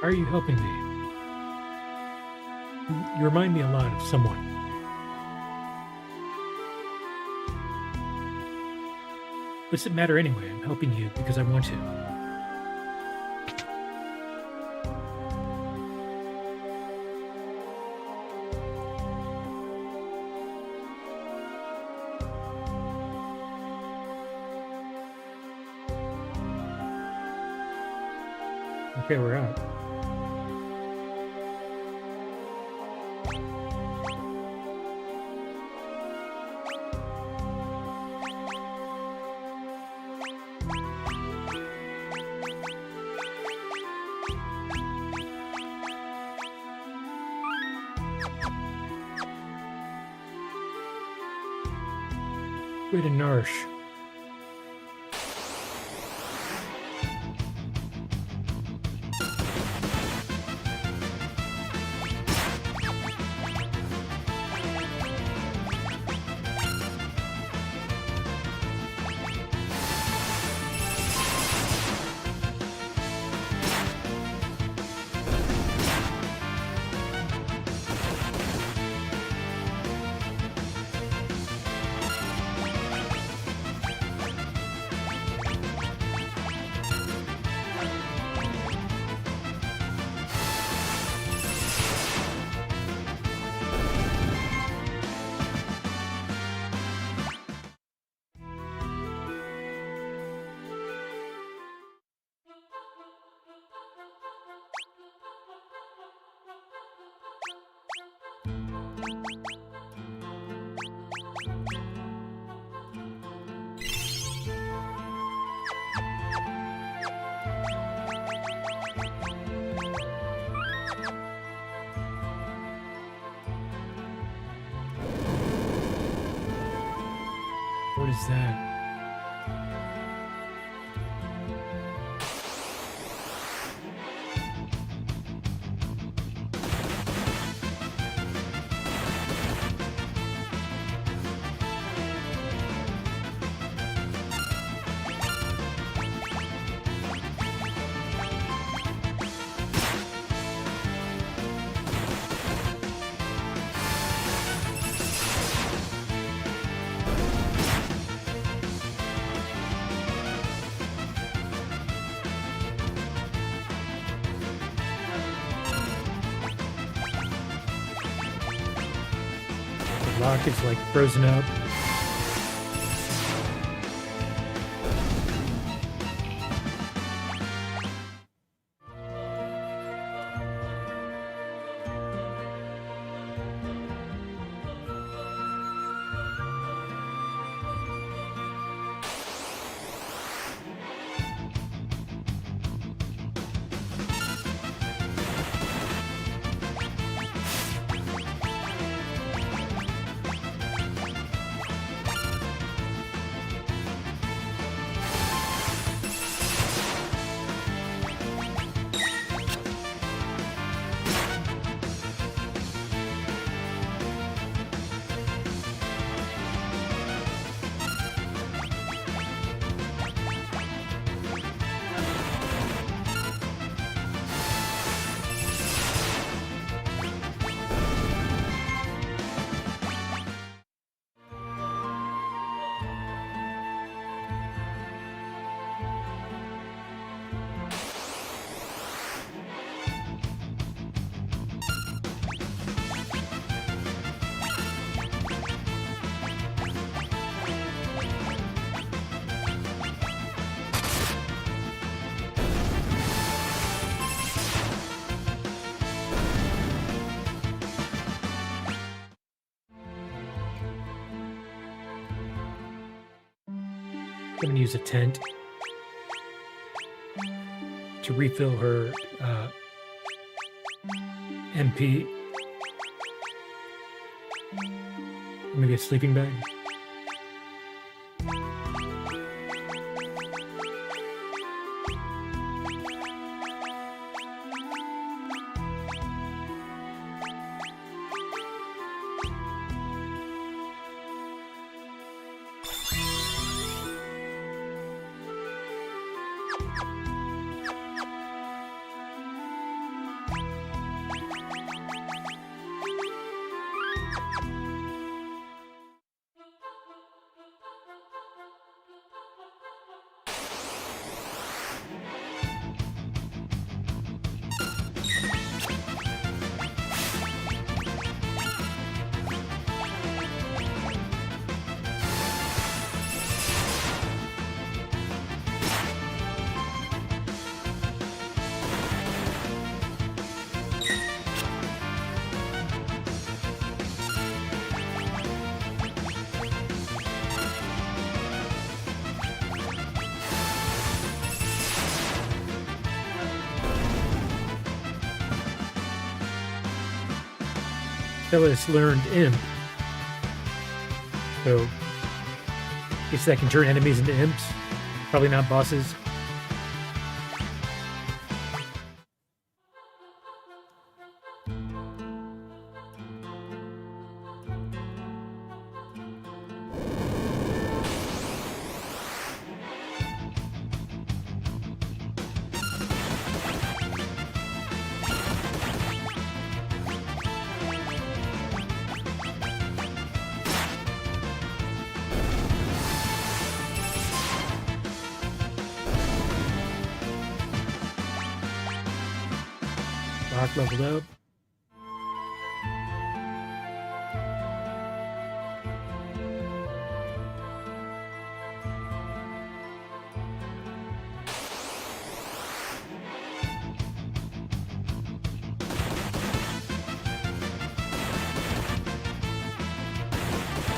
Why are you helping me? You remind me a lot of someone. What's it matter anyway? I'm helping you because I want to. Okay, we're out. Way to nourish. What is that? The rock is like frozen up. I'm gonna use a tent to refill her MP. Maybe a sleeping bag. Phyllis learned Imp. So, guess that can turn enemies into imps. Probably not bosses. Rock leveled up.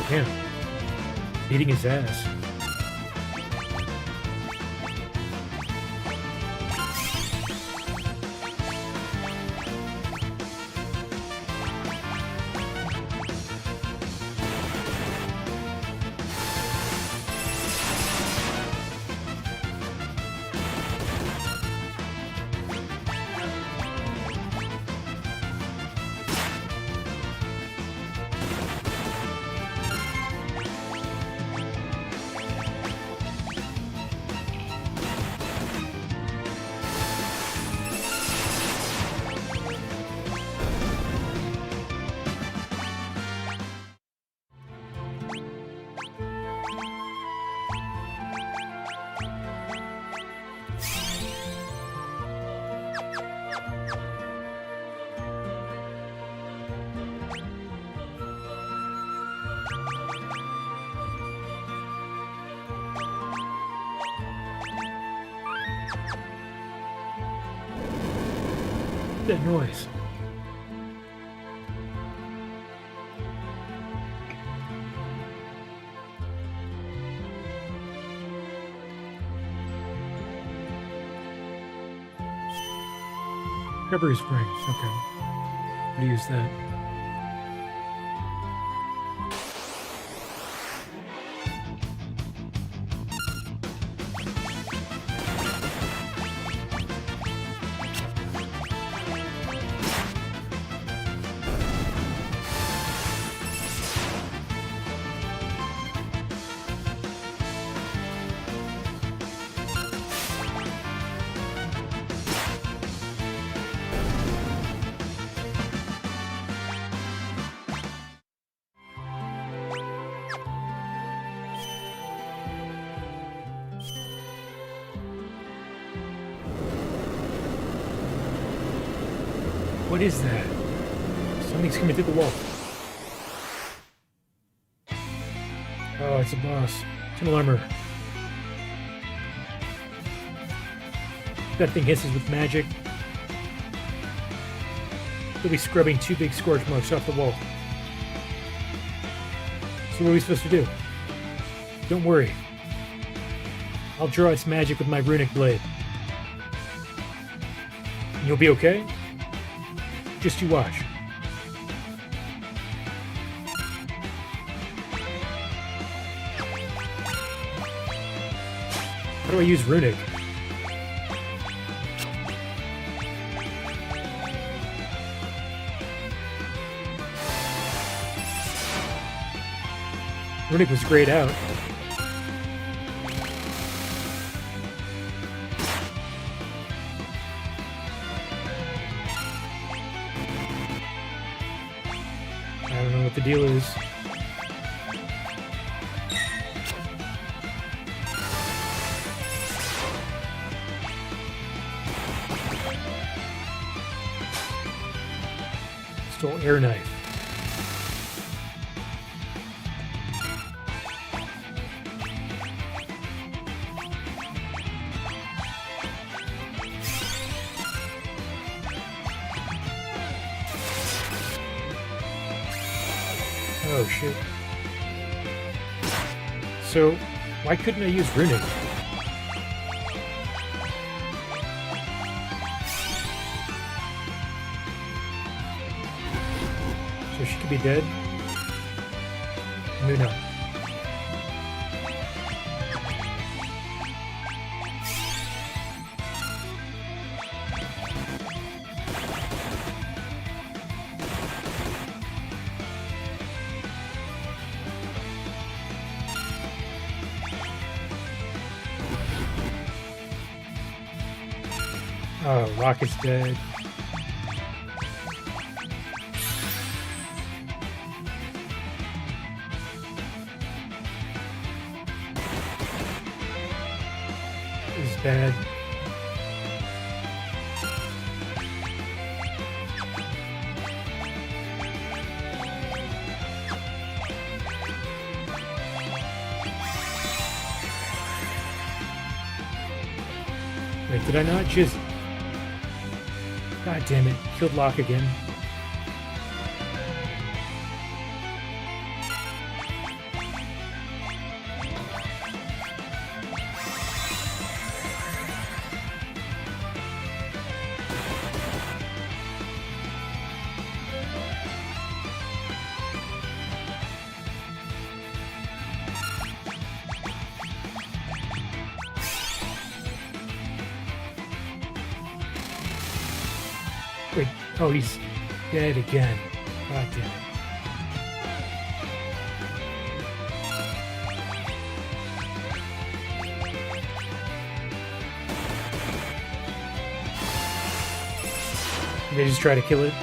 Damn. Beating his ass. That noise. Recovery spring. Okay. How to use that? What is that? Something's coming through the wall. Oh, it's a boss. Tunnel armor. That thing hisses with magic. He'll be scrubbing 2 big scorch marks off the wall. So what are we supposed to do? Don't worry. I'll draw its magic with my runic blade. And you'll be okay? Just you watch. How do I use runic? Runic was grayed out. I don't know what the deal is. Stole air knife. Oh shit. So, why couldn't I use runic? So she could be dead? Maybe not. Oh, Rocket's dead. This is bad. Wait, did I not just... God damn it, killed Locke again. Wait, oh, he's dead again. God damn it. They just try to kill it.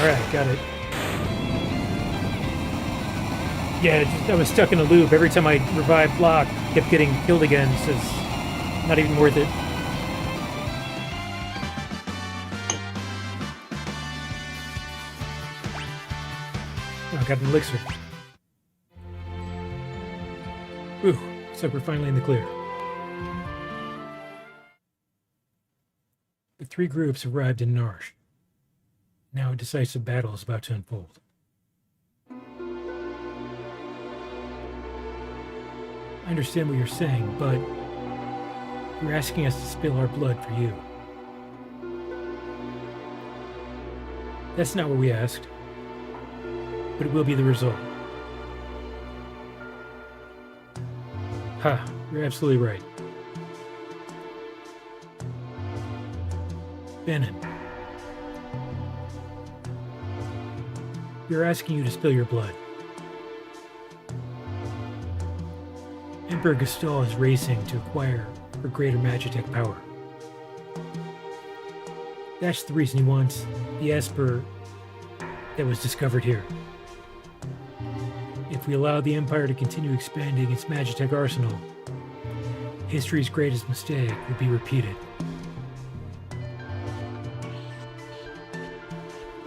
Alright, got it. Yeah, I was stuck in a loop. Every time I revived Locke, kept getting killed again, so it's not even worth it. Oh, I got an elixir. Ooh, looks like we're finally in the clear. The three groups arrived in Narsh. Now a decisive battle is about to unfold. I understand what you're saying, but you're asking us to spill our blood for you. That's not what we asked, but it will be the result. Ha, you're absolutely right. Bannon. We're asking you to spill your blood. Emperor Gustall is racing to acquire her greater Magitech power. That's the reason he wants the Esper that was discovered here. If we allow the Empire to continue expanding its Magitech arsenal, history's greatest mistake will be repeated.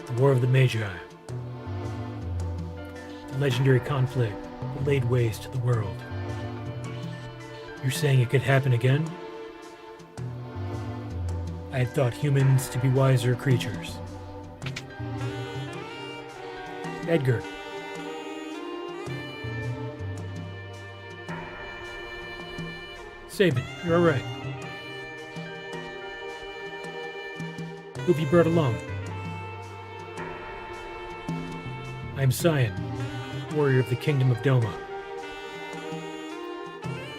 The War of the Magi. The legendary conflict that laid waste to the world. You're saying it could happen again? I had thought humans to be wiser creatures. Edgar. Sabin, you're alright. Who have you brought along? I'm Cyan, warrior of the Kingdom of Doma.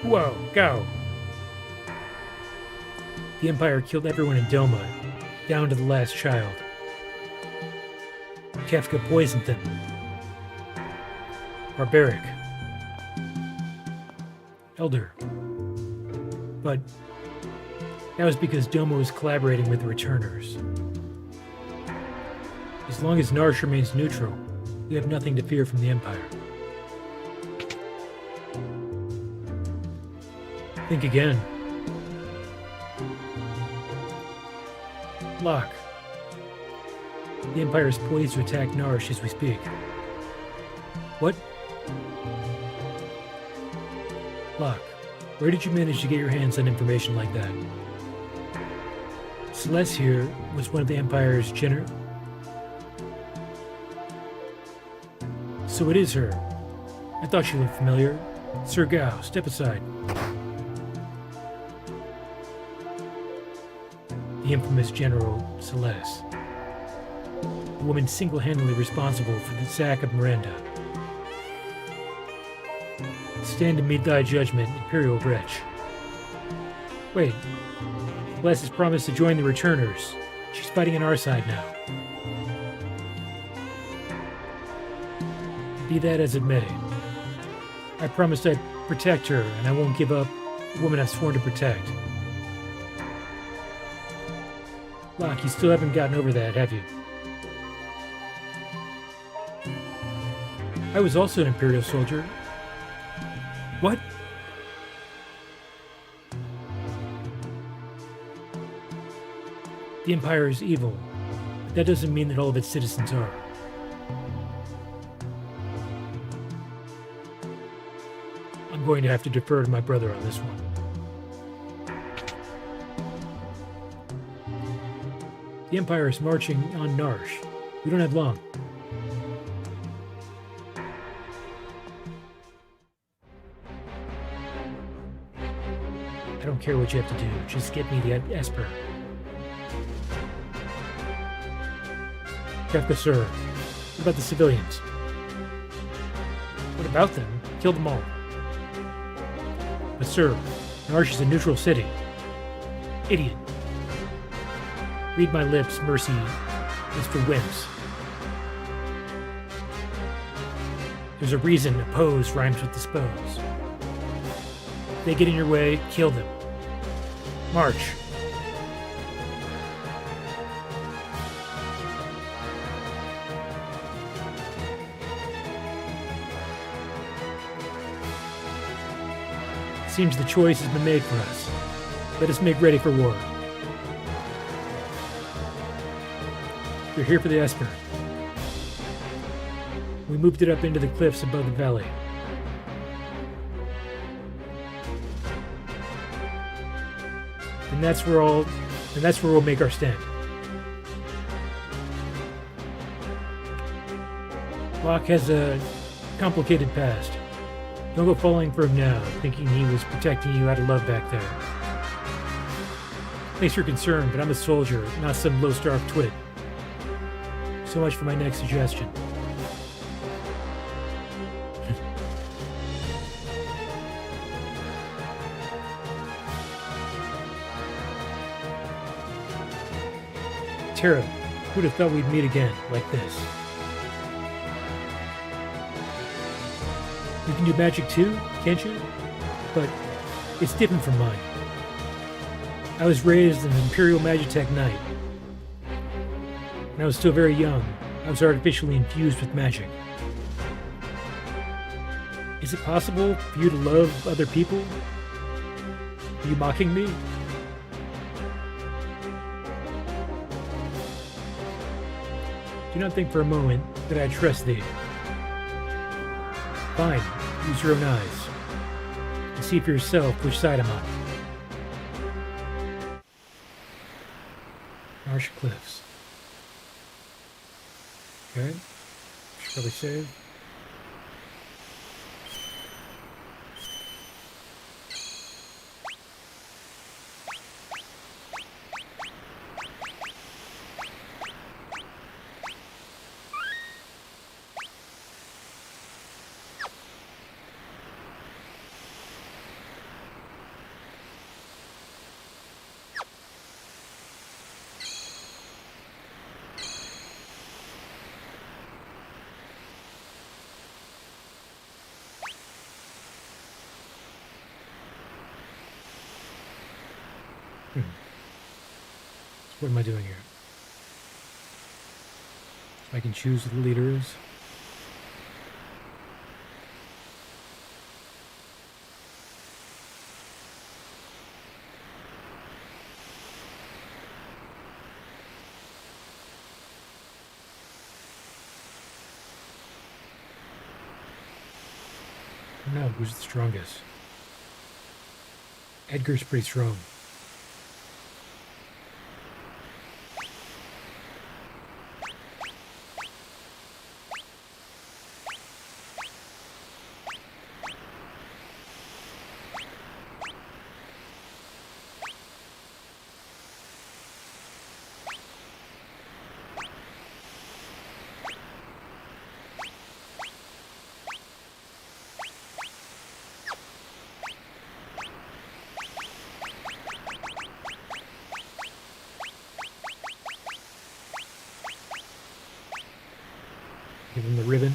Whoa, go! The Empire killed everyone in Doma, down to the last child. Kefka poisoned them. Barbaric. Elder. But that was because Doma was collaborating with the Returners. As long as Narsh remains neutral, we have nothing to fear from the Empire. Think again. Locke. The Empire is poised to attack Narsh as we speak. What? Locke, where did you manage to get your hands on information like that? Celeste here was one of the Empire's So it is her. I thought she looked familiar. Sir Gao, step aside. The infamous General Celeste. The woman single-handedly responsible for the sack of Miranda. Stand to meet thy judgment, Imperial wretch. Wait. Celeste has promised to join the Returners. She's fighting on our side now. Be that as it may. I promised I'd protect her, and I won't give up the woman I've sworn to protect. Locke, you still haven't gotten over that, have you? I was also an Imperial soldier. What? The Empire is evil, but that doesn't mean that all of its citizens are. I'm going to have to defer to my brother on this one. The Empire is marching on Narsh. We don't have long. I don't care what you have to do. Just get me the Esper. Kefka, sir. What about the civilians? What about them? Kill them all. But sir, Narsh is a neutral city. Idiot. Read my lips, mercy is for wimps. There's a reason oppose rhymes with dispose. If they get in your way, kill them. March. Seems the choice has been made for us. Let us make ready for war. We're here for the Esper. We moved it up into the cliffs above the valley. And that's where we'll make our stand. Locke has a complicated past. Don't go falling for him now, thinking he was protecting you out of love back there. Thanks for your concern, but I'm a soldier, not some low-starved twit. So much for my next suggestion. Tara, who'd have thought we'd meet again, like this? You can do magic too, can't you? But it's different from mine. I was raised an Imperial Magitech Knight. When I was still very young, I was artificially infused with magic. Is it possible for you to love other people? Are you mocking me? Do not think for a moment that I trust thee. Fine, use your own eyes, and see for yourself which side I'm on. Harsh cliffs. Okay. Should probably save. So what am I doing here? So I can choose who the leader is. No, who's the strongest? Edgar's pretty strong. Give him the ribbon.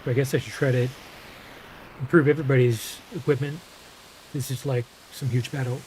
But I guess I should try to improve everybody's equipment. This is like some huge battle.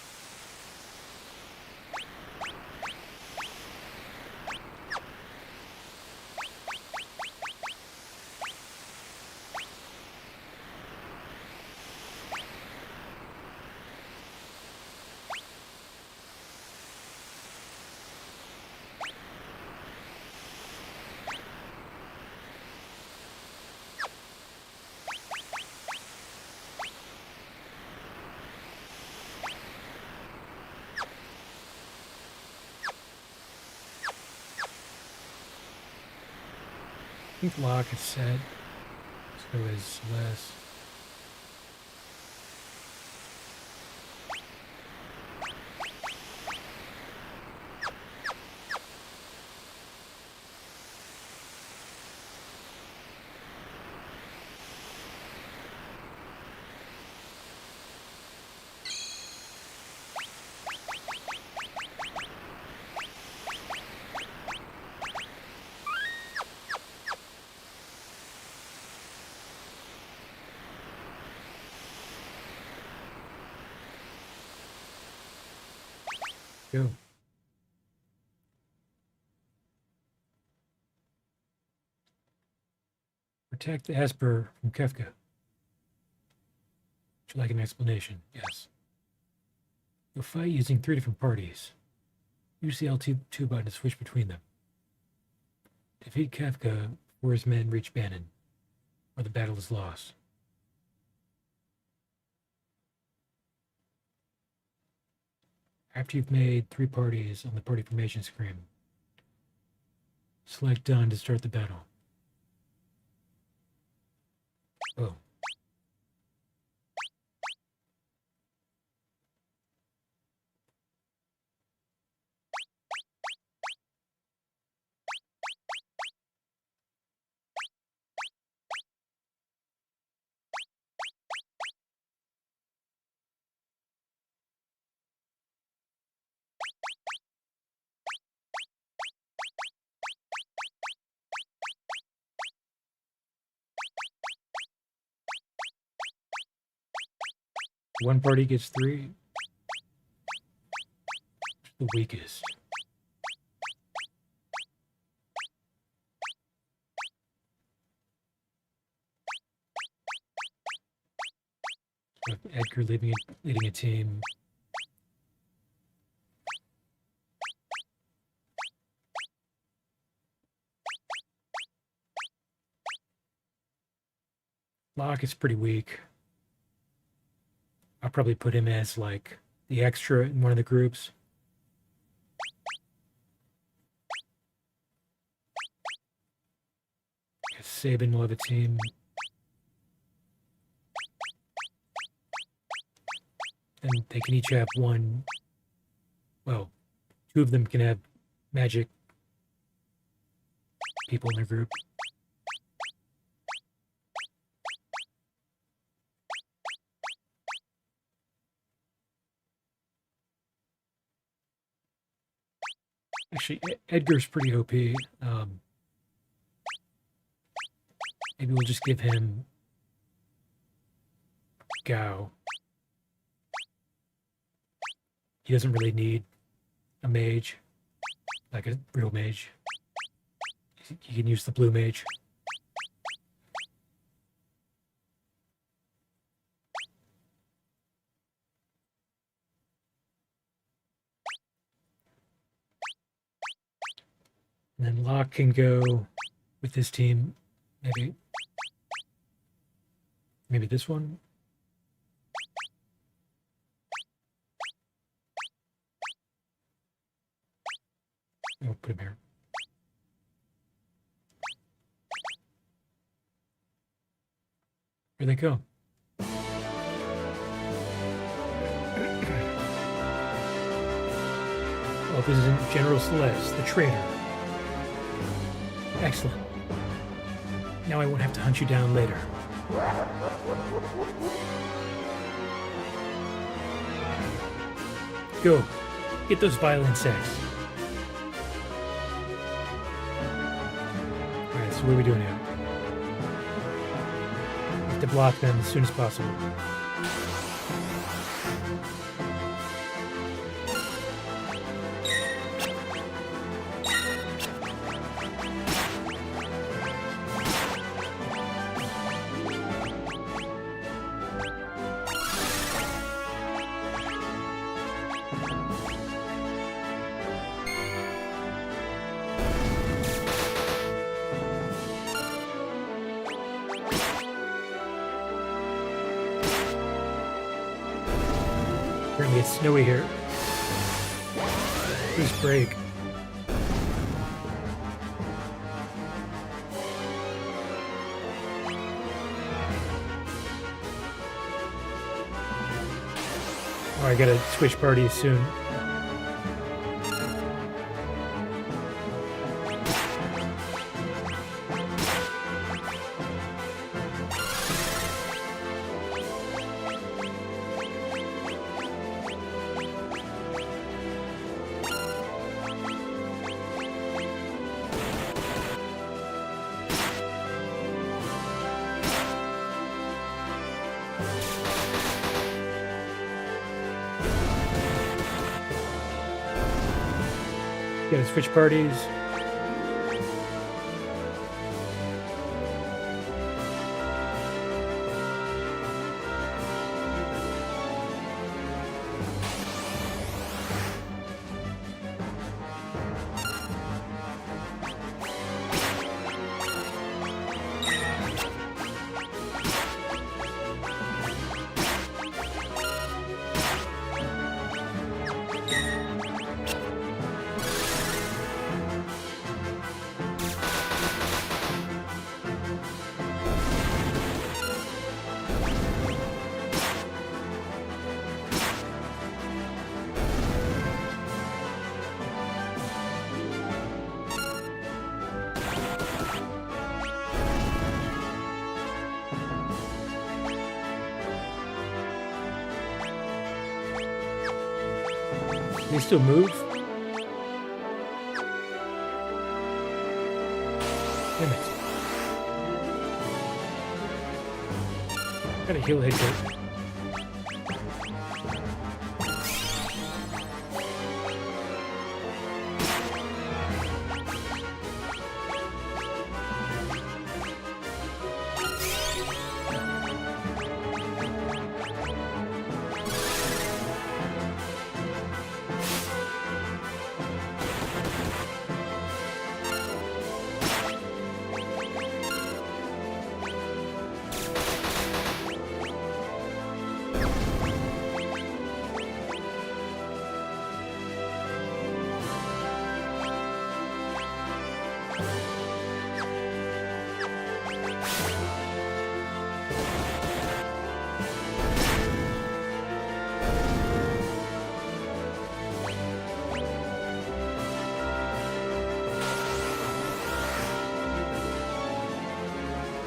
I think lock is set. So is less. Go. Protect Esper from Kefka. Would you like an explanation? Yes. You'll fight using 3 different parties. Use the L2 button to switch between them. Defeat Kefka before his men reach Bannon, or the battle is lost. After you've made 3 parties on the party formation screen, select Done to start the battle. Oh. One party gets 3. The weakest. Edgar leading a team. Locke is pretty weak. I'll probably put him as like the extra in one of the groups. Sabin will have a team. And they can each have one. Well, 2 of them can have magic people in their group. Actually, Edgar's pretty OP. Maybe we'll just give him Gao. He doesn't really need a mage, like a real mage. He can use the blue mage. And then Locke can go with his team, maybe this one. We'll put him here. Where'd they go? Oh, this isn't General Celeste, the traitor. Excellent. Now I won't have to hunt you down later. Go. Get those vile insects. Alright, so what are we doing here? We have to block them as soon as possible. Apparently it's snowy here. Please break. Oh, I gotta switch parties soon. Gotta switch parties. They still move? Damn it. Gotta heal Edgar.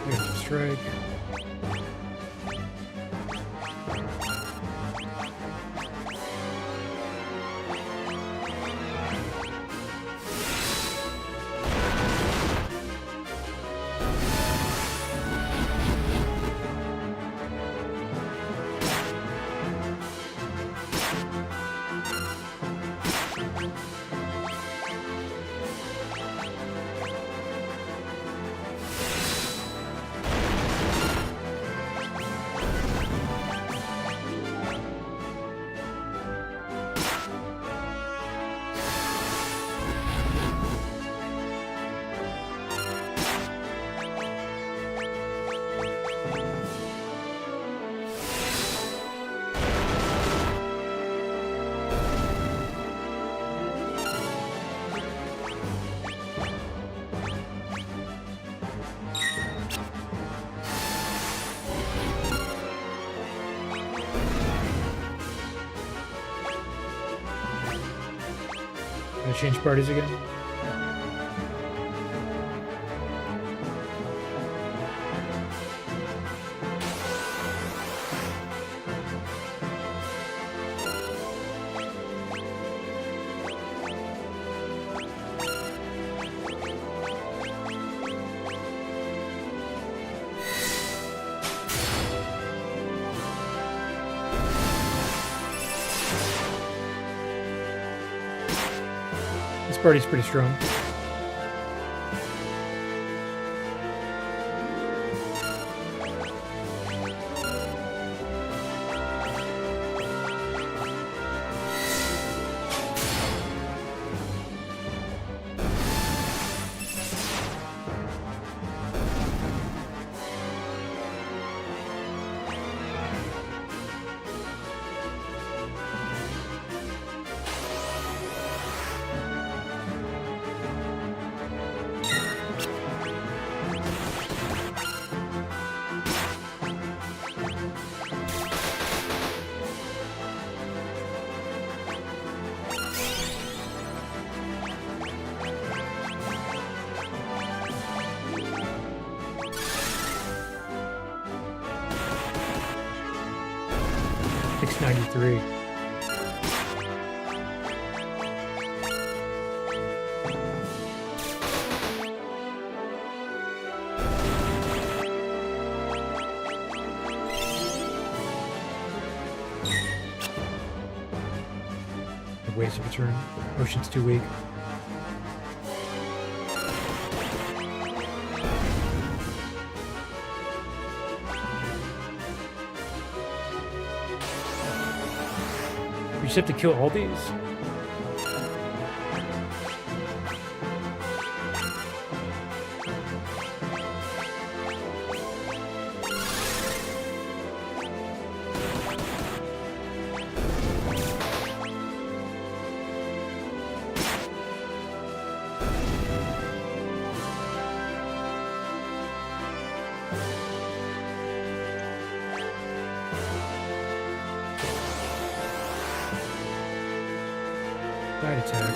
Preemptive strike. Gonna change parties again. This party's pretty strong. $693. Ways of return. Ocean's too weak. We just have to kill all these. Side attack.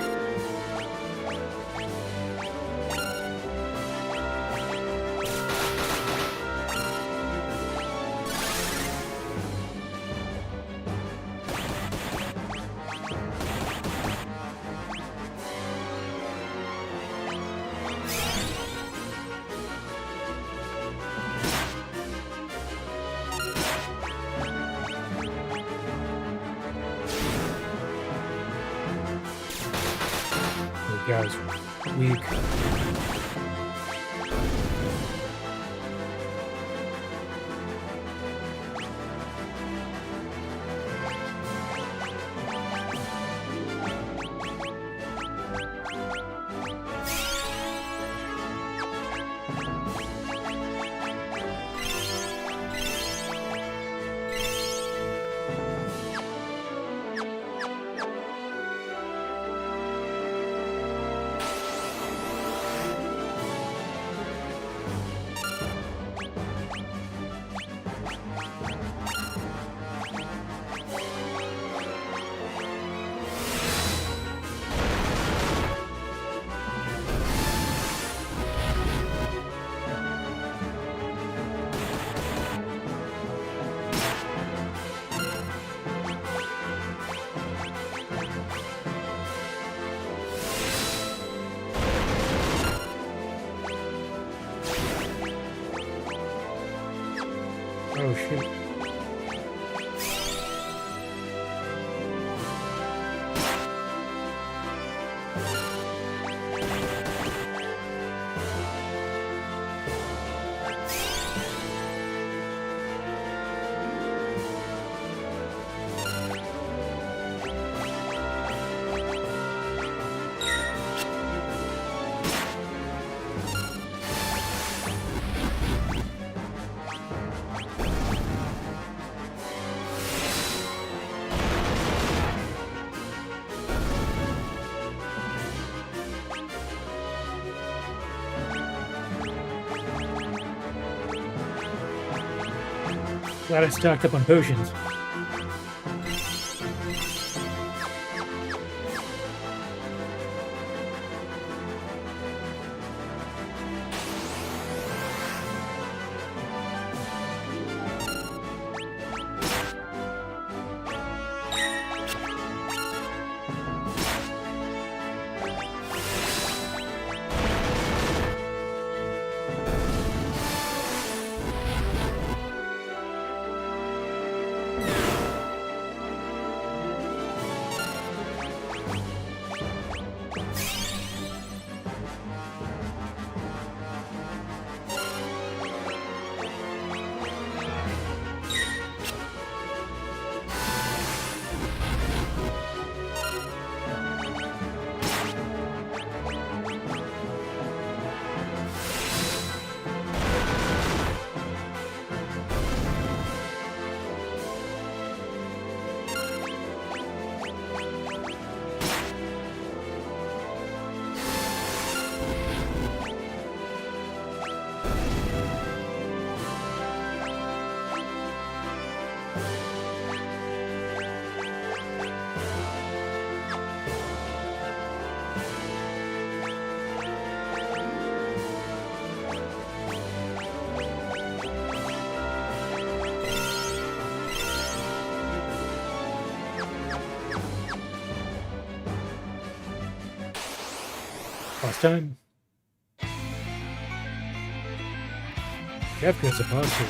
Oh, guys, weak. Oh shit. Glad I stocked up on potions. Last time. Kefka's a monster.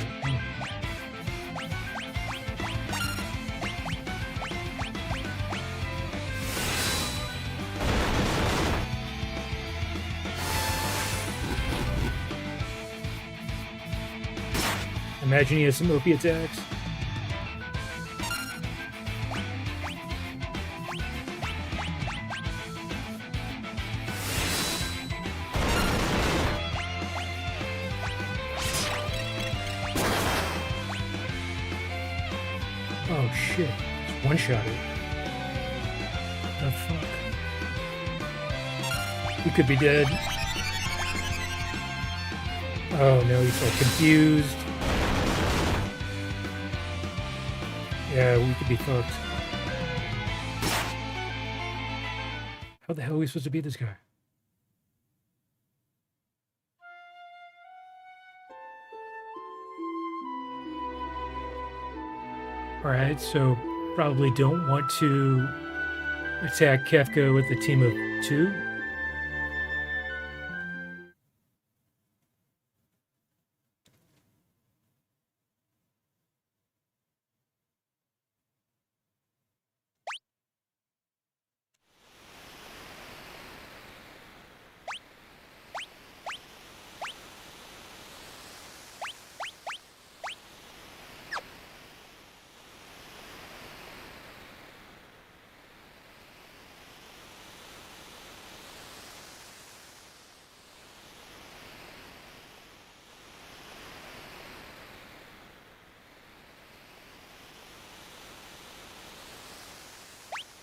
Imagine he has some OP attacks. Oh shit. One shot it. The fuck? He could be dead. Oh no, he's like confused. Yeah, we could be fucked. How the hell are we supposed to beat this guy? Alright, so probably don't want to attack Kefka with a team of 2.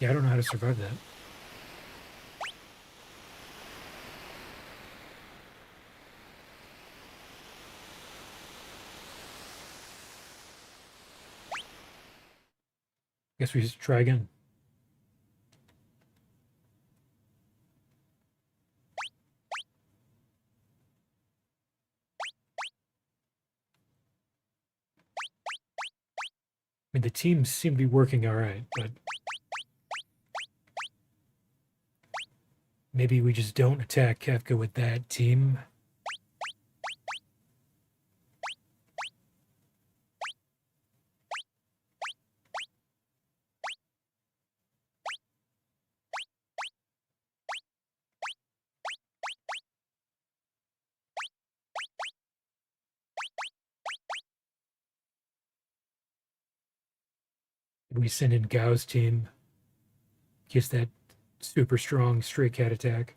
Yeah, I don't know how to survive that. Guess we just try again. I mean, the teams seem to be working all right, but maybe we just don't attack Kefka with that team. We send in Gao's team. Gets that super strong stray cat attack.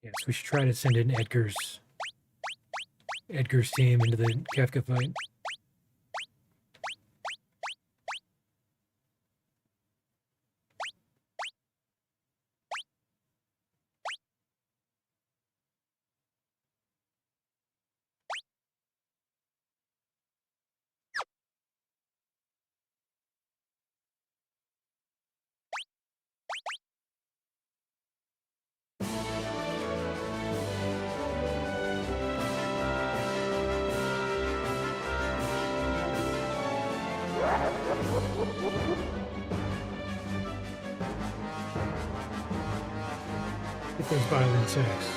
Yes, we should try to send in Edgar's team into the Kefka fight. Get those violent sex.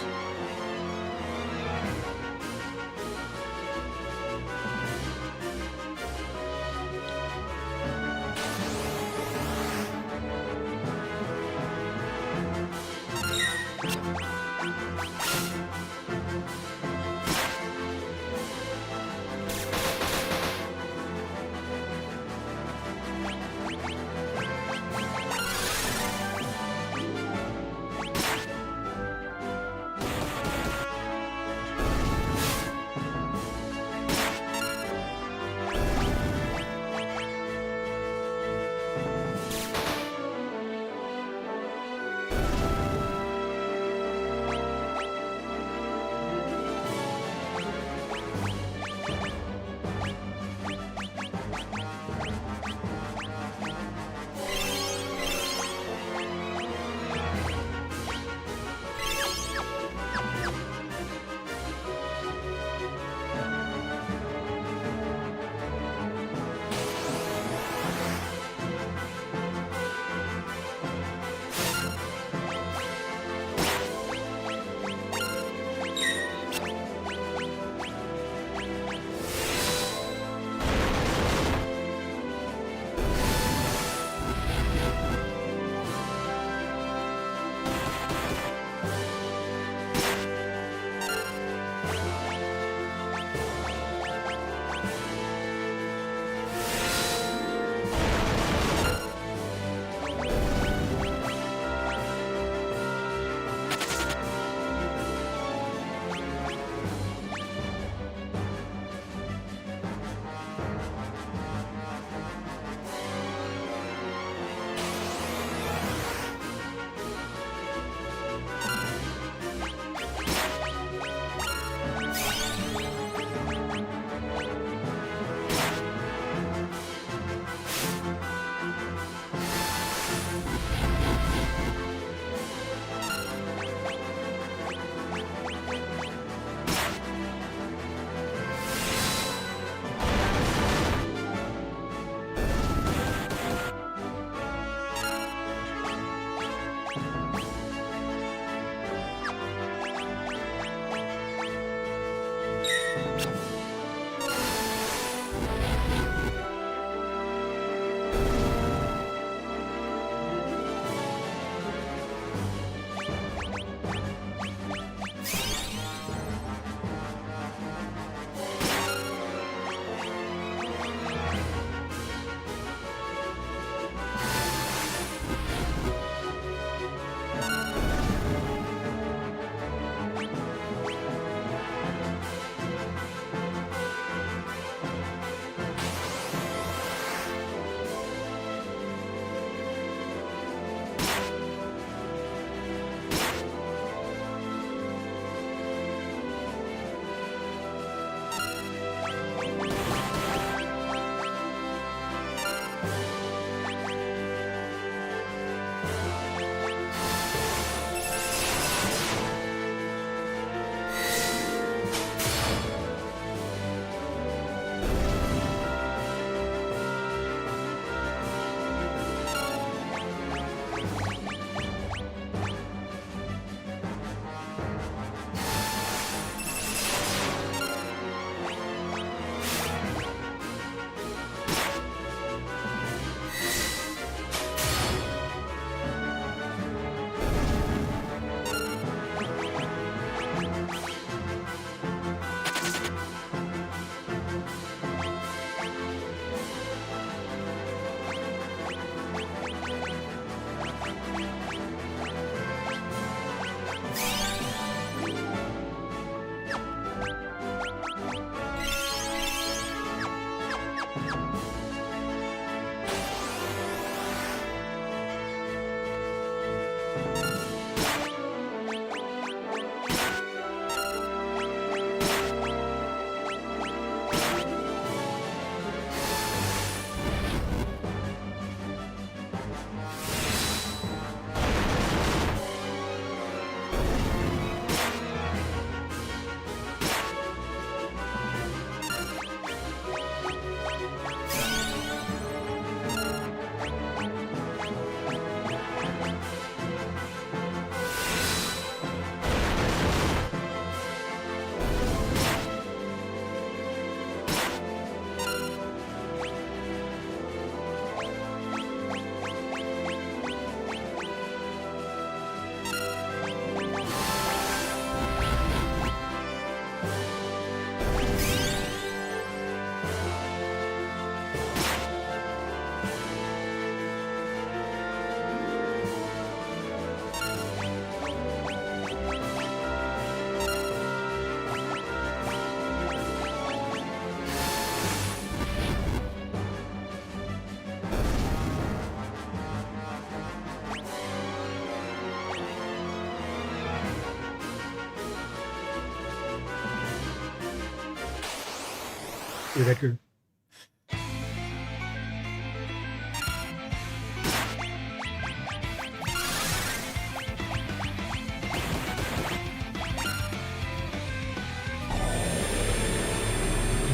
Dude, Edgar. You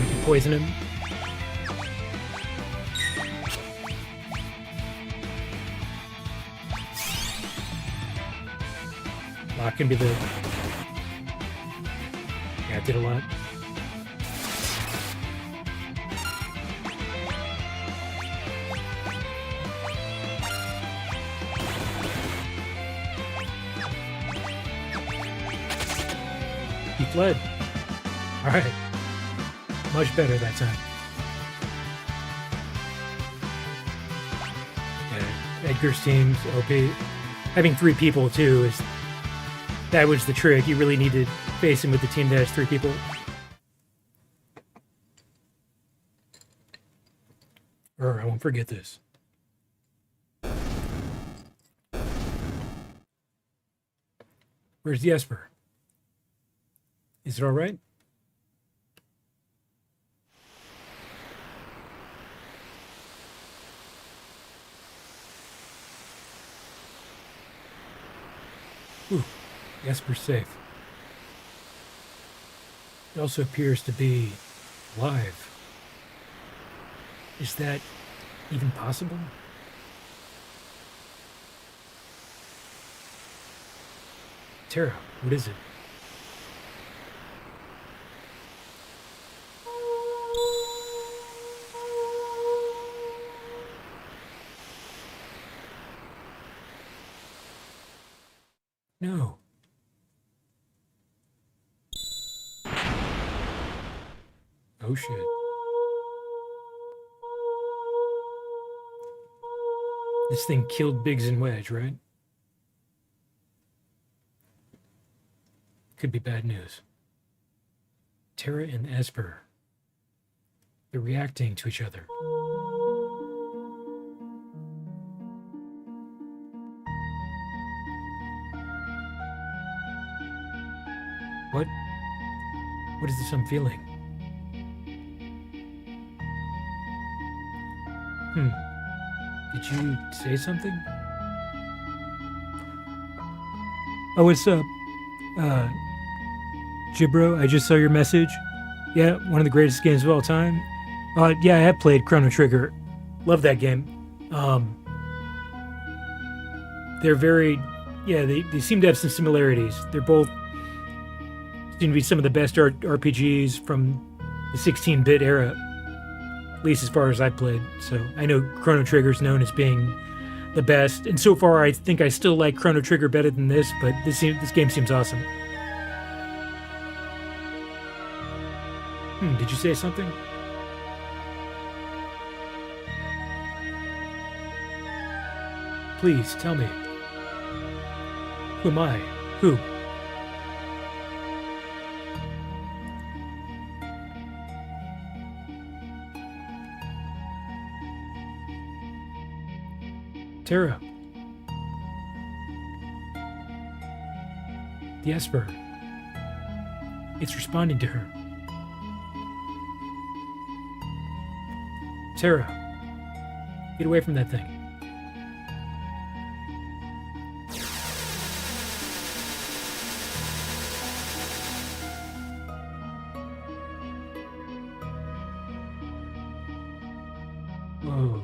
can poison him. Lock can be the... Yeah, it did a lot. He fled. Alright. Much better that time. Yeah, Edgar's team's OP. Having 3 people, too, is... That was the trick. You really need to face him with the team that has 3 people. I won't forget this. Where's the Esper? Is it all right? Ooh, Esper's safe. It also appears to be alive. Is that even possible? Terra, what is it? No. Oh shit. This thing killed Biggs and Wedge, right? Could be bad news. Terra and Esper. They're reacting to each other. What is this I'm feeling? Did you say something? Oh, what's up? Jibro, I just saw your message. Yeah, one of the greatest games of all time. Yeah, I have played Chrono Trigger. Love that game. They're very, yeah, they seem to have some similarities. They're both seem to be some of the best RPGs from the 16-bit era, at least as far as I've played. So I know Chrono Trigger's known as being the best, and so far I think I still like Chrono Trigger better than this, but this game seems awesome. Did you say something? Please, tell me. Who am I? Who? Terra. The Esper. It's responding to her. Terra. Get away from that thing. Whoa.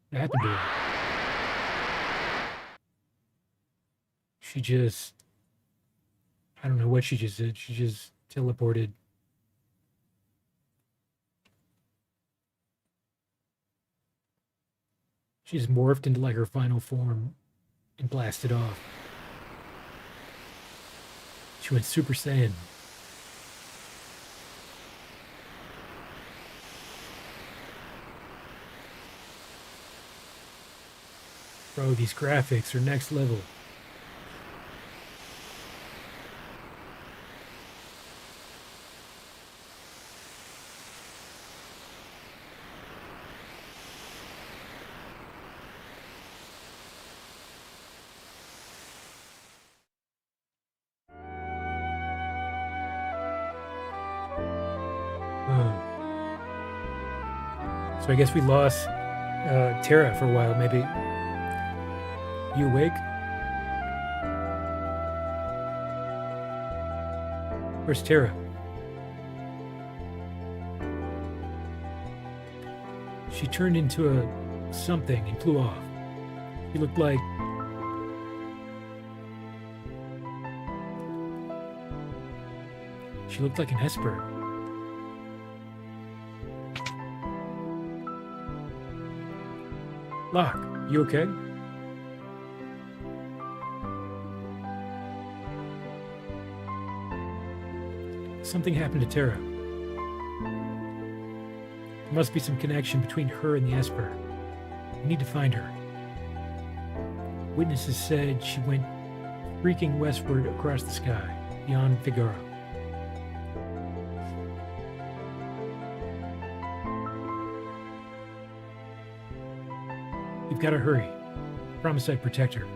What happened to her? She just... I don't know what she just did. She just teleported. She's morphed into like her final form and blasted off. She went Super Saiyan. Bro, these graphics are next level. So I guess we lost Terra for a while, maybe. You awake? Where's Terra? She turned into a something and flew off. She looked like... She looked like an Esper. Locke, you okay? Something happened to Terra. There must be some connection between her and the Esper. We need to find her. Witnesses said she went freaking westward across the sky, beyond Figaro. We've got to hurry. Promise I'd protect her.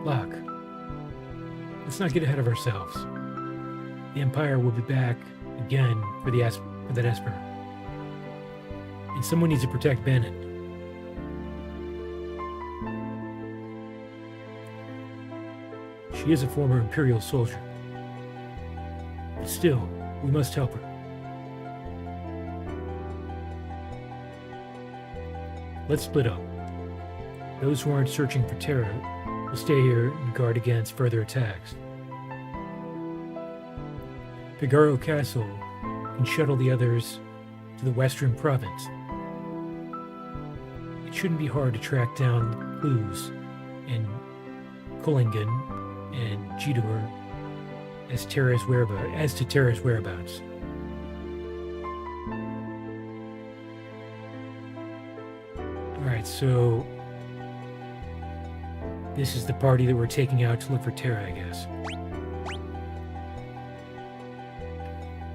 Locke, let's not get ahead of ourselves. The Empire will be back again for that Esper. And someone needs to protect Bannon. She is a former Imperial soldier. But still, we must help her. Let's split up. Those who aren't searching for Terra will stay here and guard against further attacks. Figaro Castle can shuttle the others to the Western Province. It shouldn't be hard to track down clues in Kullingen and Jidur as to Terra's whereabouts. Alright, so this is the party that we're taking out to look for Terra, I guess.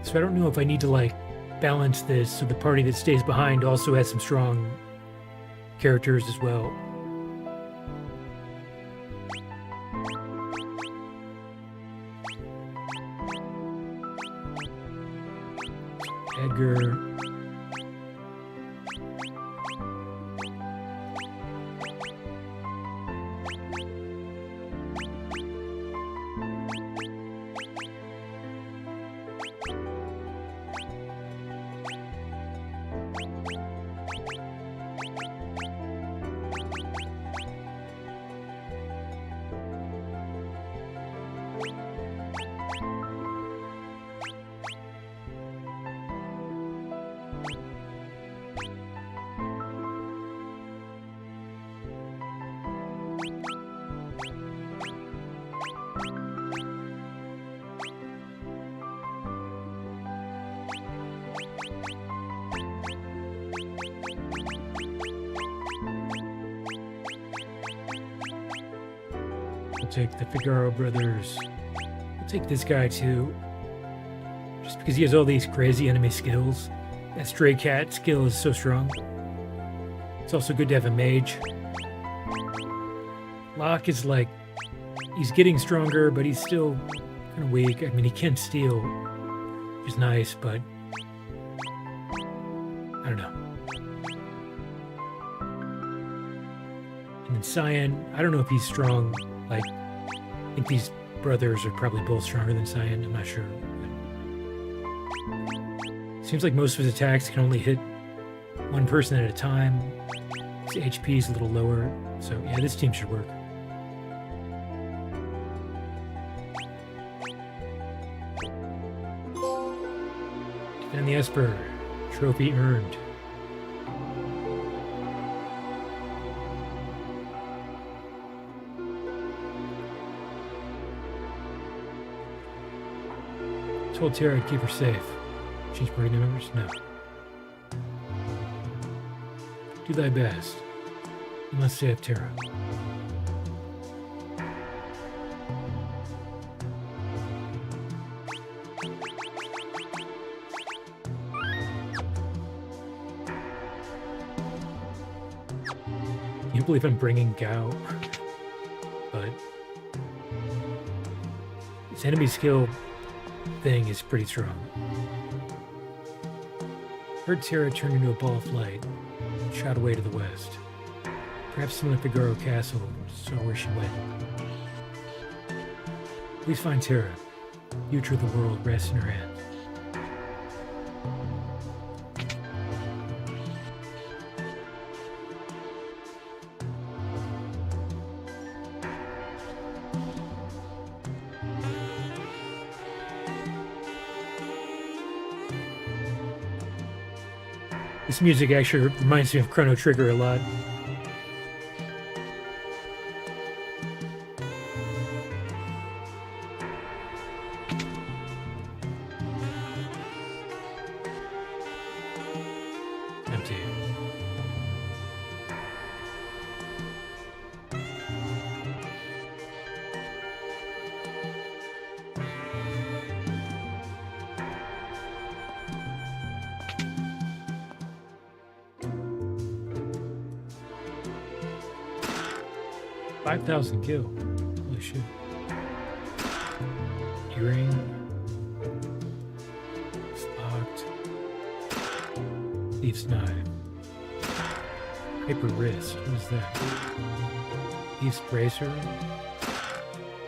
So I don't know if I need to, like, balance this so the party that stays behind also has some strong characters as well. Edgar. We'll take the Figaro brothers. We'll take this guy too. Just because he has all these crazy enemy skills. That stray cat skill is so strong. It's also good to have a mage. Locke is like, he's getting stronger, but he's still kind of weak. I mean, he can steal, which is nice, but I don't know. And then Cyan, I don't know if he's strong. Like, I think these brothers are probably both stronger than Cyan. I'm not sure. But seems like most of his attacks can only hit one person at a time. His HP is a little lower. So, yeah, this team should work. Defend the Esper. Trophy earned. Told Tara I'd keep her safe. Change party members? No. Do thy best. You must save Tara. Can't believe I'm bringing Gao, but his enemy skill thing is pretty strong. Heard Tara turned into a ball of light and shot away to the west. Perhaps someone at Figaro Castle saw where she went. Please find Tara. The future of the world rests in her hands. This music actually reminds me of Chrono Trigger a lot. Empty. $5,000 kill. Holy shit. Earring. It's locked. Thief's knife. Paper wrist. What is that? Thief's bracer.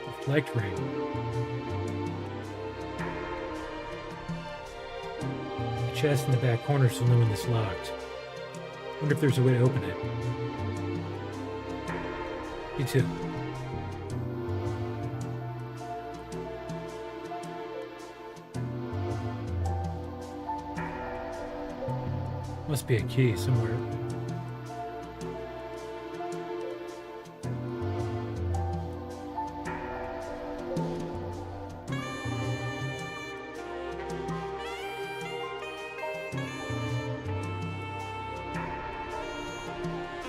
Reflect ring. The chest in the back corner so no one is locked. Wonder if there's a way to open it. Me too. Must be a key somewhere.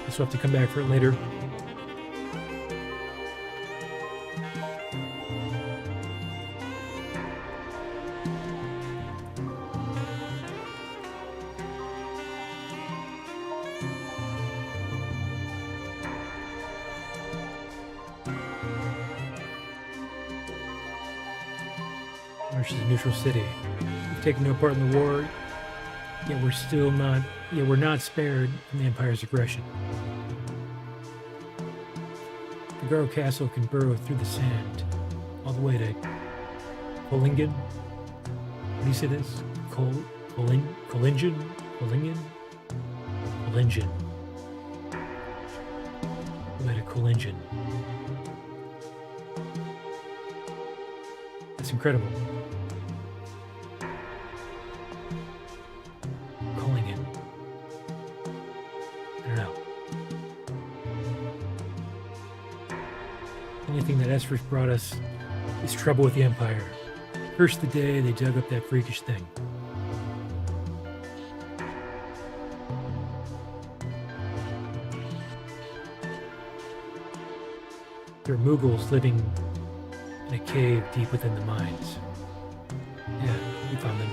Guess we'll have to come back for it later. March is a neutral city. We've taken no part in the war. Yet we're not spared from the Empire's aggression. Figaro Castle can burrow through the sand all the way to Collingen. How do you say this? Collingen? Collingen? Collingen. All the way to Collingen. That's incredible. Collingen. I don't know. The only thing that Esfer's brought us is trouble with the Empire. Cursed the day they dug up that freakish thing. There are Mughals living in a cave deep within the mines. Yeah, we found them.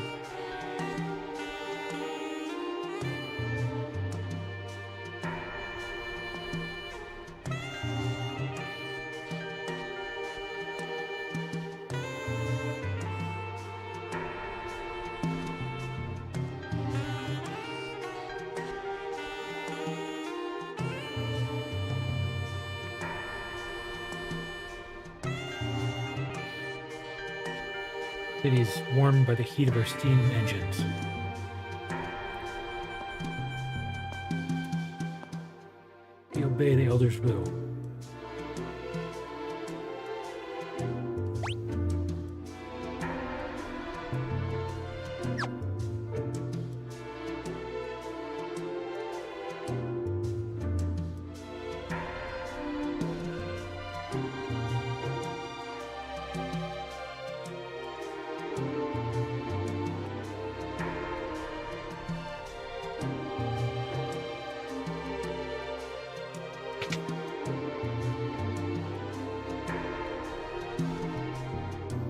City is warmed by the heat of our steam engines. We obey the Elder's will.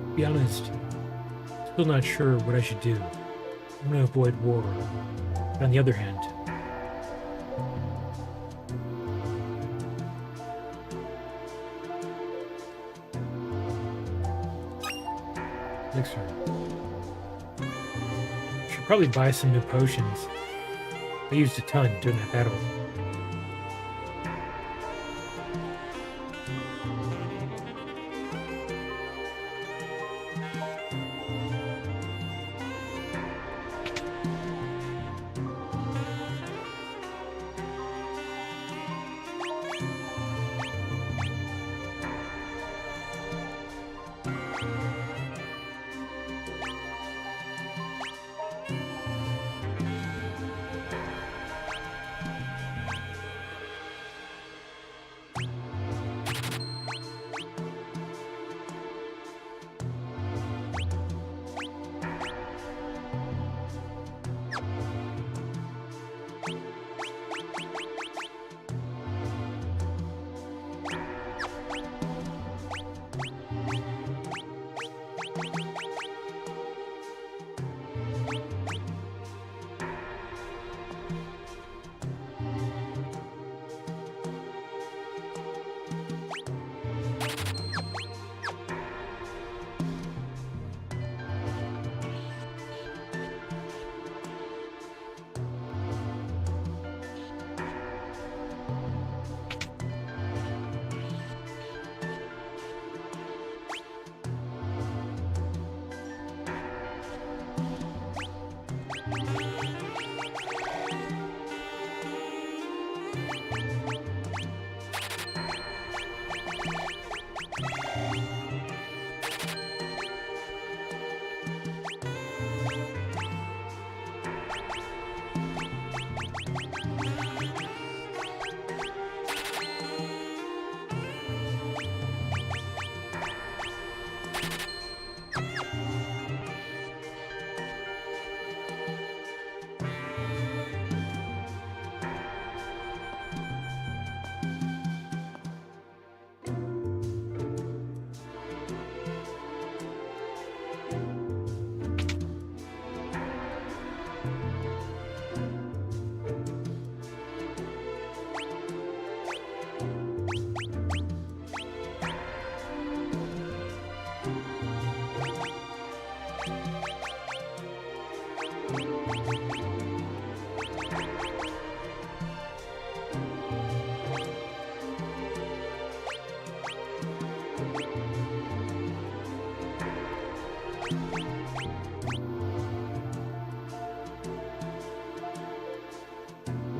To be honest, still not sure what I should do. I want to avoid war. But on the other hand, elixir. Should probably buy some new potions. I used a ton during that battle.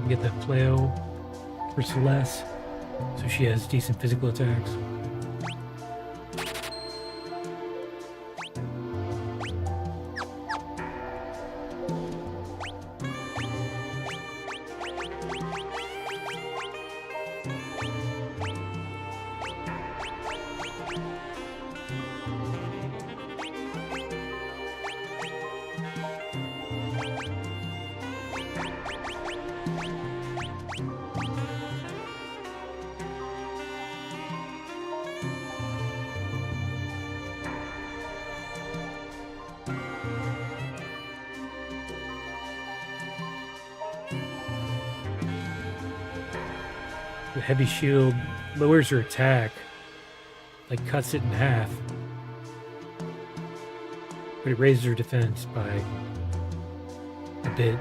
We get the flail for Celeste, so she has decent physical attacks. The heavy shield lowers her attack, like cuts it in half, but it raises her defense by a bit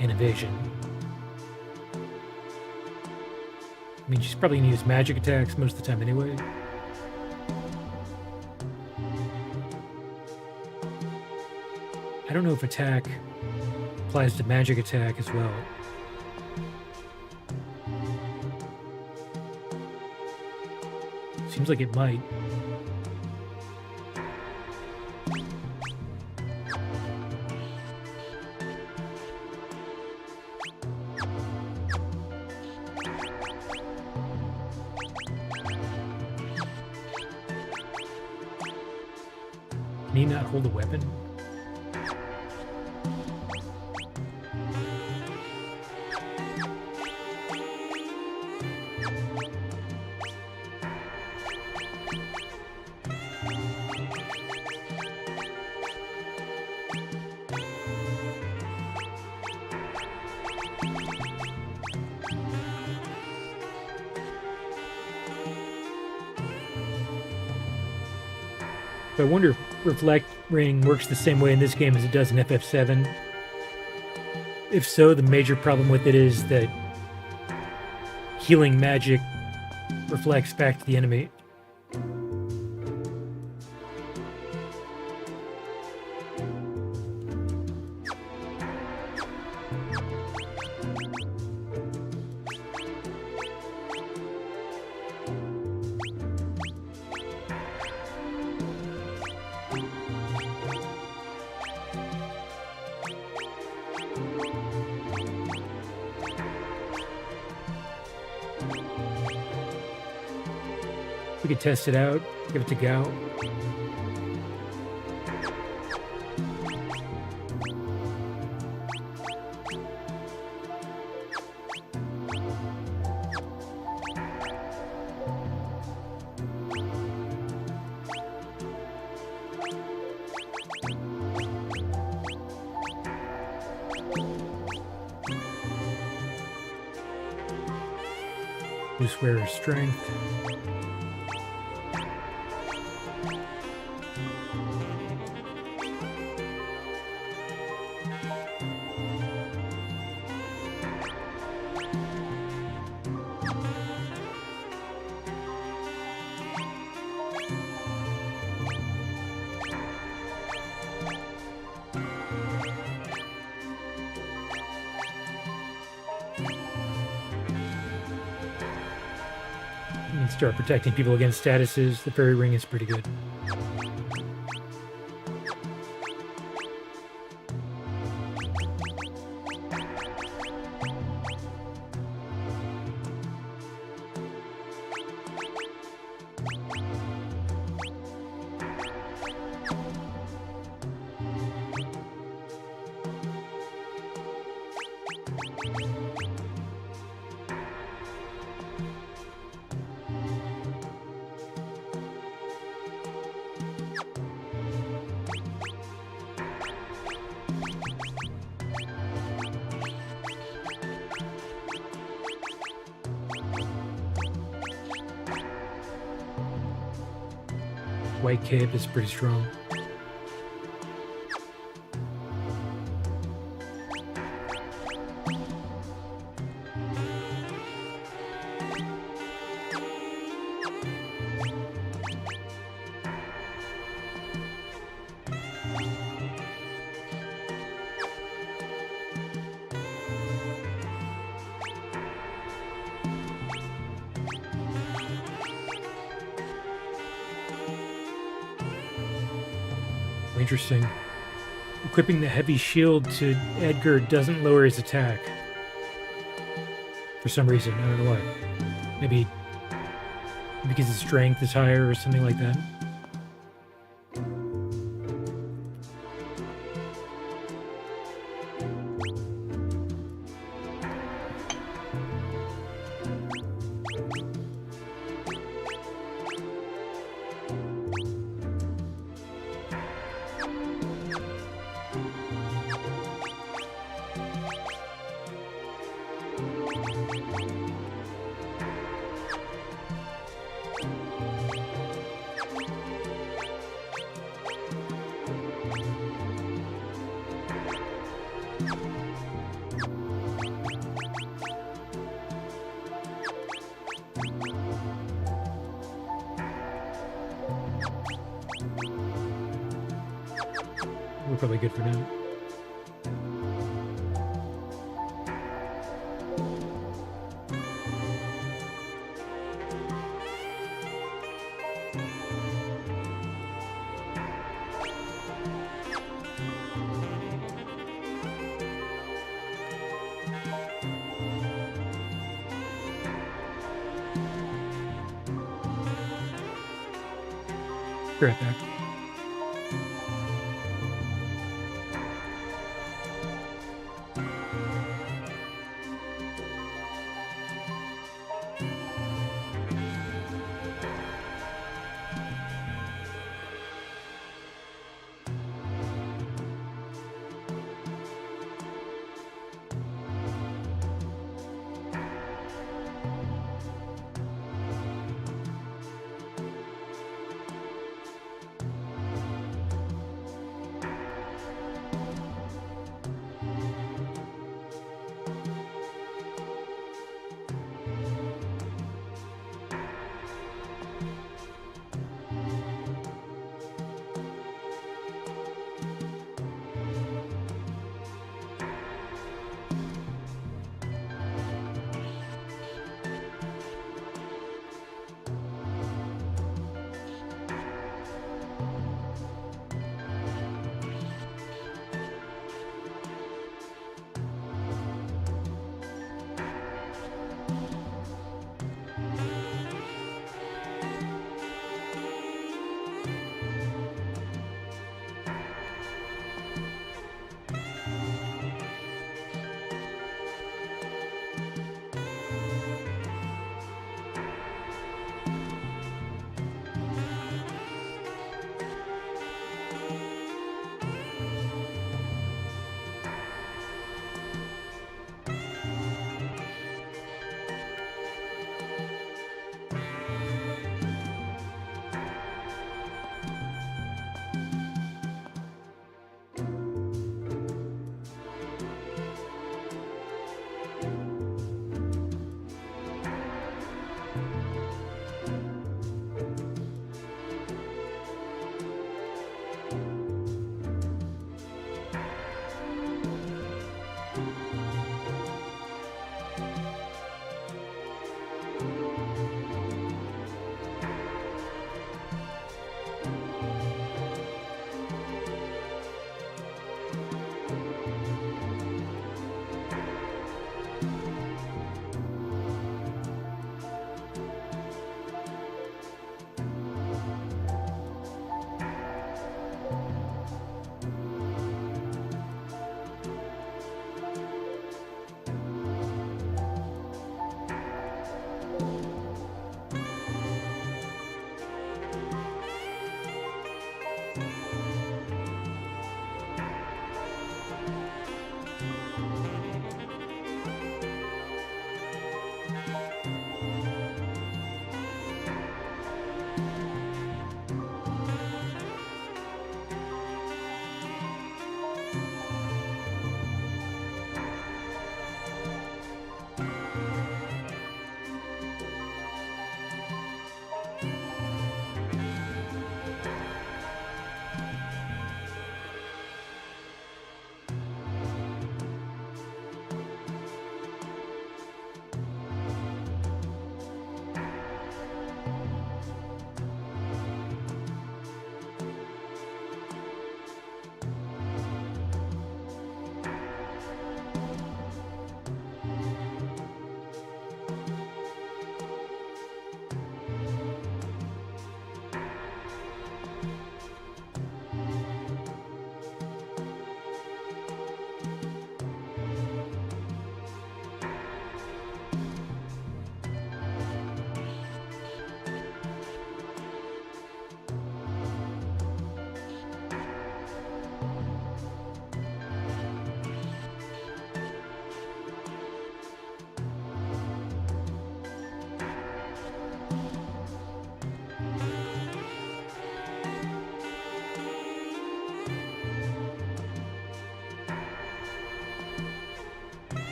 and evasion. I mean, she's probably gonna use magic attacks most of the time anyway. I don't know if attack applies to magic attack as well. Seems like it might. Can he not hold a weapon? But I wonder if Reflect Ring works the same way in this game as it does in FF7. If so, the major problem with it is that healing magic reflects back to the enemy. We could test it out, give it to Gao. Boost wearer's strength. You can start protecting people against statuses. The fairy ring is pretty good. White cape is pretty strong. Interesting. Equipping the heavy shield to Edgar doesn't lower his attack. For some reason, I don't know why. Maybe because his strength is higher or something like that. We're probably good for now. Be right back.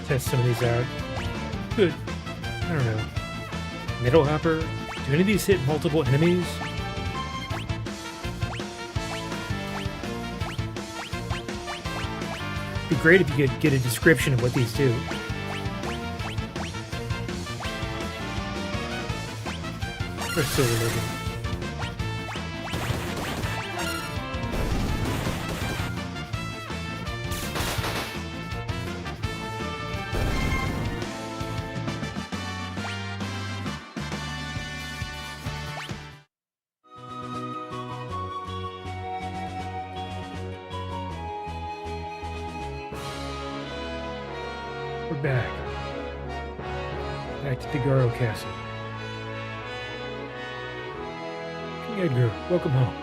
test some of these out. Good. I don't know. Middle hopper? Do any of these hit multiple enemies? It'd be great if you could get a description of what these do. We're still looking. We're back. Back to Figaro Castle. King Edgar, welcome home.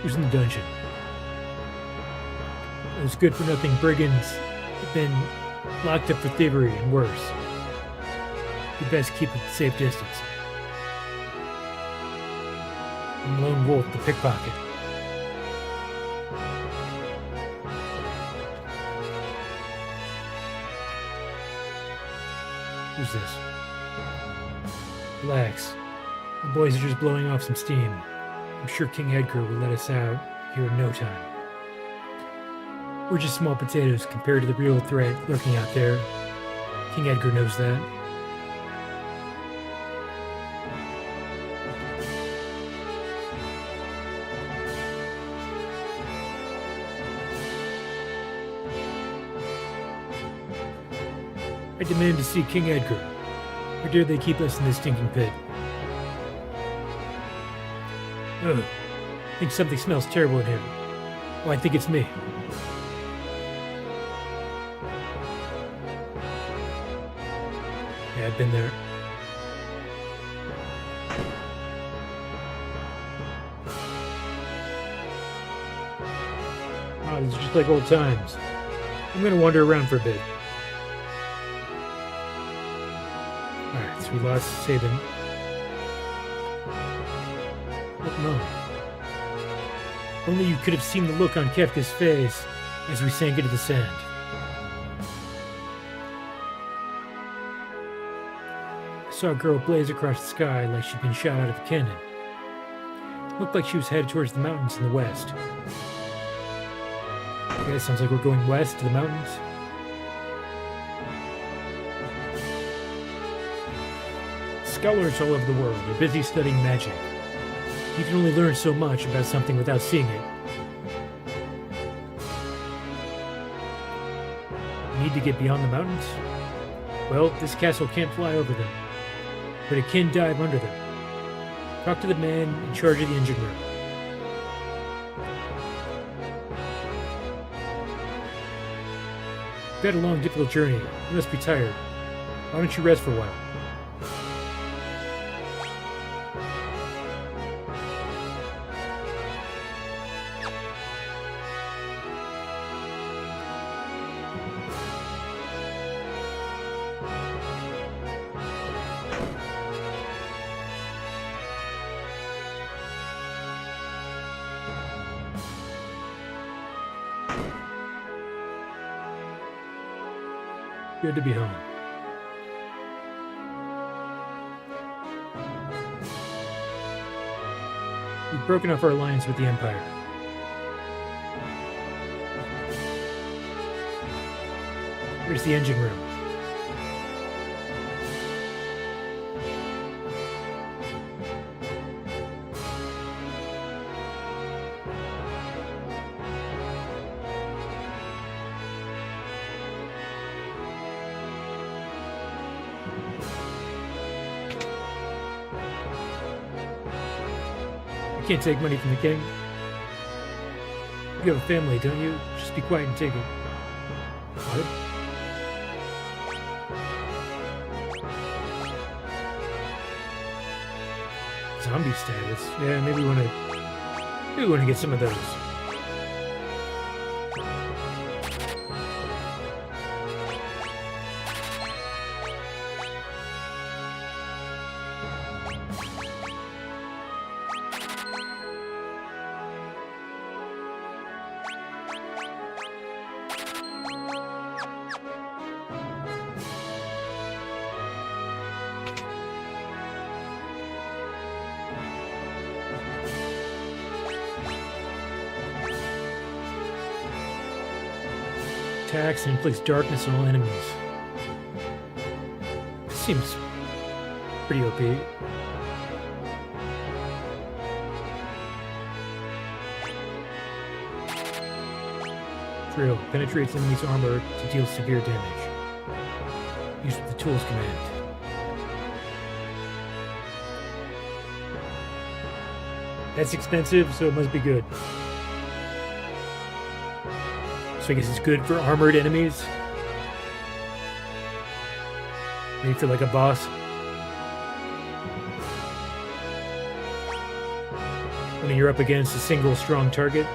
Who's in the dungeon? Those good-for-nothing brigands have been locked up for thievery and worse. You best keep at a safe distance. I'm Lone Wolf, the pickpocket. Who's this? Relax. The boys are just blowing off some steam. I'm sure King Edgar will let us out here in no time. We're just small potatoes compared to the real threat lurking out there. King Edgar knows that. I demand to see King Edgar. Or dare they keep us in this stinking pit? Ugh. I think something smells terrible in here. Oh, I think it's me. Yeah, I've been there. Oh, this is just like old times. I'm gonna wander around for a bit. Alright, so we lost Sabin. Welcome home. Only you could have seen the look on Kefka's face as we sank into the sand. I saw a girl blaze across the sky like she'd been shot out of a cannon. Looked like she was headed towards the mountains in the west. Okay, sounds like we're going west to the mountains. Scholars all over the world are busy studying magic. You can only learn so much about something without seeing it. Need to get beyond the mountains? Well, this castle can't fly over them, but it can dive under them. Talk to the man in charge of the engine room. You've had a long, difficult journey. You must be tired. Why don't you rest for a while? Good to be home. We've broken off our alliance with the Empire. Here's the engine room. You can't take money from the king. You have a family, don't you? Just be quiet and take it. What? Zombie status? Yeah, maybe we want to get some of those. attacks and inflicts darkness on all enemies. This seems pretty OP. Drill penetrates enemy's armor to deal severe damage. Use the tools command. That's expensive, so it must be good. So I guess it's good for armored enemies. Maybe for like a boss. When you're up against a single strong target.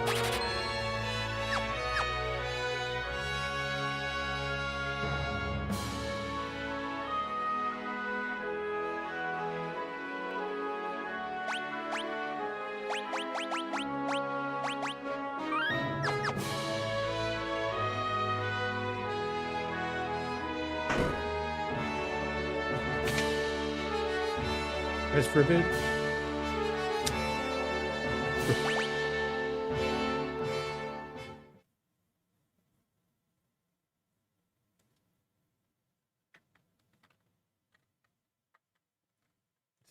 Rest for a bit.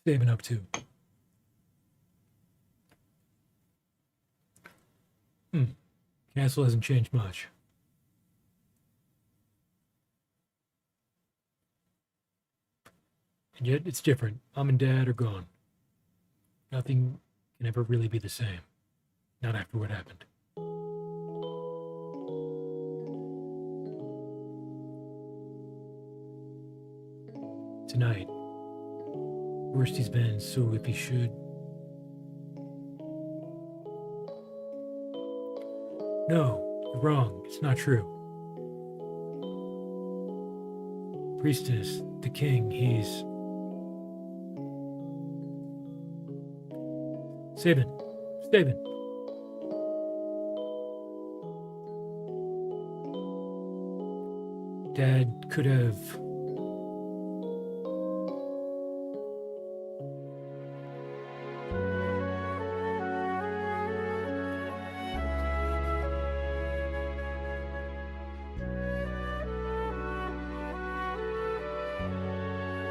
Saving up too. Castle hasn't changed much. And yet it's different. Mom and Dad are gone. Nothing can ever really be the same. Not after what happened. Tonight. Worst he's been, so if he should... No, you're wrong. It's not true. Priestess, the king, he's... Sabin. Sabin. Dad could have...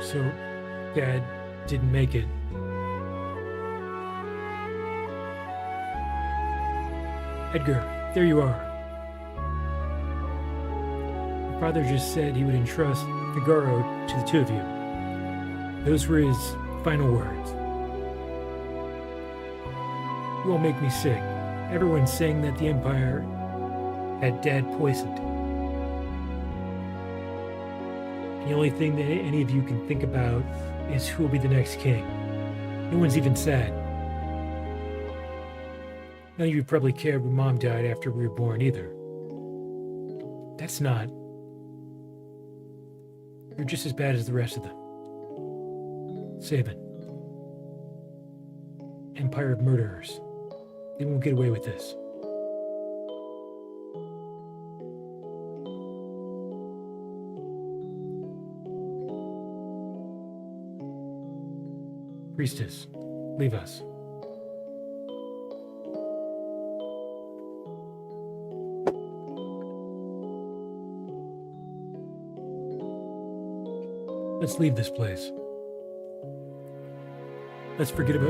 So, Dad didn't make it. Edgar, there you are. Your father just said he would entrust Figaro to the two of you. Those were his final words. You all make me sick. Everyone's saying that the Empire had Dad poisoned. The only thing that any of you can think about is who will be the next king. No one's even sad. None of you probably cared when Mom died after we were born either. That's not. You're just as bad as the rest of them. Sabin. Empire of murderers. They won't get away with this. Priestess, leave us. Let's leave this place. Let's forget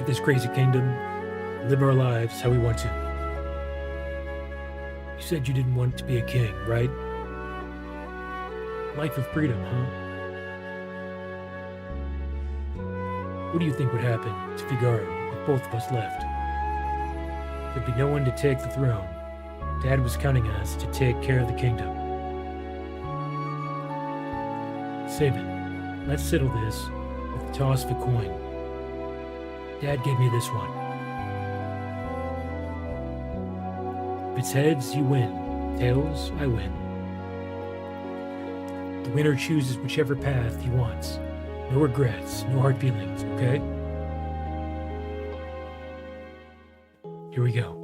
this crazy kingdom, live our lives how we want to. You said you didn't want to be a king, right? Life of freedom, huh? What do you think would happen to Figaro if both of us left? There'd be no one to take the throne. Dad was counting on us to take care of the kingdom. Sabin, let's settle this with the toss of a coin. Dad gave me this one. If it's heads, you win. Tails, I win. The winner chooses whichever path he wants. No regrets, no hard feelings, okay? Here we go.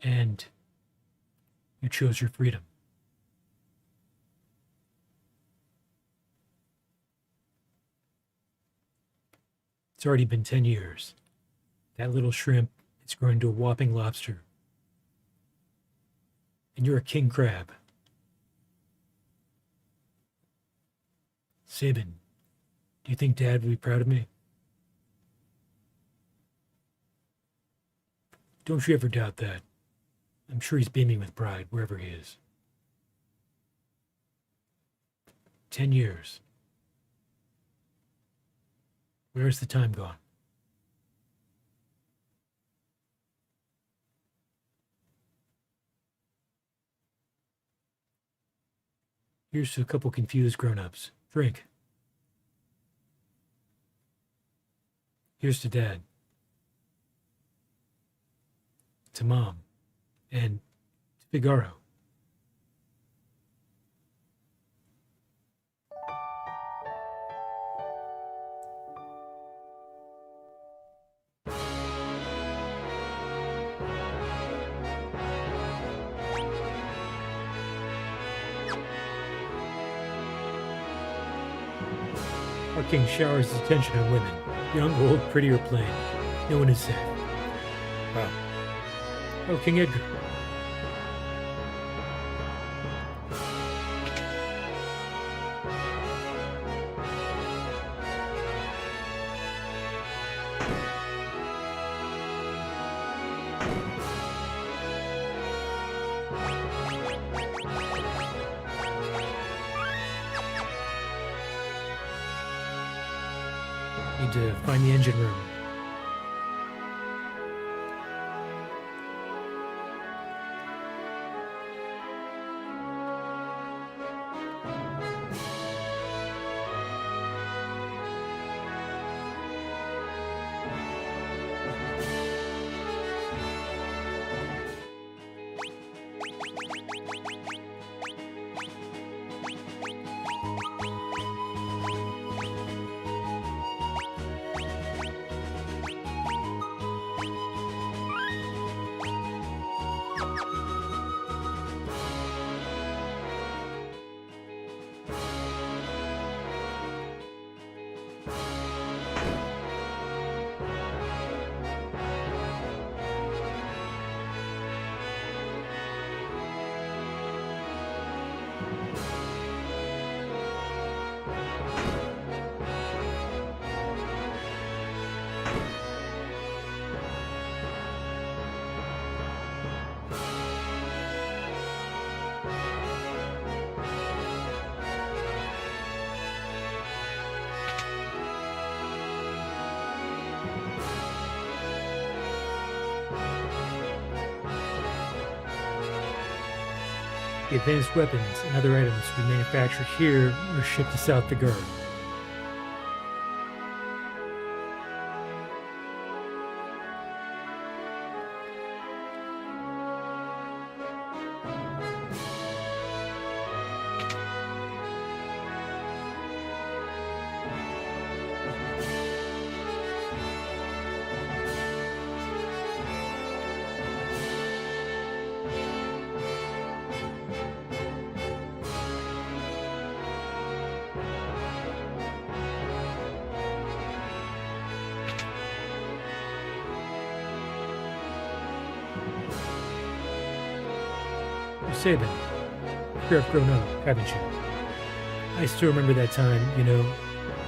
And you chose your freedom. It's already been 10 years. That little shrimp is grown into a whopping lobster. And you're a king crab. Sabin, do you think Dad would be proud of me? Don't you ever doubt that. I'm sure he's beaming with pride wherever he is. 10 years. Where's the time gone? Here's to a couple confused grown-ups. Drink. Here's to Dad. To Mom. And to Figaro. Our king showers his attention on women, young, old, pretty, or plain. No one is safe. Wow. Oh, King Edgar. Need to find the engine room. The advanced weapons and other items we manufacture here are shipped to South Vigor. Say then, you have grown up, haven't you? I still remember that time, you know.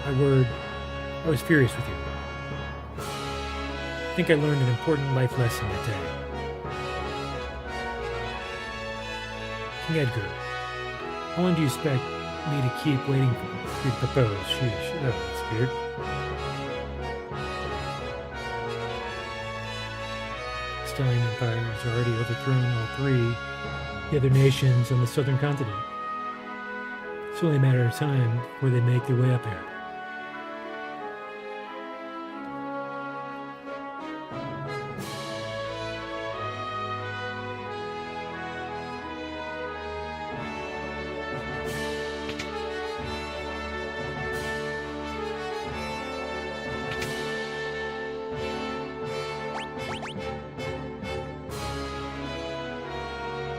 My word, I was furious with you. I think I learned an important life lesson that day. King Edgar, how long do you expect me to keep waiting for you to propose? Sheesh, oh, that's weird. Stellian Empire has already overthrown all three the other nations on the southern continent. It's only a matter of time before they make their way up here.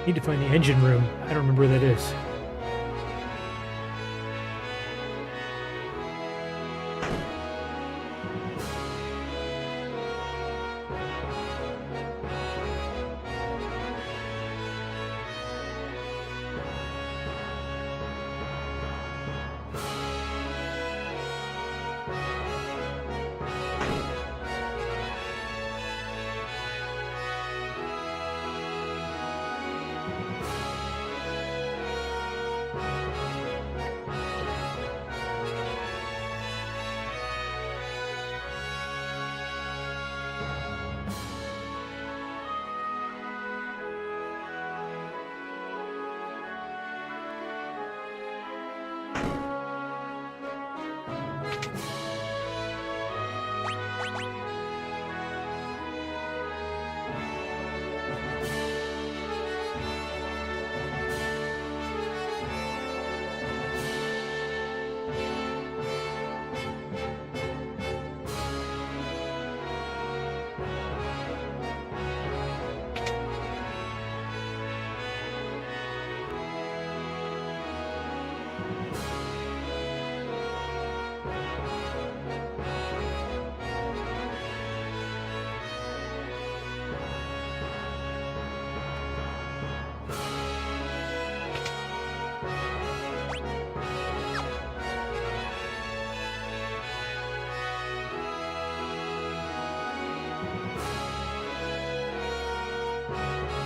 Need to find the engine room. I don't remember where that is.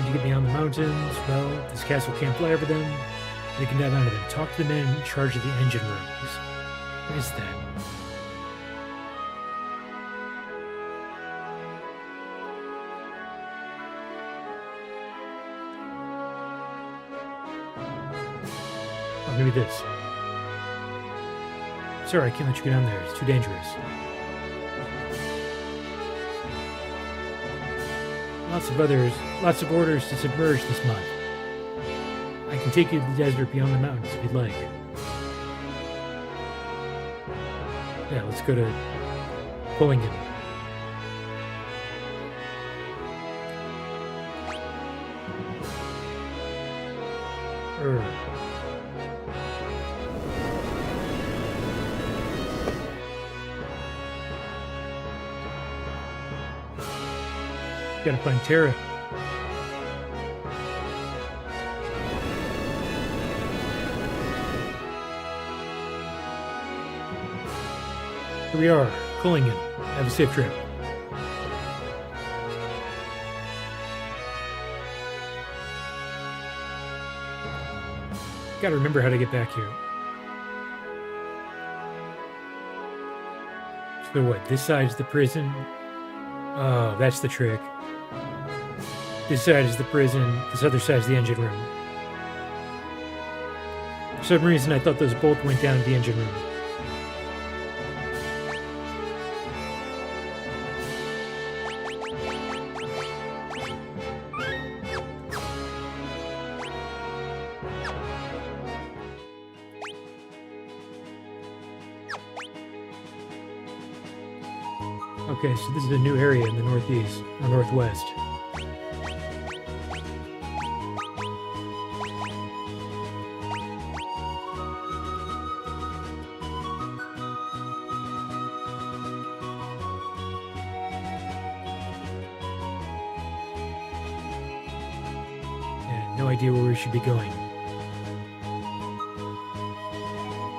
to get beyond the mountains. Well, this castle can't fly over them. They can dive onto them. Talk to the men in charge of the engine rooms. What is that? Oh, maybe this. Sorry, I can't let you get down there. It's too dangerous. Lots of orders to submerge this month. I can take you to the desert beyond the mountains if you'd like. Yeah, let's go to Bullingen. Gotta find Terra. Here we are, Bullingen. Have a safe trip. Gotta remember how to get back here. So what, this side's the prison? Oh, that's the trick. This side is the prison, this other side is the engine room. For some reason, I thought those both went down to the engine room. Okay, so this is a new area in the northeast, or northwest. Yeah, no idea where we should be going.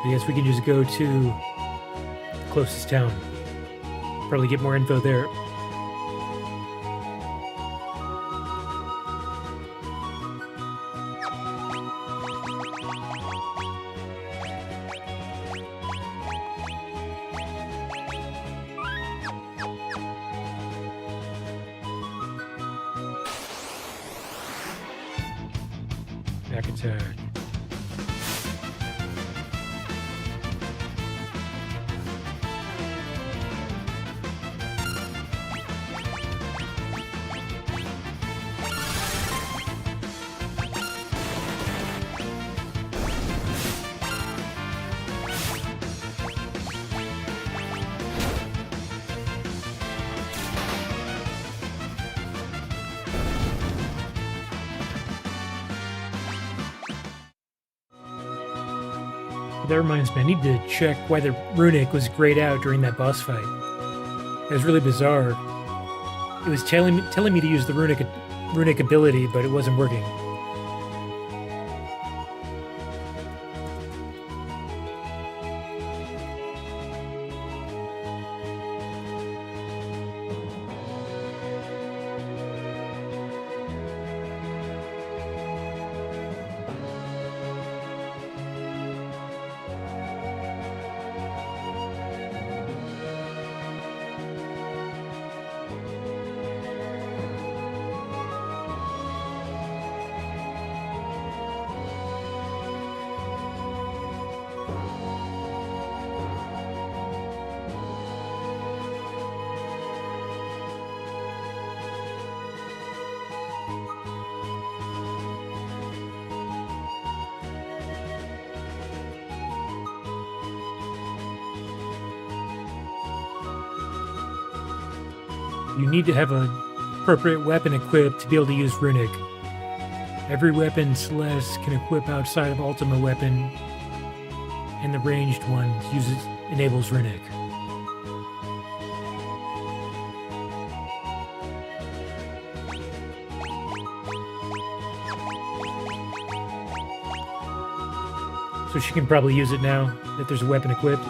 I guess we can just go to the closest town. Probably get more info there. Back attack. That reminds me, I need to check why the runic was grayed out during that boss fight. It was really bizarre. It was telling me to use the runic ability, but it wasn't working. You need to have an appropriate weapon equipped to be able to use runic. Every weapon Celeste can equip outside of Ultima weapon, and the ranged one enables runic. So she can probably use it now that there's a weapon equipped.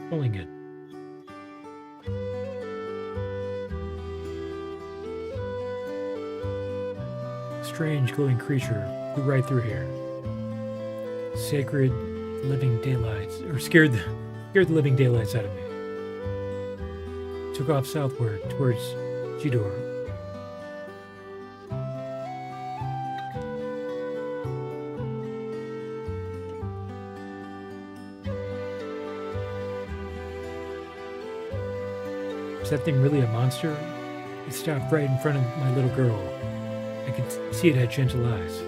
pulling it. Strange glowing creature flew right through here. Sacred living daylights, or scared the living daylights out of me. Took off southward towards Jidor. Is that thing really a monster? It stopped right in front of my little girl. I could see it had gentle eyes.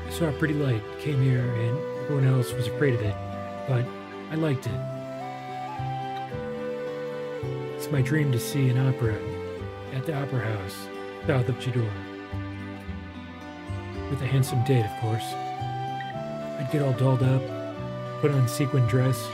I saw a pretty light, came here, and everyone else was afraid of it, but I liked it. It's my dream to see an opera at the Opera House, south of Jidor. With a handsome date, of course. I'd get all dolled up, put on a sequin dress.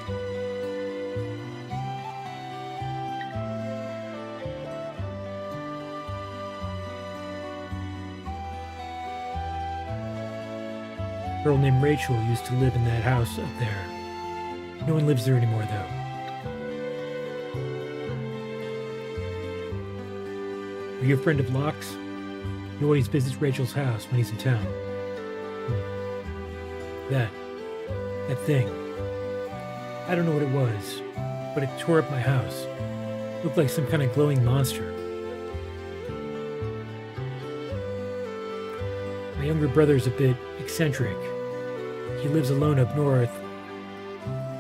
A girl named Rachel used to live in that house up there. No one lives there anymore, though. Are you a friend of Locke's? He always visits Rachel's house when he's in town. That thing. I don't know what it was, but it tore up my house. Looked like some kind of glowing monster. My younger brother's a bit eccentric. He lives alone up north.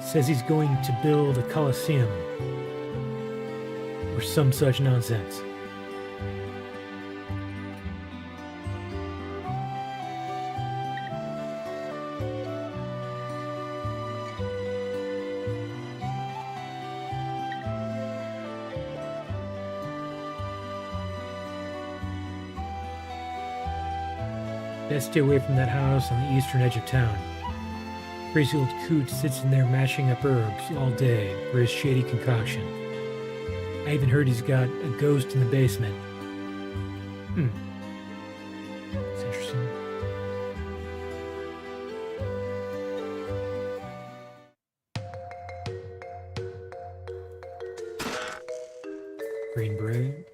Says he's going to build a coliseum. Or some such nonsense. Best stay away from that house on the eastern edge of town. Crazy old coot sits in there mashing up herbs all day for his shady concoction. I even heard he's got a ghost in the basement. It's interesting. Green beret.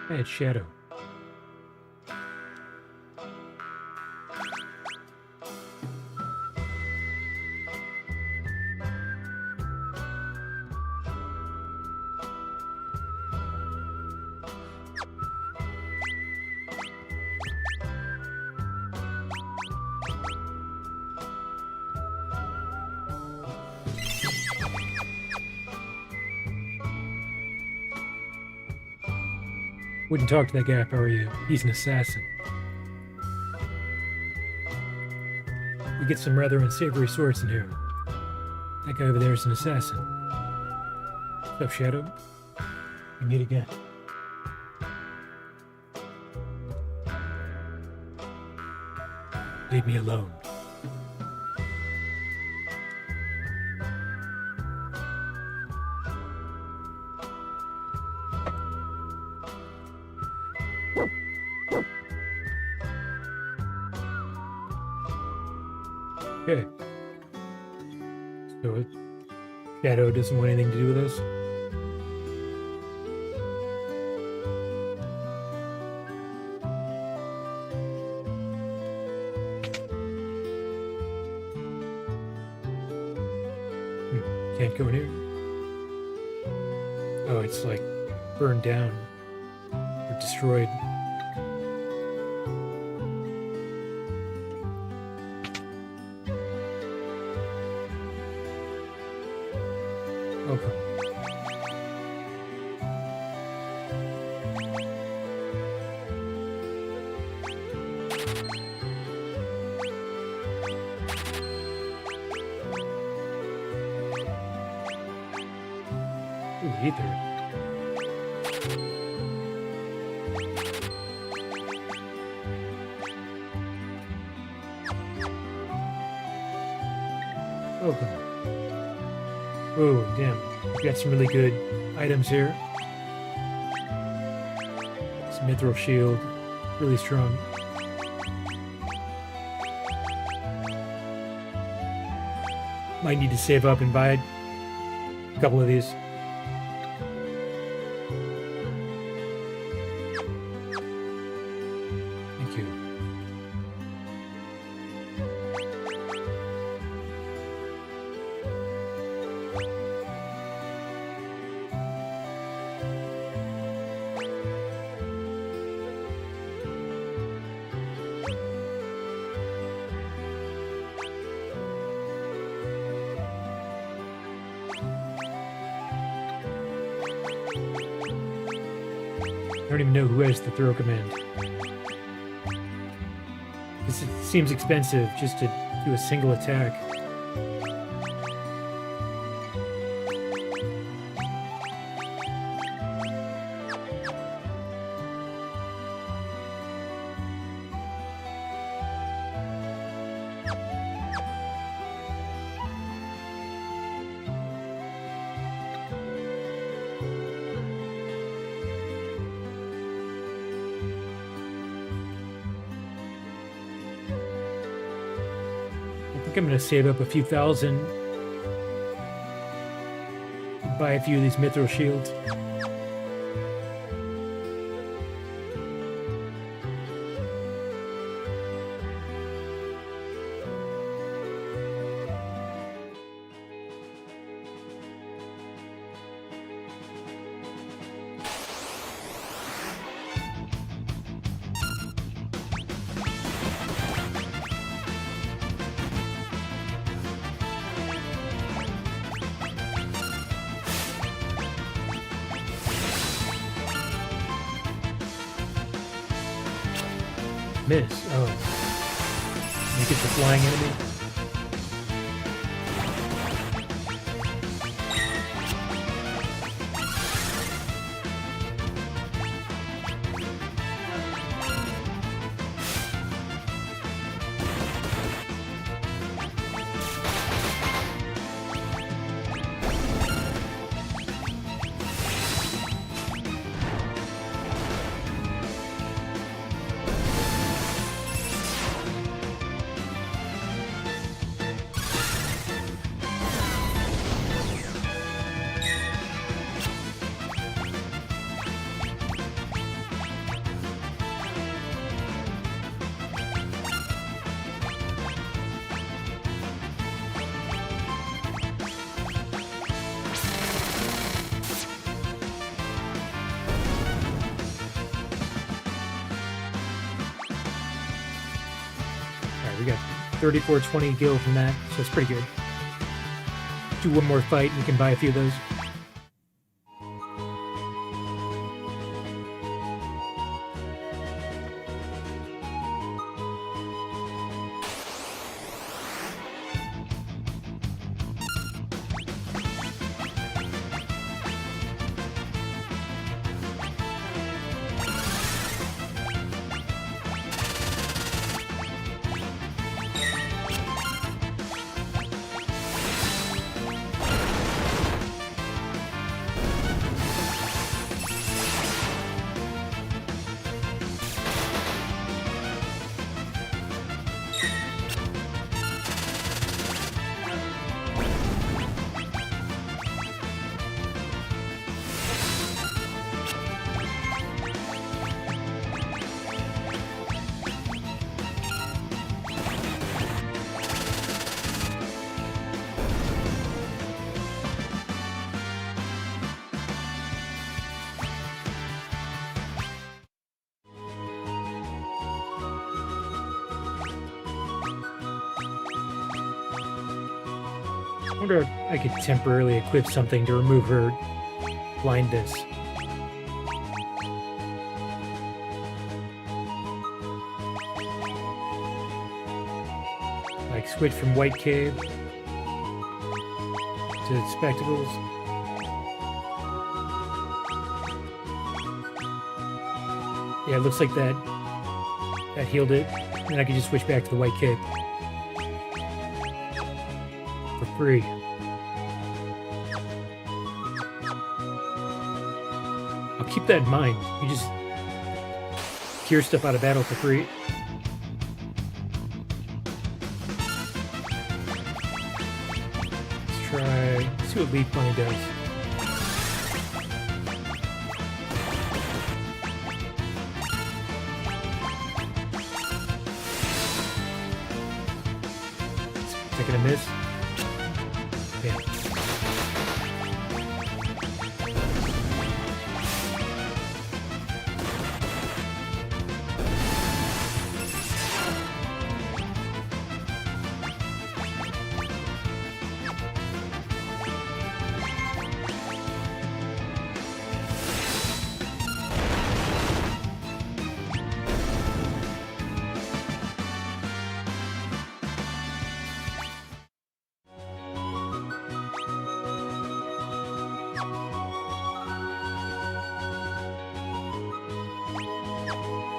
I had Shadow. Wouldn't talk to that guy if I were you. He's an assassin. We get some rather unsavory sorts in here. That guy over there is an assassin. What's up, Shadow? We meet again. Leave me alone. Okay. So Shadow doesn't want anything to do with us? Can't go in here? Oh, it's like burned down or destroyed. Okay. Ooh, ether. Welcome. Oh, damn. We've got some really good items here. Some mithril shield. Really strong. Might need to save up and buy a couple of these. Thank you. I don't even know who has the throw command. This seems expensive just to do a single attack. I think I'm going to save up a few thousand. Buy a few of these mithril shields. Miss. Oh. Make it the flying enemy. We got 3420 gil from that, so it's pretty good. Do one more fight and we can buy a few of those. I wonder if I could temporarily equip something to remove her blindness. Like switch from white cape to spectacles. Yeah, it looks like that healed it. And I could just switch back to the white cape. for free. I'll keep that in mind. You just cure stuff out of battle for free. Let's see what Leaf Bunny does. Is that gonna miss? Yeah.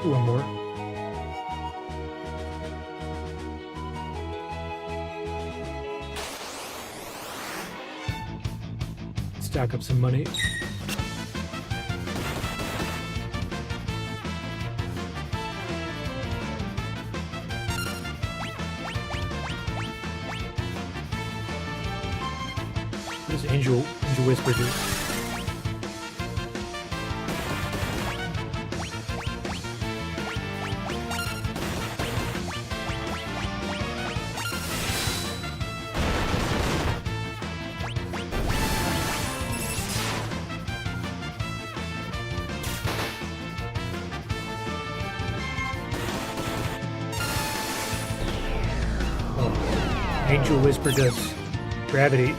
One more. Stock up some money. What does Angel Whisper do? Angel Whisper does gravity.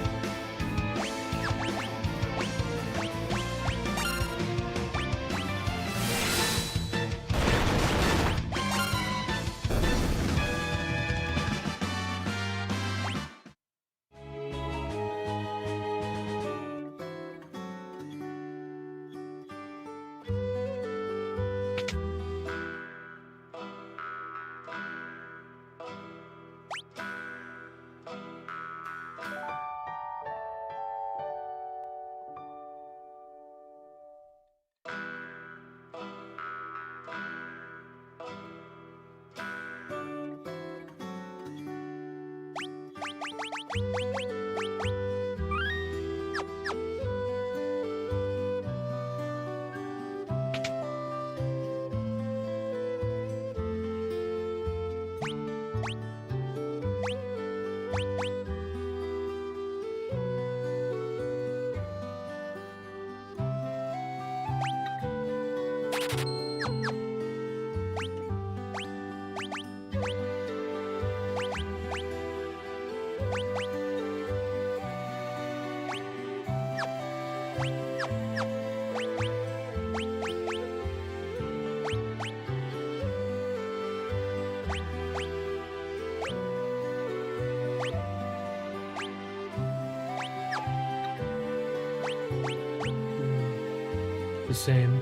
The same.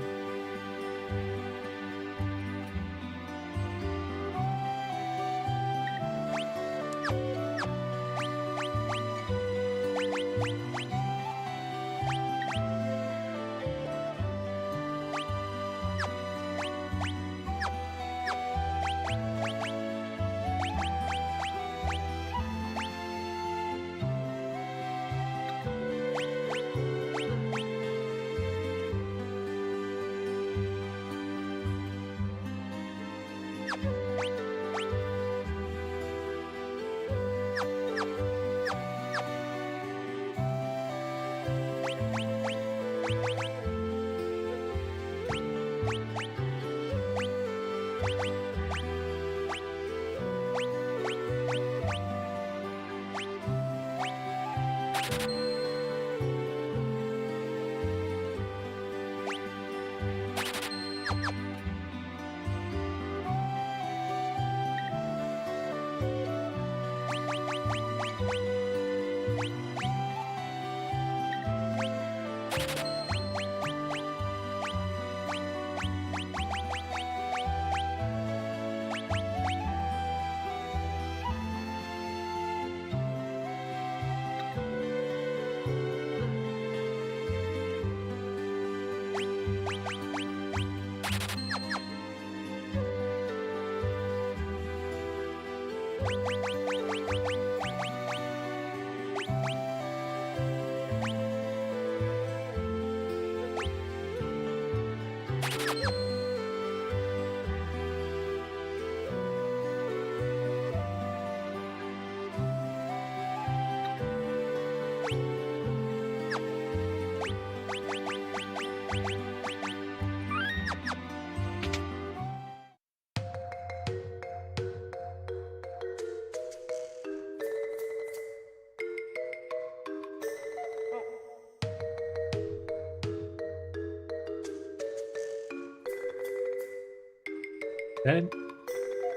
That?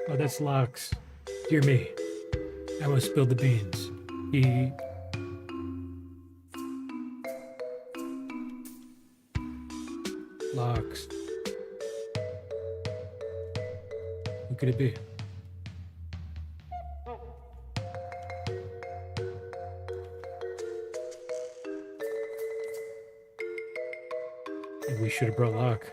Oh, that's Locks. Dear me. I almost spilled the beans. He... Locks. Who could it be? Maybe we should have brought Locke.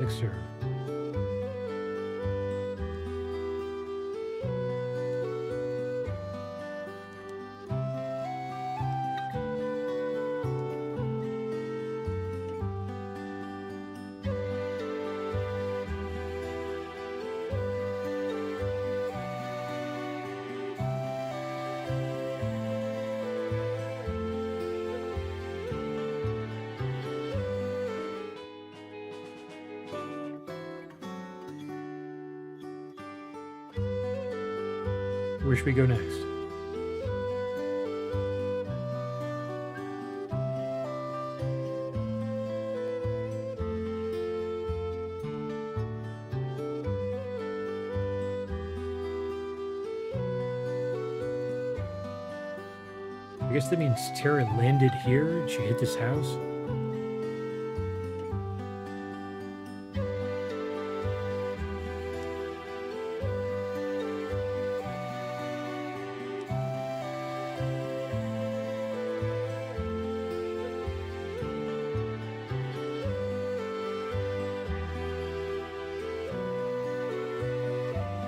Mixer. Where should we go next? I guess that means Tara landed here and she hit this house.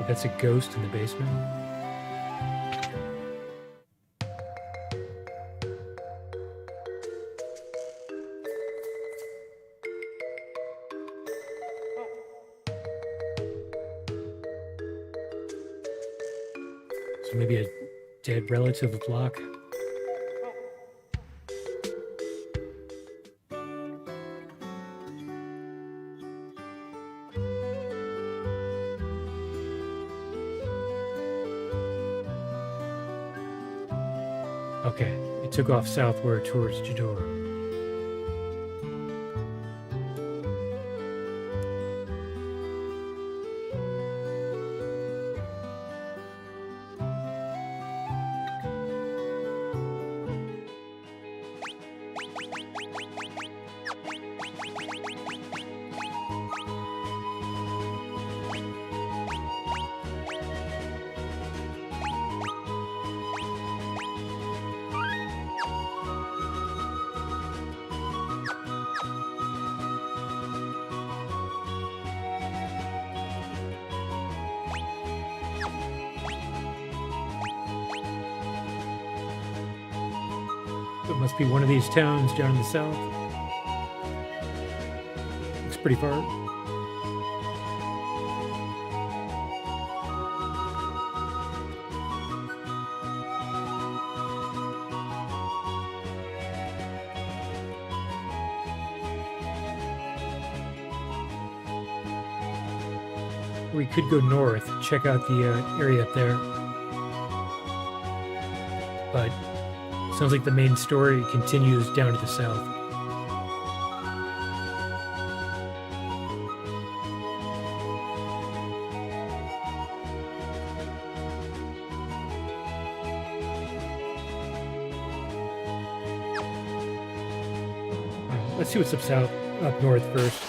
That's a ghost in the basement. So maybe a dead relative of Locke. Okay, it took off southward towards Jador. It must be one of these towns down in the south. Looks pretty far. We could go north, check out the area up there. But sounds like the main story continues down to the south. Let's see what's up north first.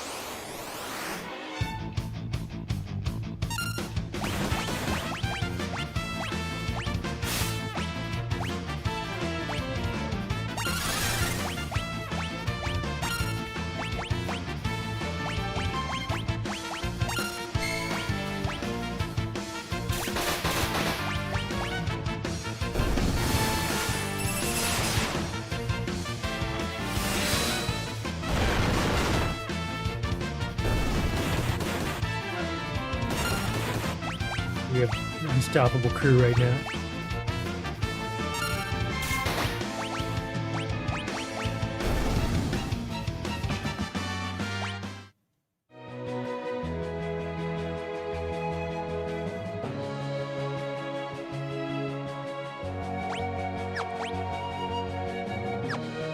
We have an unstoppable crew right now.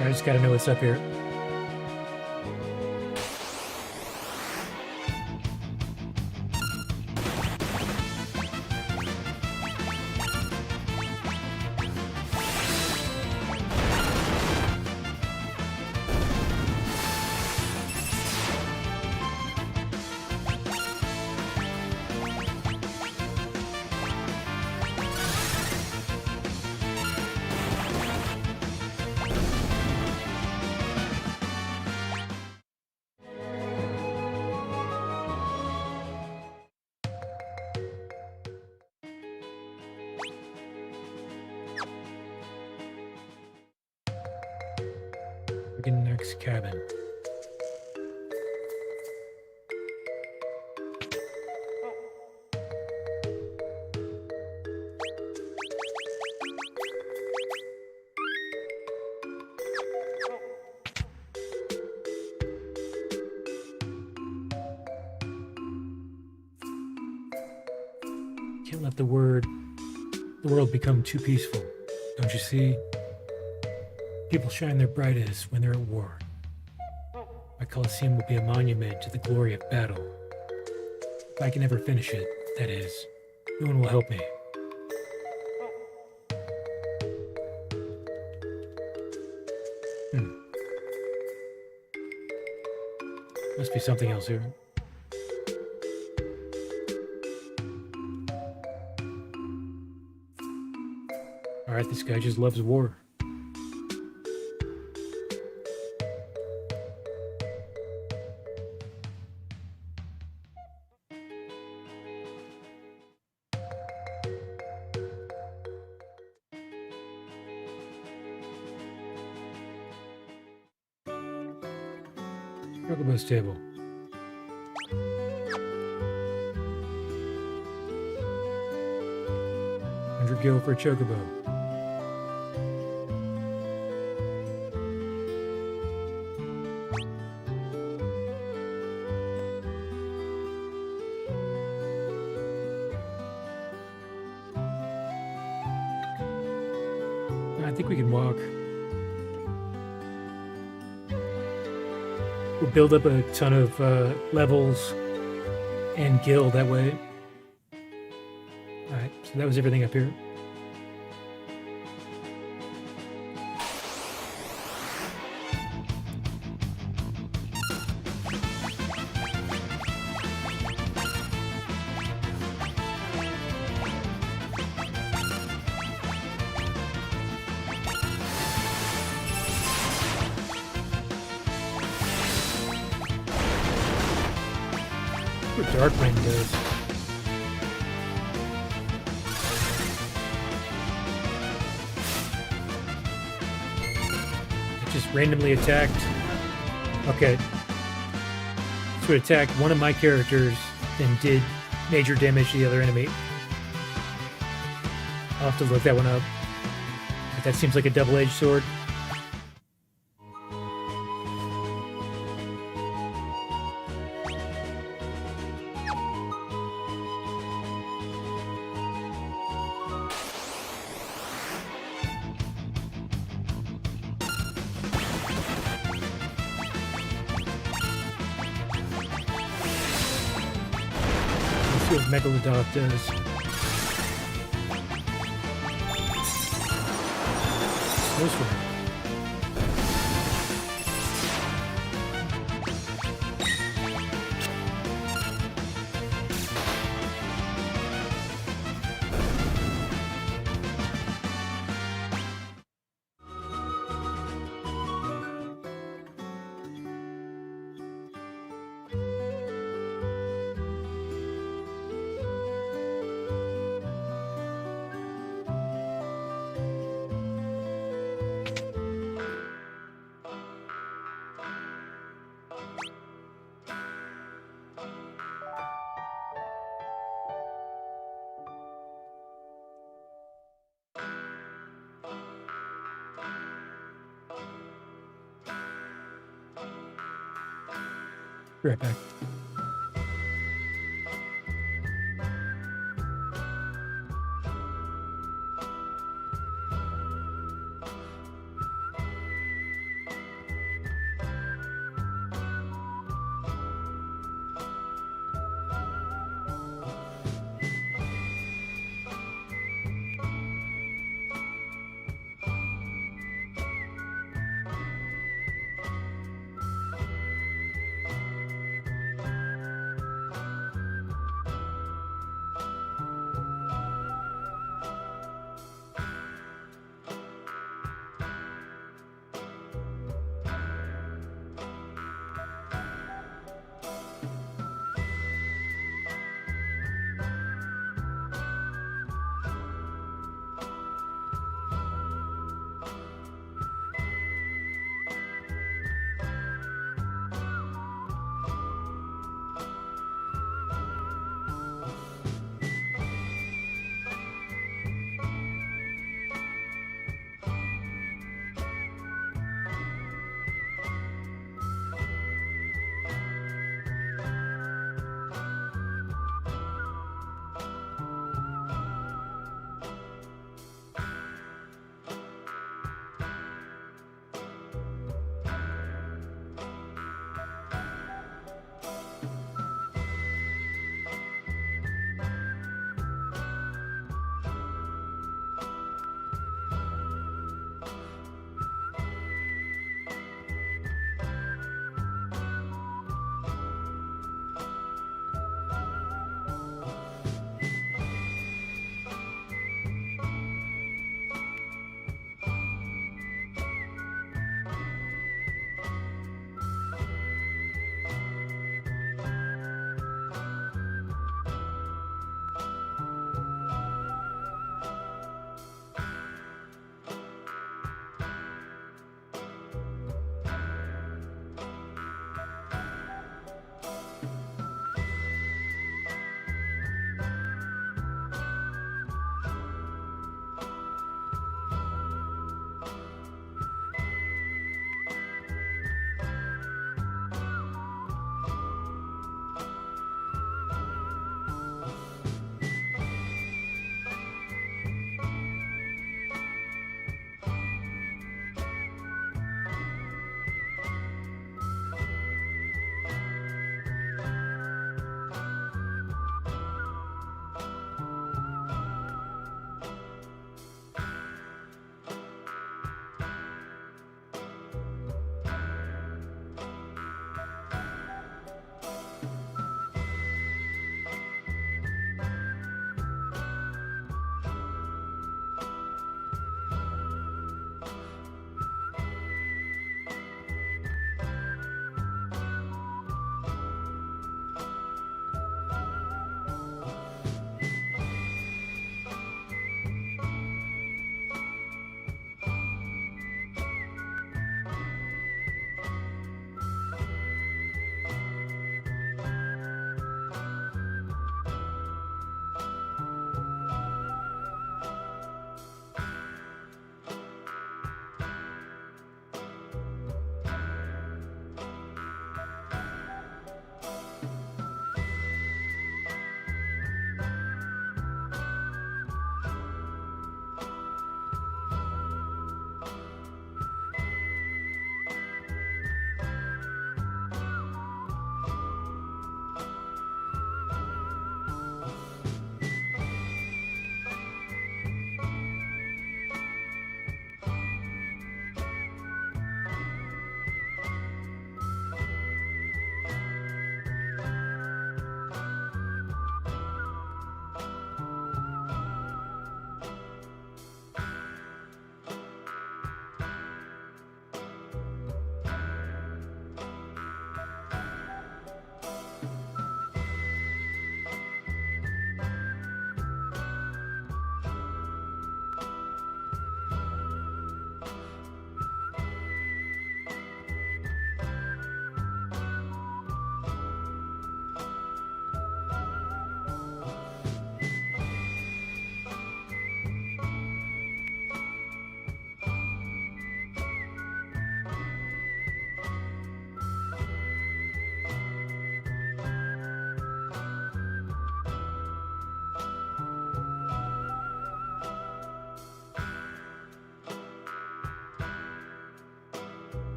I just gotta know what's up here. Freaking next cabin. Can't let the world become too peaceful. Don't you see? People shine their brightest when they're at war. My Colosseum will be a monument to the glory of battle. If I can ever finish it, that is, no one will help me. Must be something else here. Alright, this guy just loves war. Chocobo stable. $100 for a chocobo. I think we can walk. We'll build up a ton of levels and guild that way. Alright, so that was everything up here. What Dark Rain does. It just randomly attacked. Okay. So it attacked one of my characters and did major damage to the other enemy. I'll have to look that one up. But that seems like a double-edged sword. See what Megalodon does. This one. Be right back.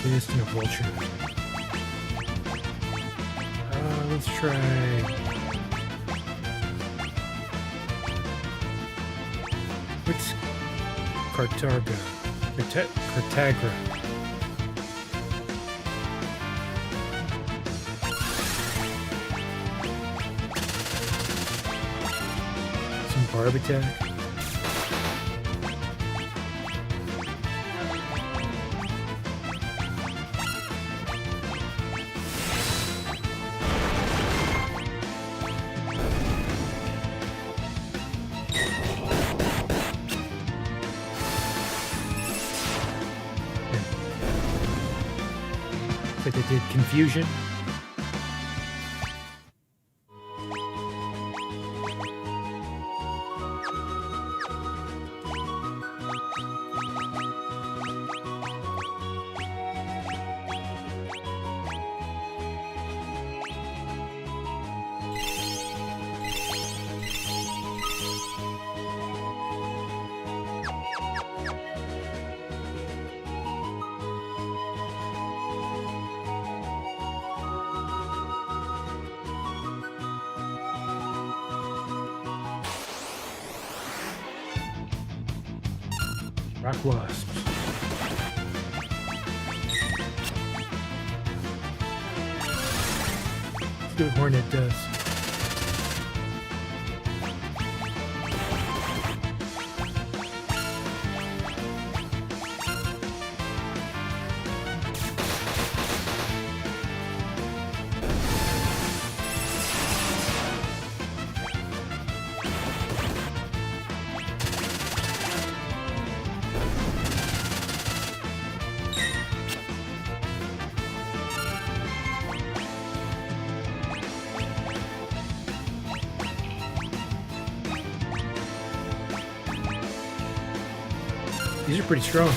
Fist and a vulture. Let's try. What's Cartagra? Cartagra. Some barb attack. Like they did confusion. Rock wasps. Let's do what Hornet does. These are pretty strong.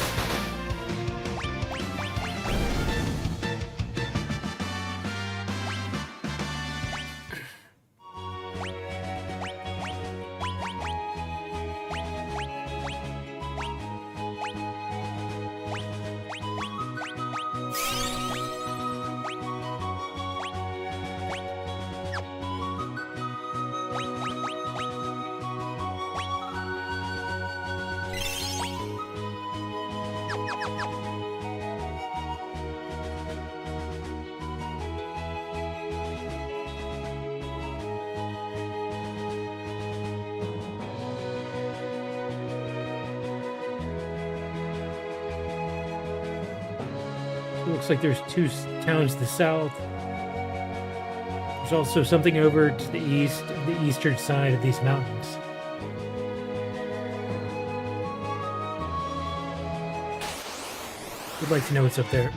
It looks like there's two towns to the south. There's also something over to the east, the eastern side of these mountains. Would like to know what's up there.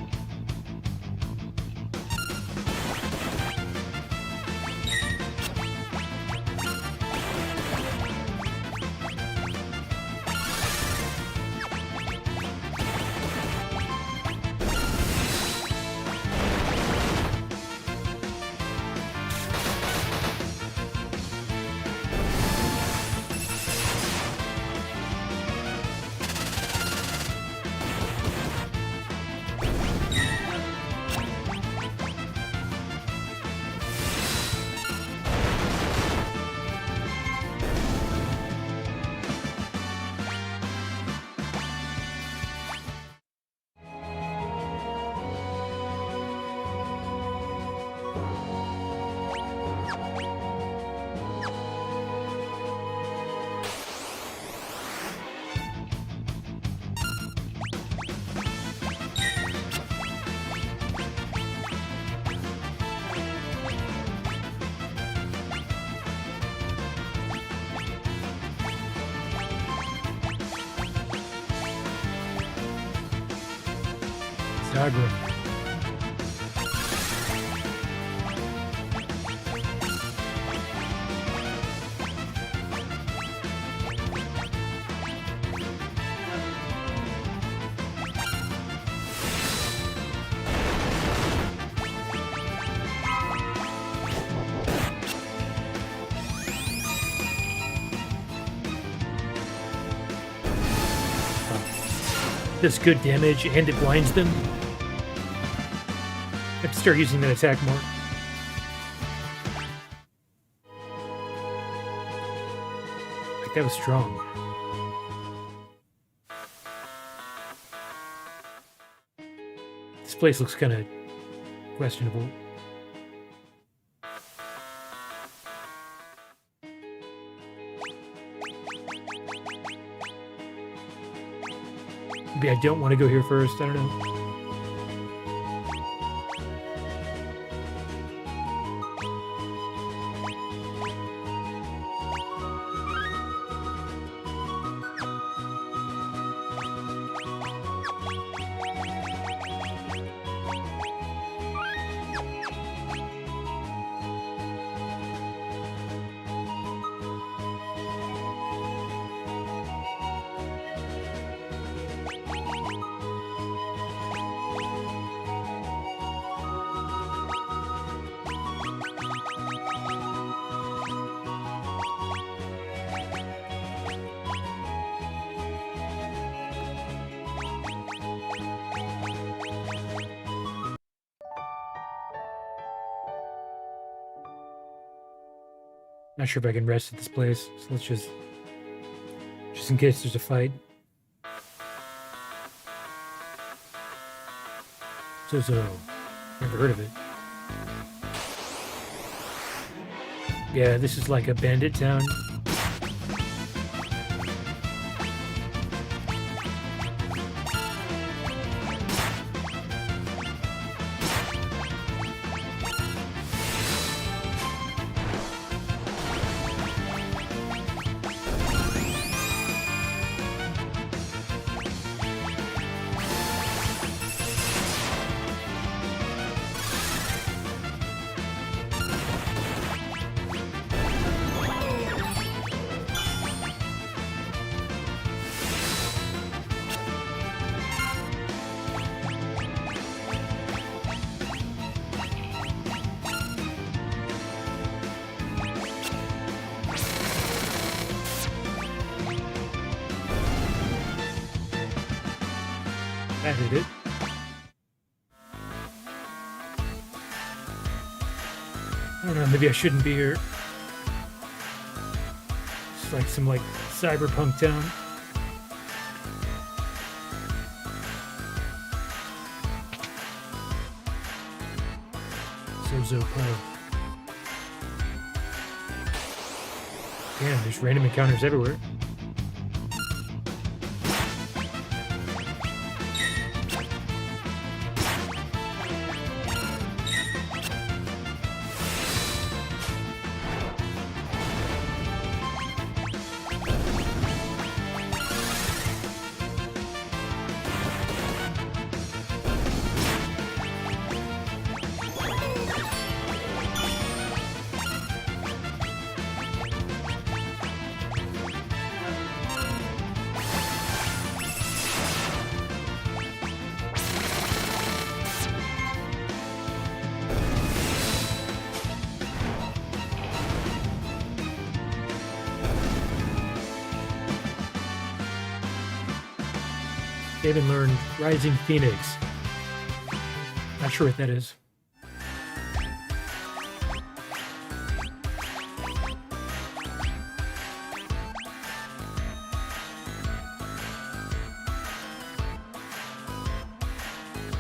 Zagra. does good damage and it blinds them. I have to start using that attack more. Like, that was strong. This place looks kind of questionable. Maybe I don't want to go here first. I don't know. Not sure if I can rest at this place, so let's just in case there's a fight. So, never heard of it. Yeah, this is like a bandit town. That hit it. I don't know, maybe I shouldn't be here. It's like some cyberpunk town. Zozo Pub. Damn, there's random encounters everywhere. David learned Rising Phoenix. Not sure what that is.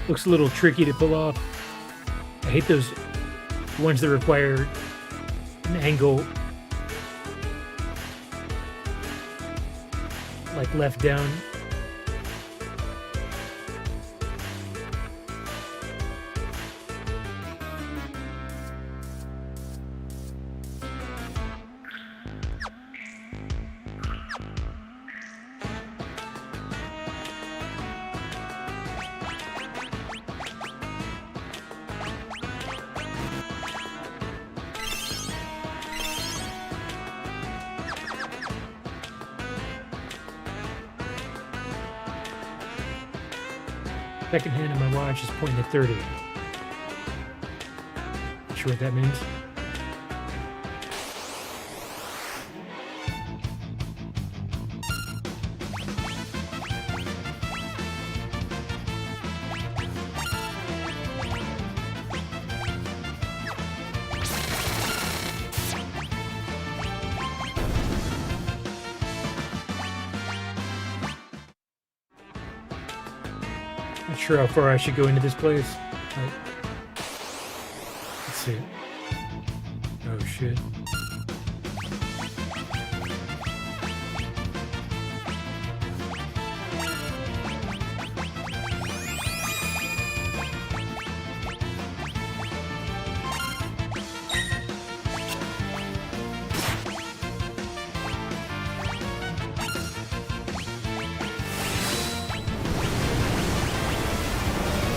Looks a little tricky to pull off. I hate those ones that require an angle like left down. Second hand of my watch is pointing at 30. Not sure what that means. Not sure how far I should go into this place. Right. Let's see. Oh shit.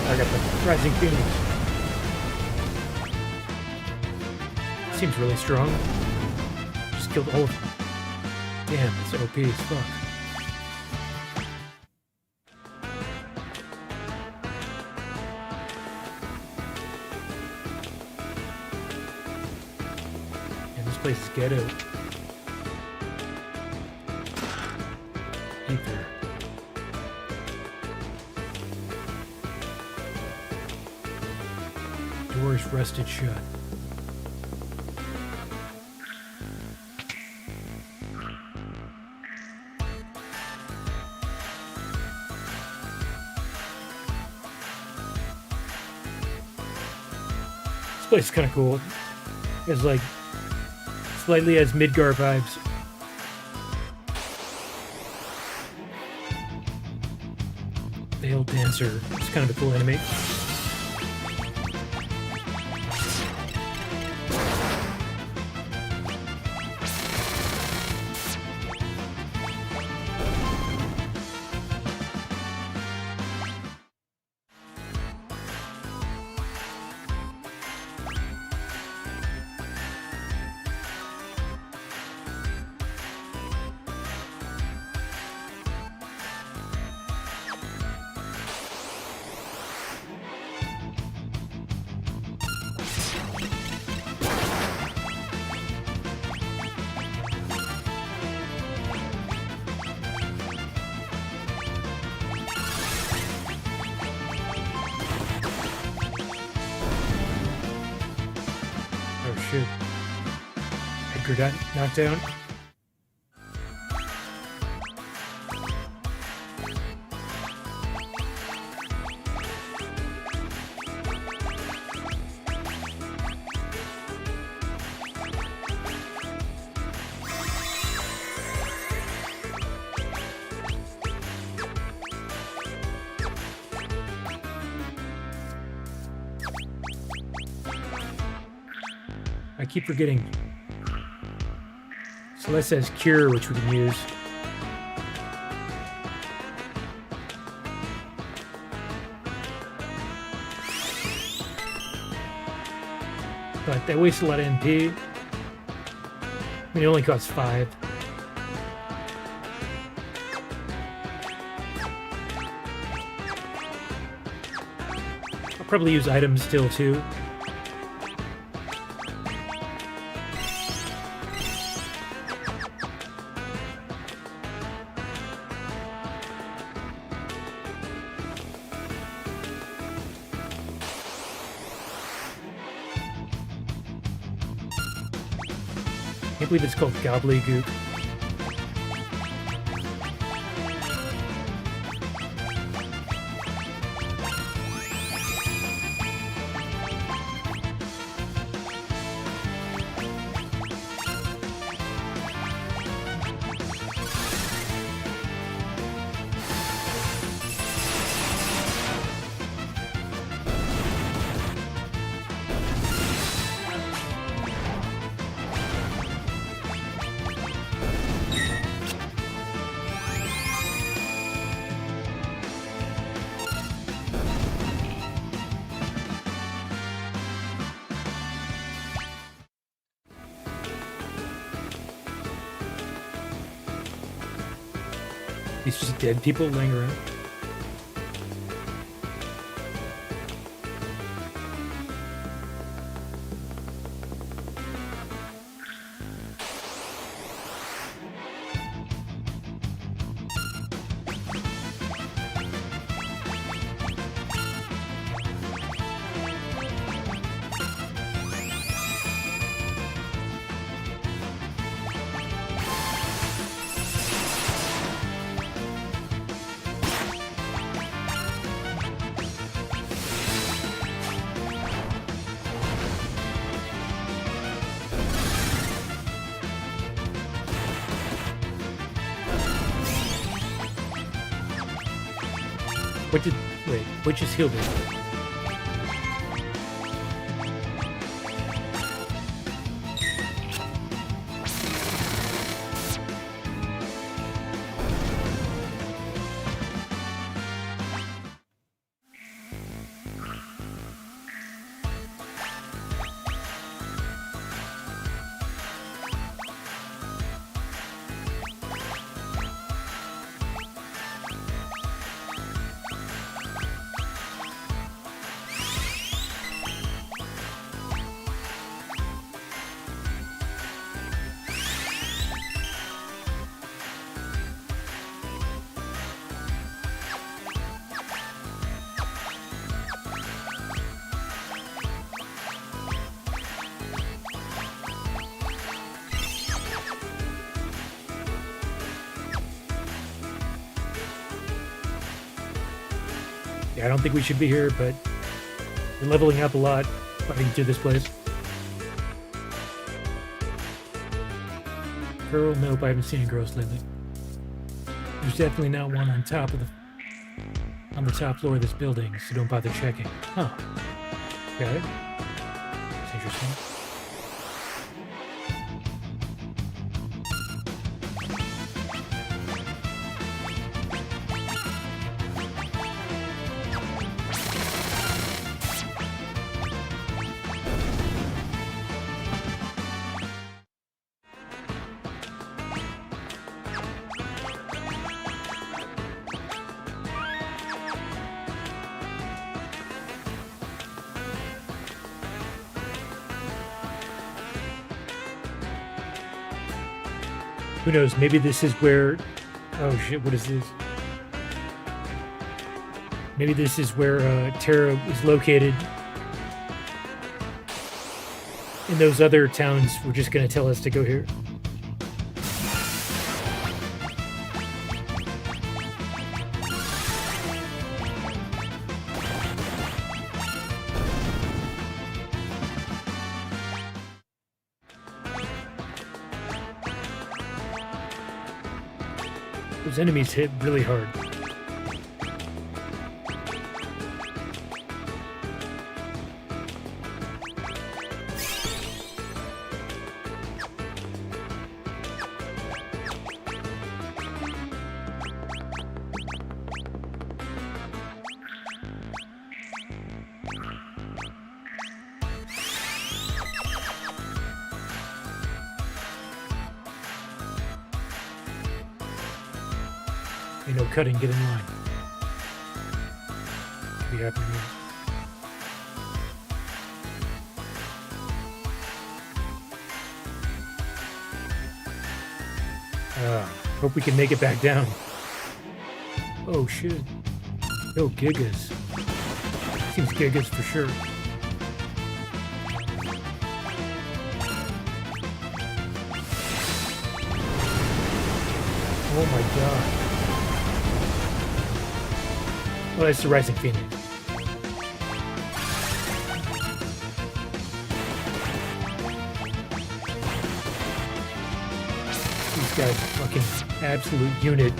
I got the Rising Phoenix. Seems really strong. Just killed the whole... Damn, it's OP as fuck. And this place is ghetto. Ether. Doors rusted shut. This place is kind of cool. It's like slightly has Midgar vibes. Veiled Dancer. It's kind of a cool enemy. Oh shit. Edgar got knocked down. I keep forgetting. Celeste has Cure, which we can use. But that wastes a lot of MP. I mean, it only costs 5. I'll probably use items still, too. I can't believe it's called Gobbledygook. These just dead people laying around. Which is Hilda? Yeah, I don't think we should be here, but we're leveling up a lot fighting through this place. Girl, nope, I haven't seen any girls lately. There's definitely not one on the top floor of this building, so don't bother checking. Huh. Okay. That's interesting. Who knows? Maybe this is where... Oh shit, what is this? Maybe this is where Terra is located. And those other towns were just going to tell us to go here. Those enemies hit really hard. Ain't no cutting, get in line. Could be happening here. Hope we can make it back down. Oh shit. No Gigas. Seems Gigas for sure. Oh my god. Oh, it's the Rising Phoenix. These guys are fucking absolute unit.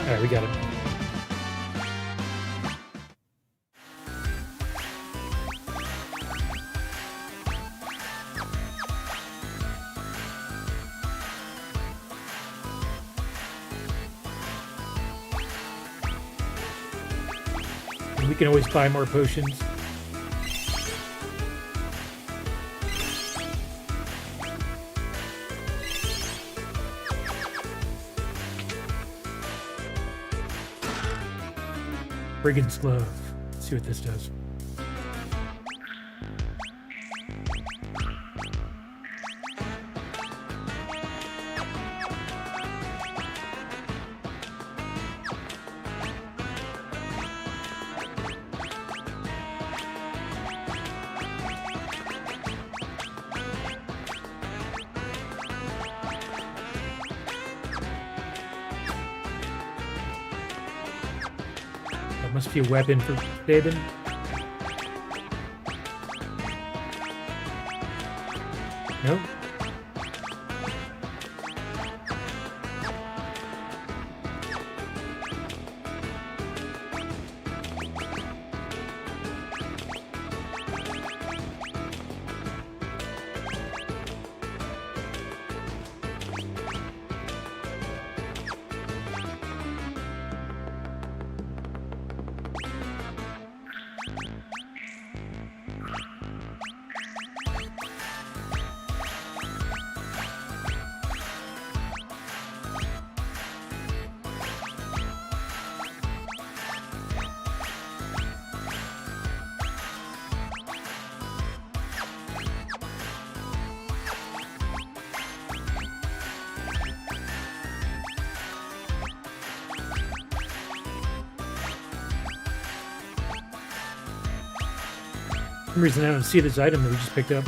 Alright, we got it. We can always buy more potions. Brigand's Glove. Let's see what this does. That must be a weapon for Sabin. No? For some reason I don't see this item that we just picked up.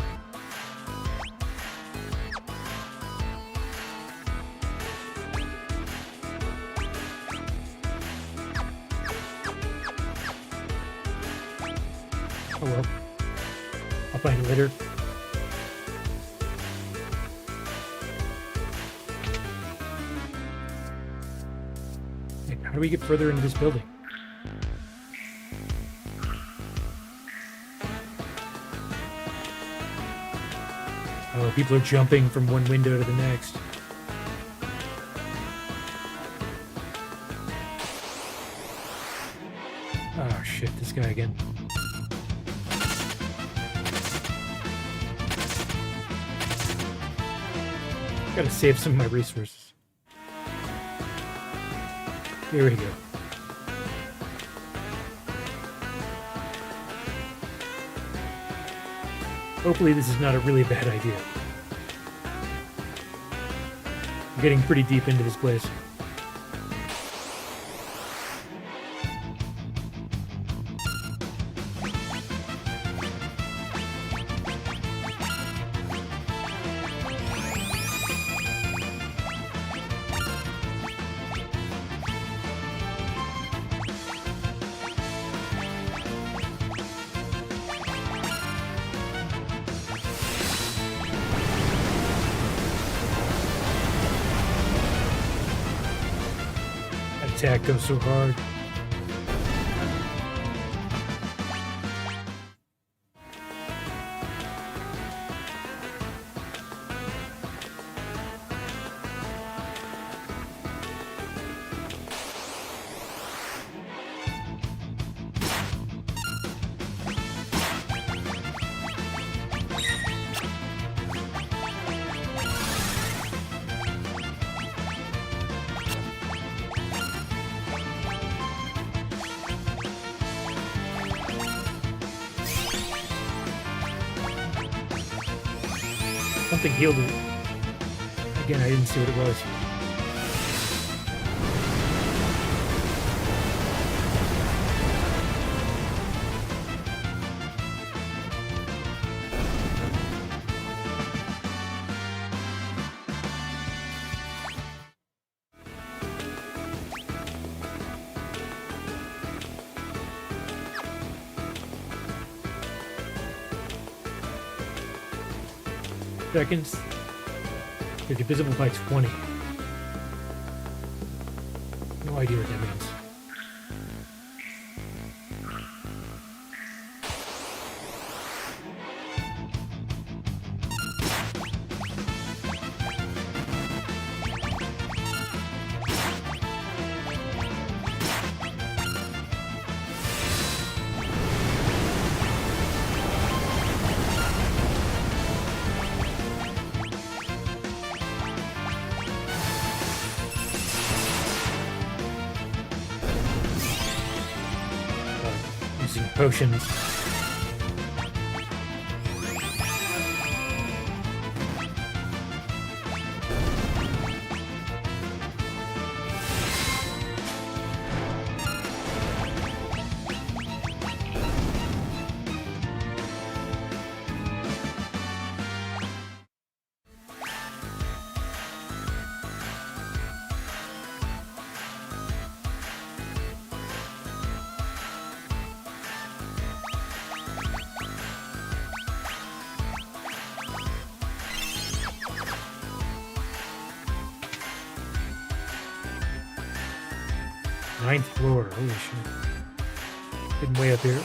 Oh well. I'll find it later. Wait, how do we get further into this building? Oh, people are jumping from one window to the next. Oh shit, this guy again. Gotta save some of my resources. Here we go. Hopefully this is not a really bad idea. I'm getting pretty deep into this place. Attack goes so hard. Something healed it. Again, I didn't see what it was. Seconds. They're divisible by 20. No idea what that means. Using potions. Ninth floor, holy shit. Getting way up here.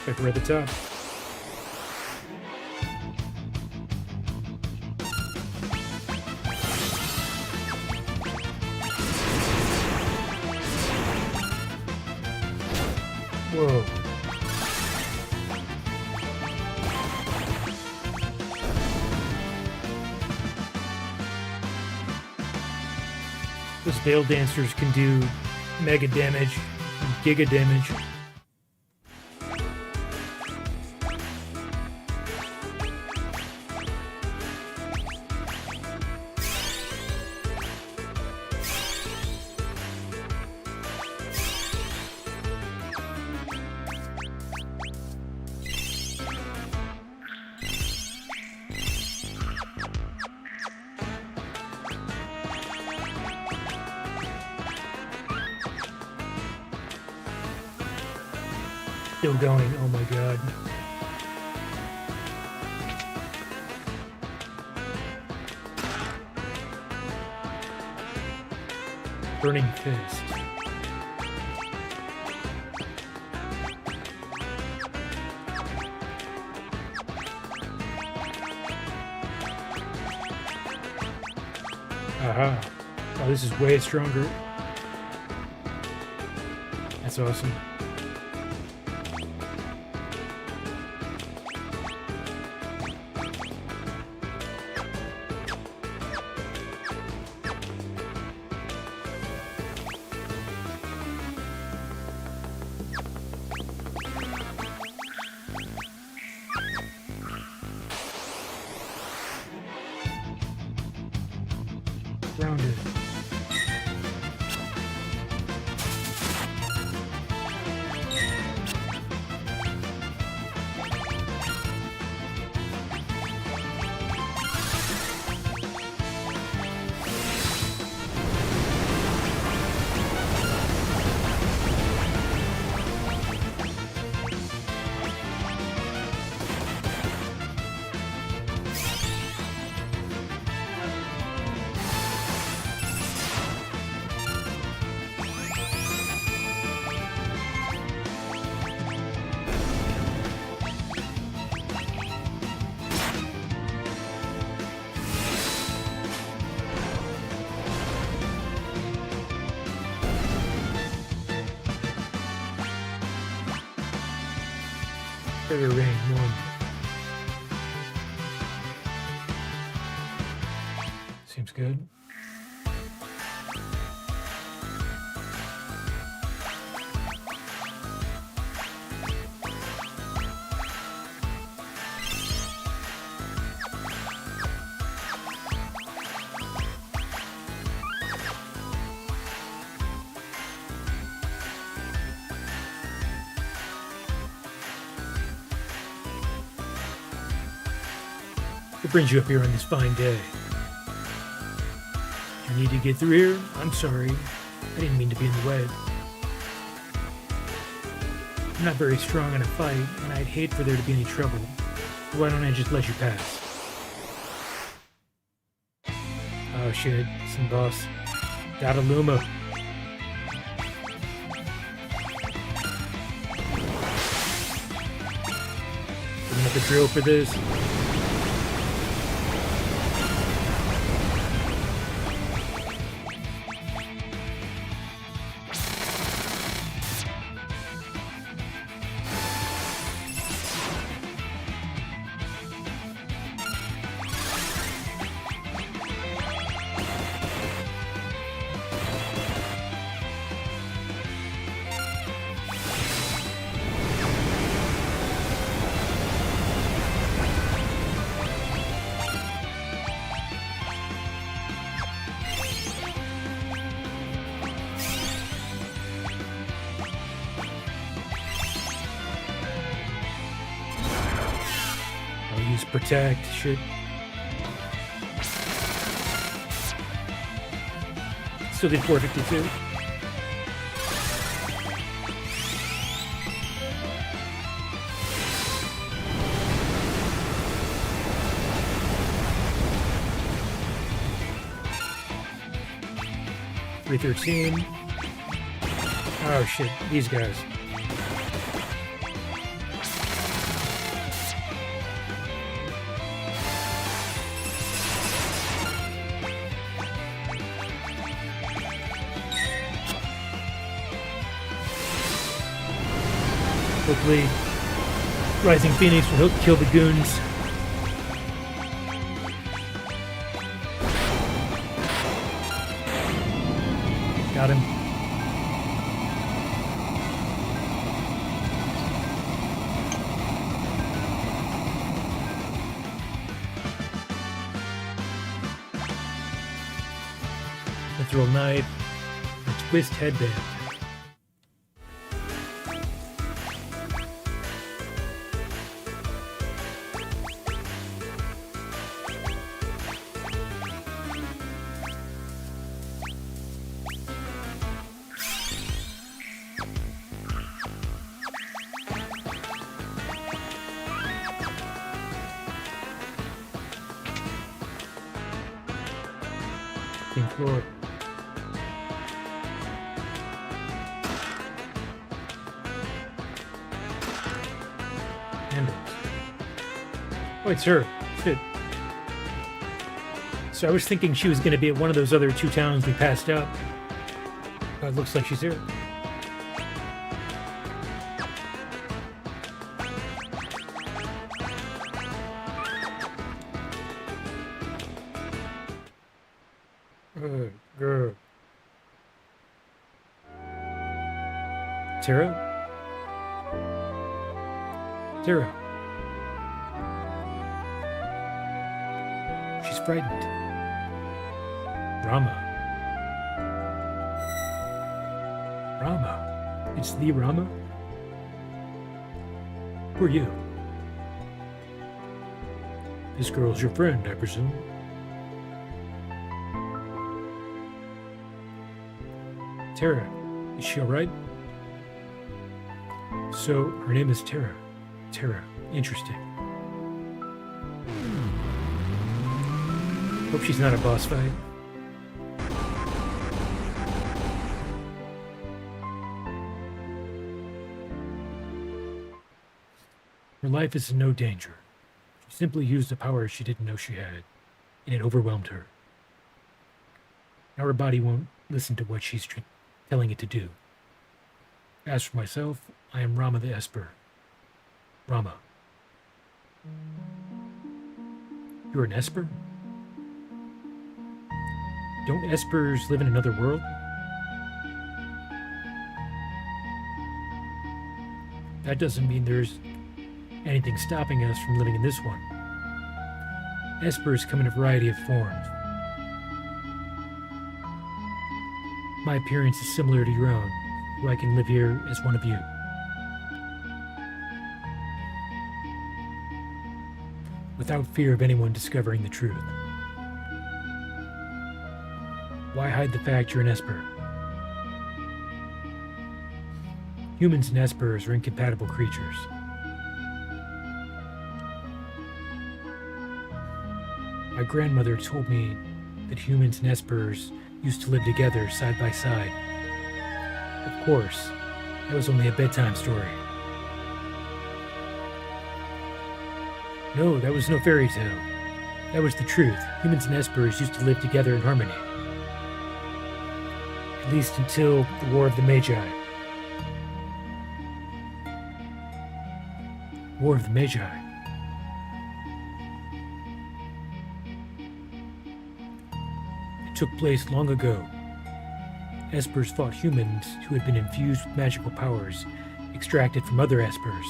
Like we're at the top. Whoa. Those Veil Dancers can do mega damage, giga damage. Still going, oh my god. Burning Fist. Aha. Oh, this is way stronger. That's awesome. Grounded. Trigger range 1. Seems good. What brings you up here on this fine day? You need to get through here? I'm sorry. I didn't mean to be in the way. I'm not very strong in a fight, and I'd hate for there to be any trouble. Why don't I just let you pass? Oh shit, some boss. Dataluma. Didn't have to drill for this. Use protect, shit. Still did 452. $313. Oh shit, these guys. Hopefully, Rising Phoenix will help kill the goons. Got him. Mithril knife. A twist headband. Pink floor. Handles. Oh, it's her. Shit. So I was thinking she was going to be at one of those other 2 towns we passed up. But it looks like she's here. Girl. Tara? Tara. She's frightened. Rama. Rama. It's the Rama? Who are you? This girl's your friend, I presume. Tara, is she alright? So, her name is Tara. Tara, interesting. Hope she's not a boss fight. Her life is in no danger. She simply used a power she didn't know she had, and it overwhelmed her. Now her body won't listen to what she's telling it to do. As for myself, I am Rama the Esper. Rama. You're an Esper? Don't Espers live in another world? That doesn't mean there's anything stopping us from living in this one. Espers come in a variety of forms. My appearance is similar to your own, so I can live here as one of you. Without fear of anyone discovering the truth. Why hide the fact you're an Esper? Humans and Espers are incompatible creatures. My grandmother told me that humans and Espers used to live together side by side. Of course, that was only a bedtime story. No, that was no fairy tale. That was the truth. Humans and Espers used to live together in harmony. At least until the War of the Magi. War of the Magi. It took place long ago. Espers fought humans who had been infused with magical powers extracted from other Espers.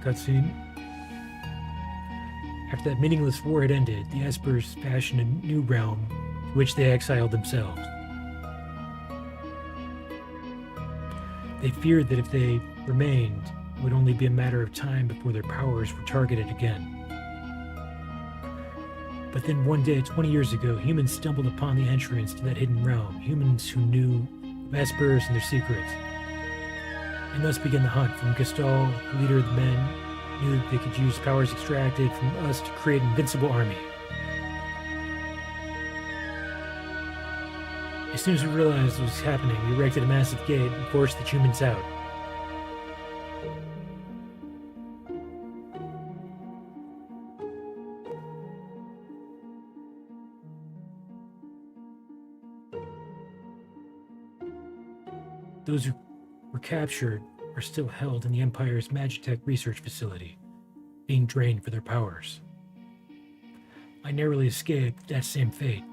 Cutscene. After that meaningless war had ended, the Espers fashioned a new realm to which they exiled themselves. They feared that if they remained, it would only be a matter of time before their powers were targeted again. But then one day, 20 years ago, humans stumbled upon the entrance to that hidden realm. Humans who knew of Espers and their secrets. And thus began the hunt. From Gestal, the leader of the men, knew that they could use powers extracted from us to create an invincible army. As soon as we realized what was happening, we erected a massive gate and forced the humans out. Those who were captured are still held in the Empire's Magitech research facility, being drained for their powers. I narrowly escaped that same fate.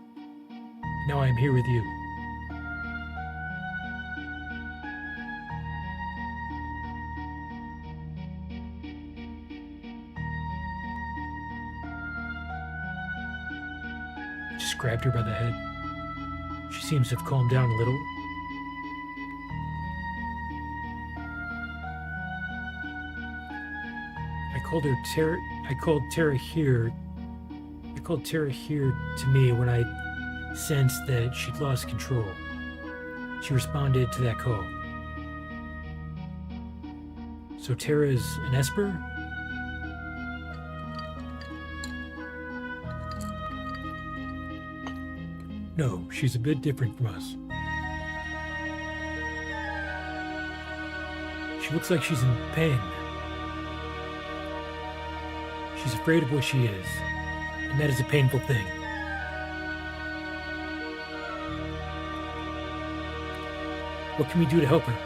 Now I am here with you. I just grabbed her by the head. She seems to have calmed down a little. I called Tara here to me when I sensed that she'd lost control. She responded to that call. So Tara's an Esper? No, she's a bit different from us. She looks like she's in pain. She's afraid of what she is, and that is a painful thing. What can we do to help her?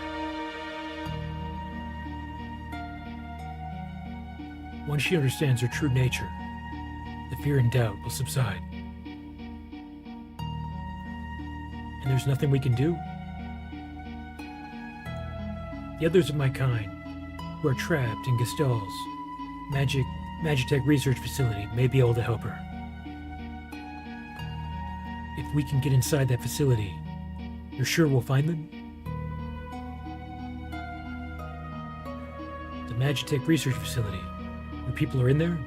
Once she understands her true nature, the fear and doubt will subside. And there's nothing we can do? The others of my kind, who are trapped in Gestal's Magitech research facility, may be able to help her. If we can get inside that facility, you're sure we'll find them? The Magitech research facility, where people are in there?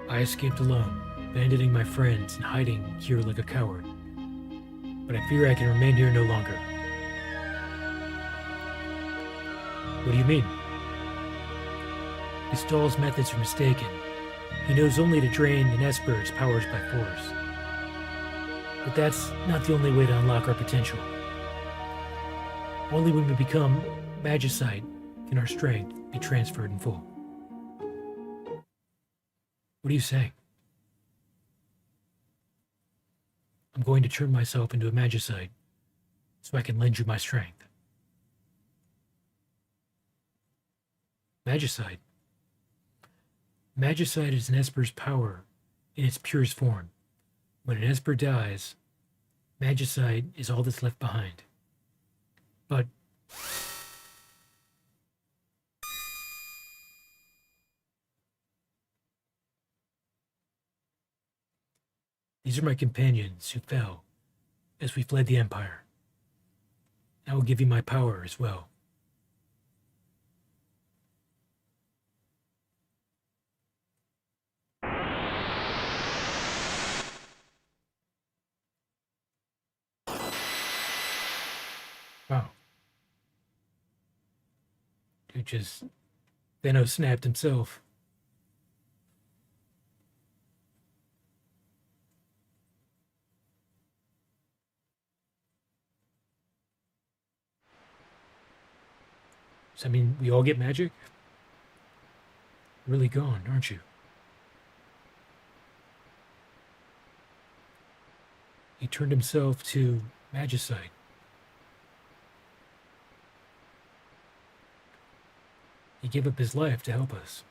I escaped alone, abandoning my friends and hiding here like a coward. But I fear I can remain here no longer. What do you mean? Gestal's methods are mistaken. He knows only to drain an Esper's powers by force. But that's not the only way to unlock our potential. Only when we become Magicite can our strength be transferred in full. What are you saying? I'm going to turn myself into a Magicite so I can lend you my strength. Magicite. Magicite is an Esper's power in its purest form. When an Esper dies, Magicite is all that's left behind. But these are my companions who fell as we fled the Empire. I will give you my power as well. Wow. Dude just Thanos snapped himself. So, I mean, we all get magic? Really gone, aren't you? He turned himself to Magicite. He gave up his life to help us.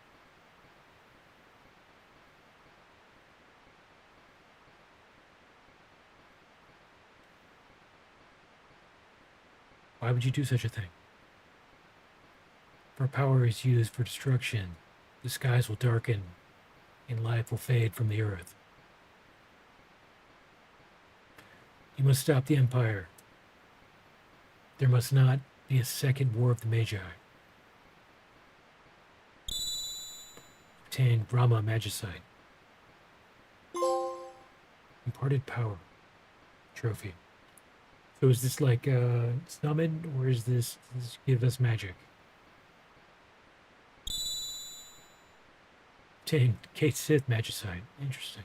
Why would you do such a thing? If our power is used for destruction, the skies will darken and life will fade from the earth. You must stop the Empire. There must not be a second War of the Magi. Obtain Brahma Magicite. Imparted power. Trophy. So is this like summon, or is this give us magic? Obtain Kate Sith Magicite. Interesting.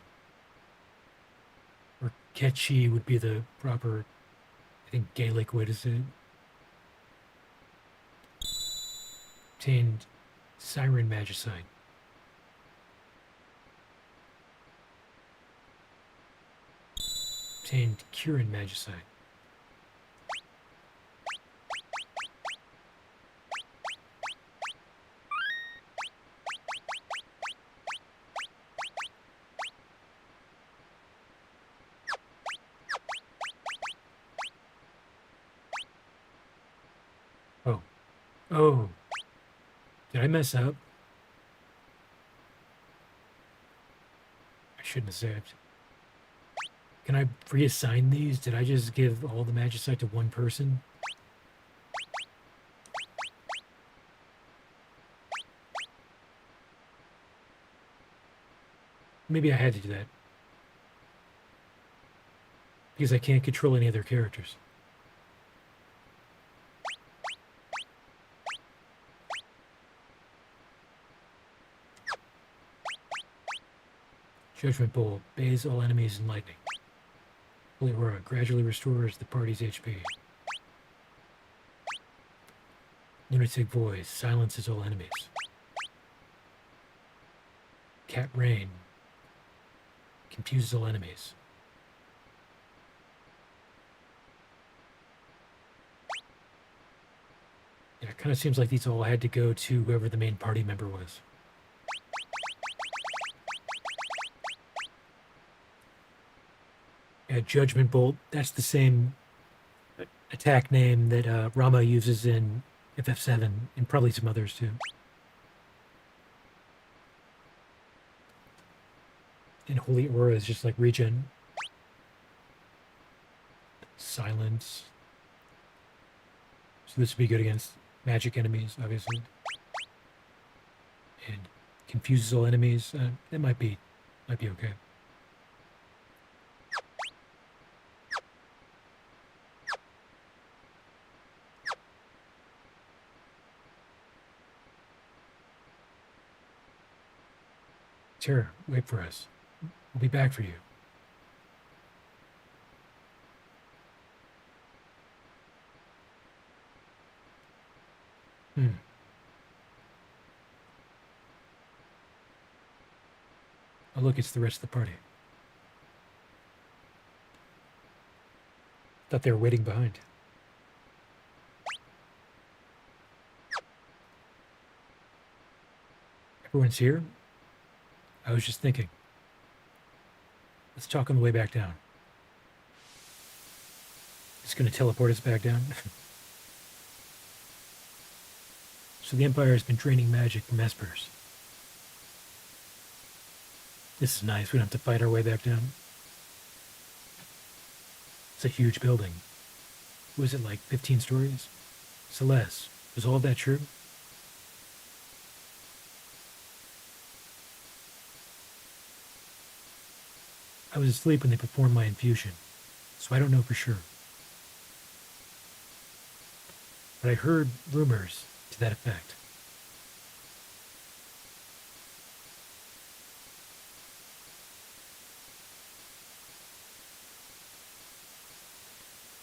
Or Ketchi would be the proper, I think, Gaelic way to say it. Obtained Siren Magicite. Obtained Kirin Magicite. Oh. Oh. Did I mess up? I shouldn't have saved. Can I reassign these? Did I just give all the magicite to one person? Maybe I had to do that. Because I can't control any other characters. Judgment Bowl. Bathes all enemies in lightning. Holy Aura gradually restores the party's HP. Lunatic Voice silences all enemies. Cat Rain confuses all enemies. Yeah, it kind of seems like these all had to go to whoever the main party member was. Yeah, Judgment Bolt, that's the same attack name that Rama uses in FF7 and probably some others too. And Holy Aura is just like regen. Silence. So this would be good against magic enemies, obviously. And confuses all enemies. It might be okay. Terra, wait for us. We'll be back for you. Oh, look, it's the rest of the party. Thought they were waiting behind. Everyone's here? I was just thinking. Let's talk on the way back down. It's going to teleport us back down. So the Empire has been draining magic from Espers. This is nice. We don't have to fight our way back down. It's a huge building. Was it like 15 stories? Celeste, was all of that true? I was asleep when they performed my infusion, so I don't know for sure. But I heard rumors to that effect.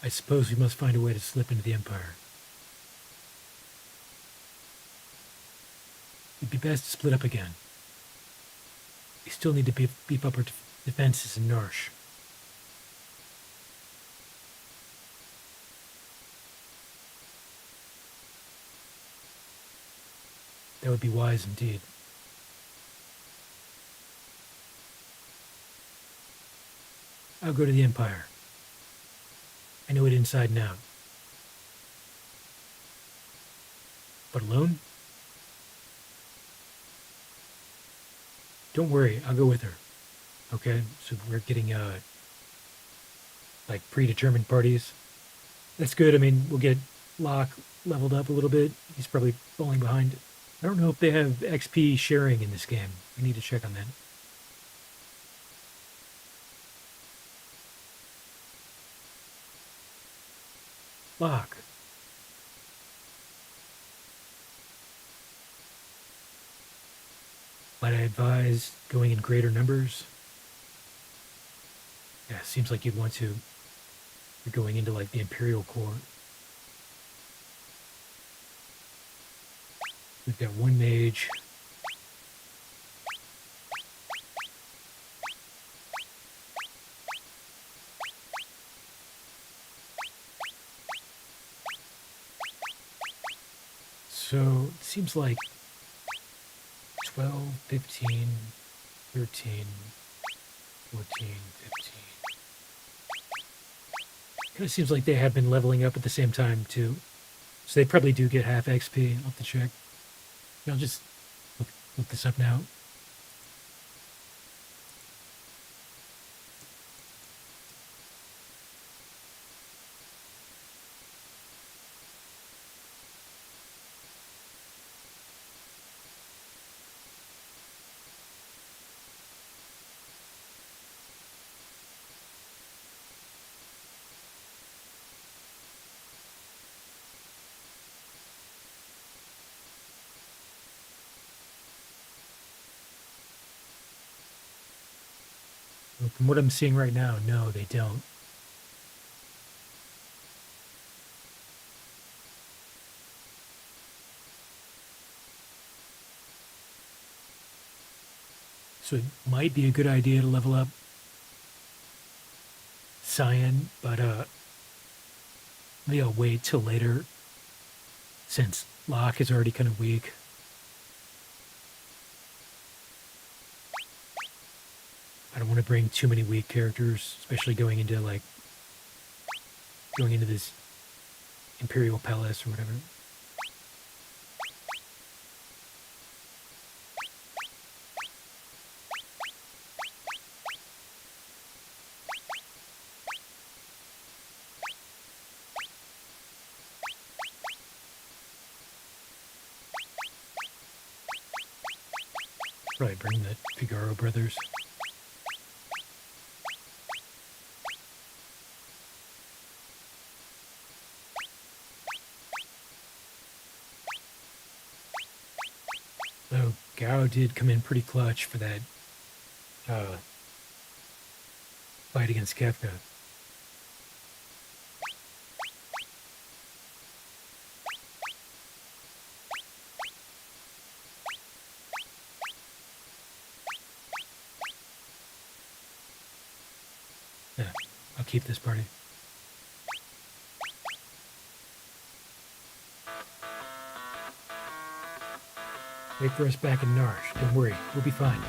I suppose we must find a way to slip into the Empire. It'd be best to split up again. We still need to beef up our defenses in Narsh. That would be wise indeed. I'll go to the Empire. I know it inside and out. But alone? Don't worry, I'll go with her. Okay, so we're getting, like predetermined parties. That's good. I mean, we'll get Locke leveled up a little bit. He's probably falling behind. I don't know if they have XP sharing in this game. I need to check on that. Locke. Might I advise going in greater numbers? Yeah, seems like you'd want to. You're going into like the Imperial Corps. We've got one mage. So it seems like 12, 15, 13, 14, 15. Kind of seems like they have been leveling up at the same time too. So they probably do get half XP. I'll have to check. I'll just look this up now. Well, from what I'm seeing right now, no, they don't. So it might be a good idea to level up Cyan, but maybe I'll wait till later since Locke is already kind of weak. I don't want to bring too many weak characters, especially going into this Imperial Palace or whatever. Probably bring the Figaro brothers. So Gao did come in pretty clutch for that fight against Kefka. Yeah, I'll keep this party. Wait for us back in Narsh. Don't worry, we'll be fine.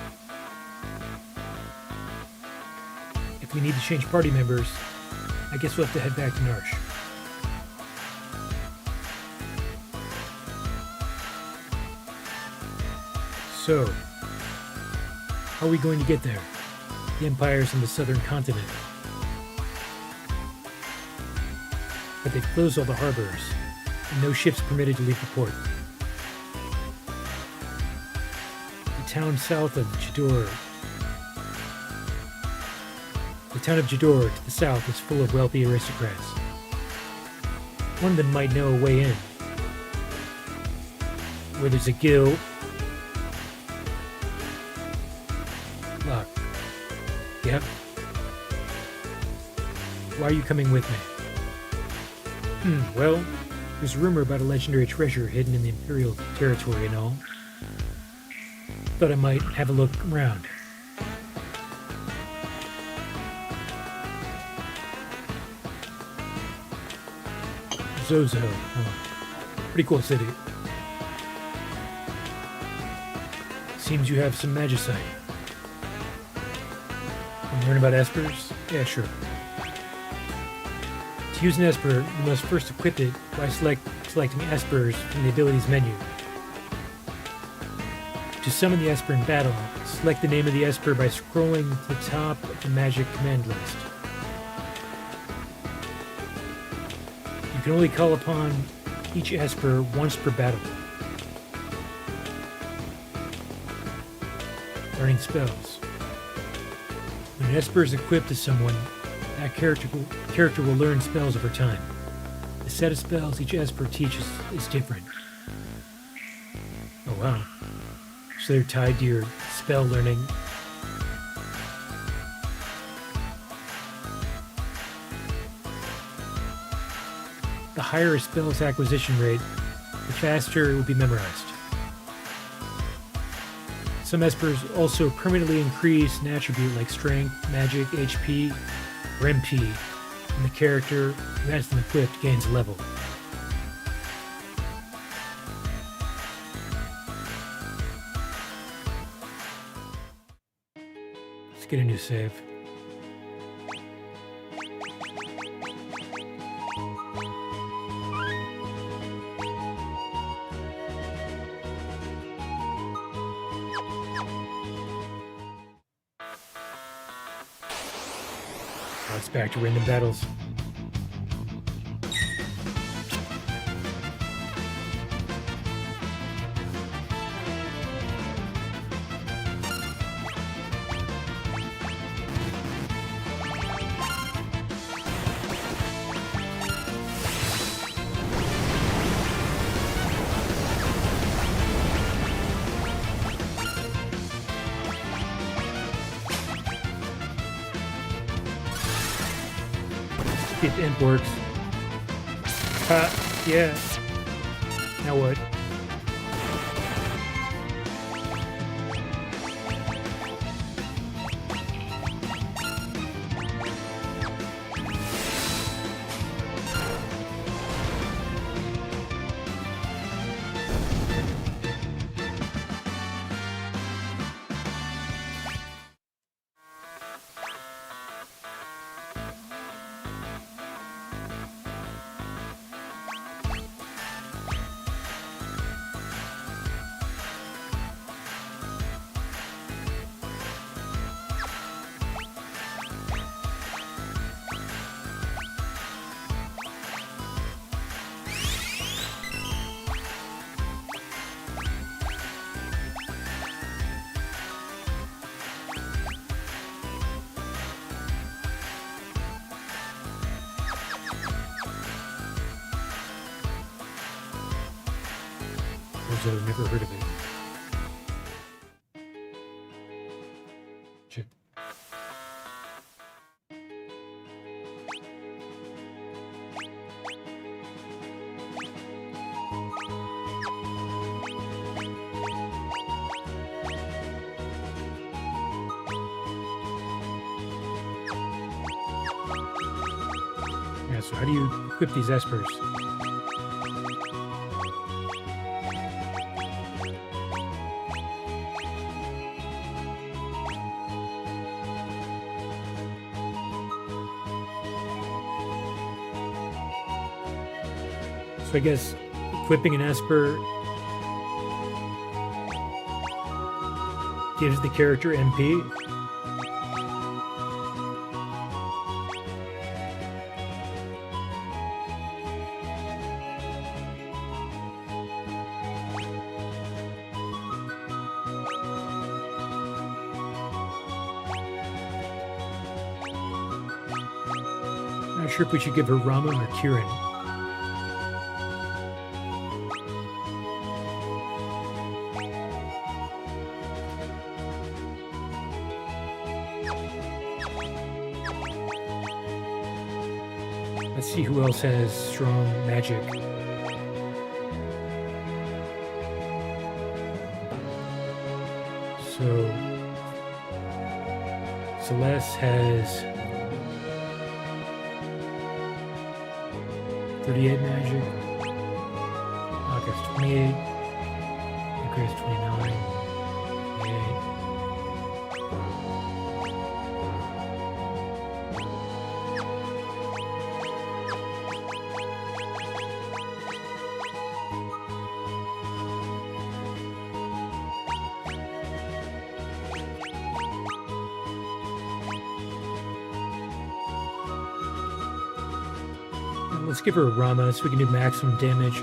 If we need to change party members, I guess we'll have to head back to Narsh. So, how are we going to get there? The Empire's in the southern continent. But they've closed all the harbors, and no ships permitted to leave the port. The town south of Jador. The town of Jador to the south is full of wealthy aristocrats. One of them might know a way in. Where there's a guild. Look. Yep. Why are you coming with me? Well, there's a rumor about a legendary treasure hidden in the Imperial territory and all. Thought I might have a look around. Zozo. Oh, pretty cool city. Seems you have some magicite. Want to learn about espers? Yeah, sure. To use an esper, you must first equip it by selecting espers from the abilities menu. To summon the esper in battle, select the name of the esper by scrolling to the top of the magic command list. You can only call upon each esper once per battle. Learning spells. When an esper is equipped to someone, that character will learn spells over time. The set of spells each esper teaches is different. Oh wow. So they're tied to your spell learning. The higher a spell's acquisition rate, the faster it will be memorized. Some espers also permanently increase an attribute like strength, magic, HP, or MP, and the character who has them equipped gains a level. Let's get a new save. Now it's back to random battles. It works. Yeah. Now what? I've never heard of it. Chip. Yeah, so how do you equip these espers? So I guess equipping an Esper gives the character MP. Not sure if we should give her Rama or Kirin. Let's see who else has strong magic. So Celeste has 38 magic. Aka's 28. Ikra has 29. 28. Let's give her a Rama so we can do maximum damage.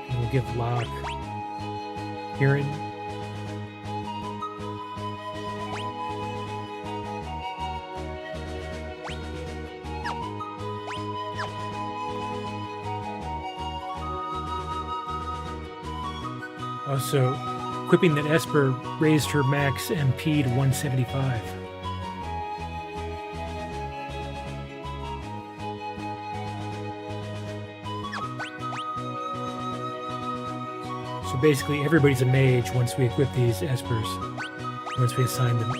And we'll give Locke Kirin. Also, equipping that Esper raised her max MP to 175. So basically, everybody's a mage once we equip these Espers, once we assign them.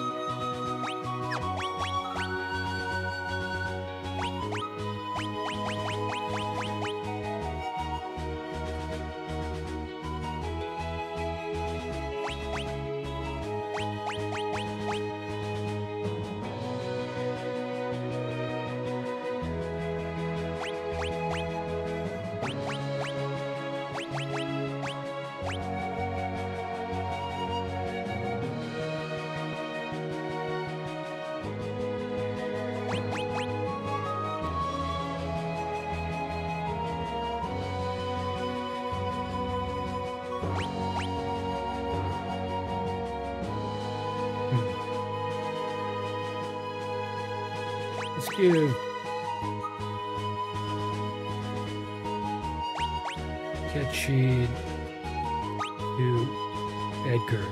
Let's give Ketchy to Edgar.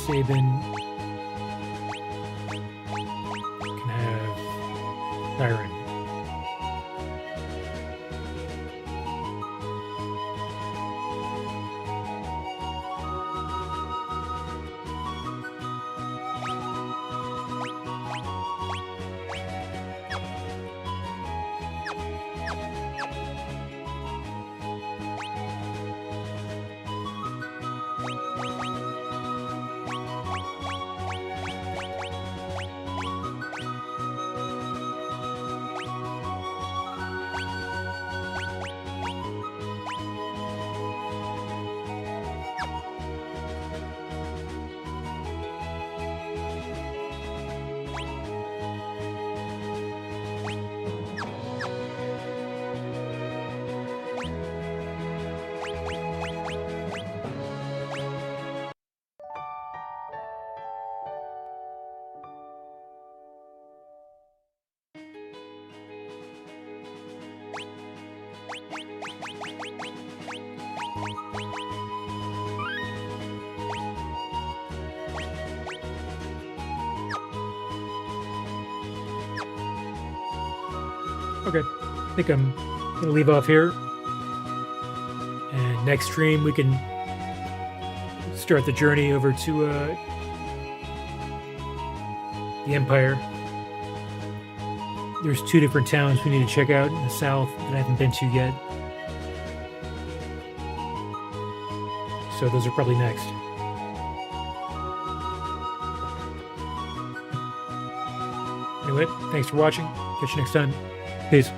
Sabin can have Siren. Okay, I think I'm gonna leave off here. And next stream we can start the journey over to the Empire. There's 2 different towns we need to check out in the south that I haven't been to yet. So those are probably next. Anyway, thanks for watching. Catch you next time. Peace.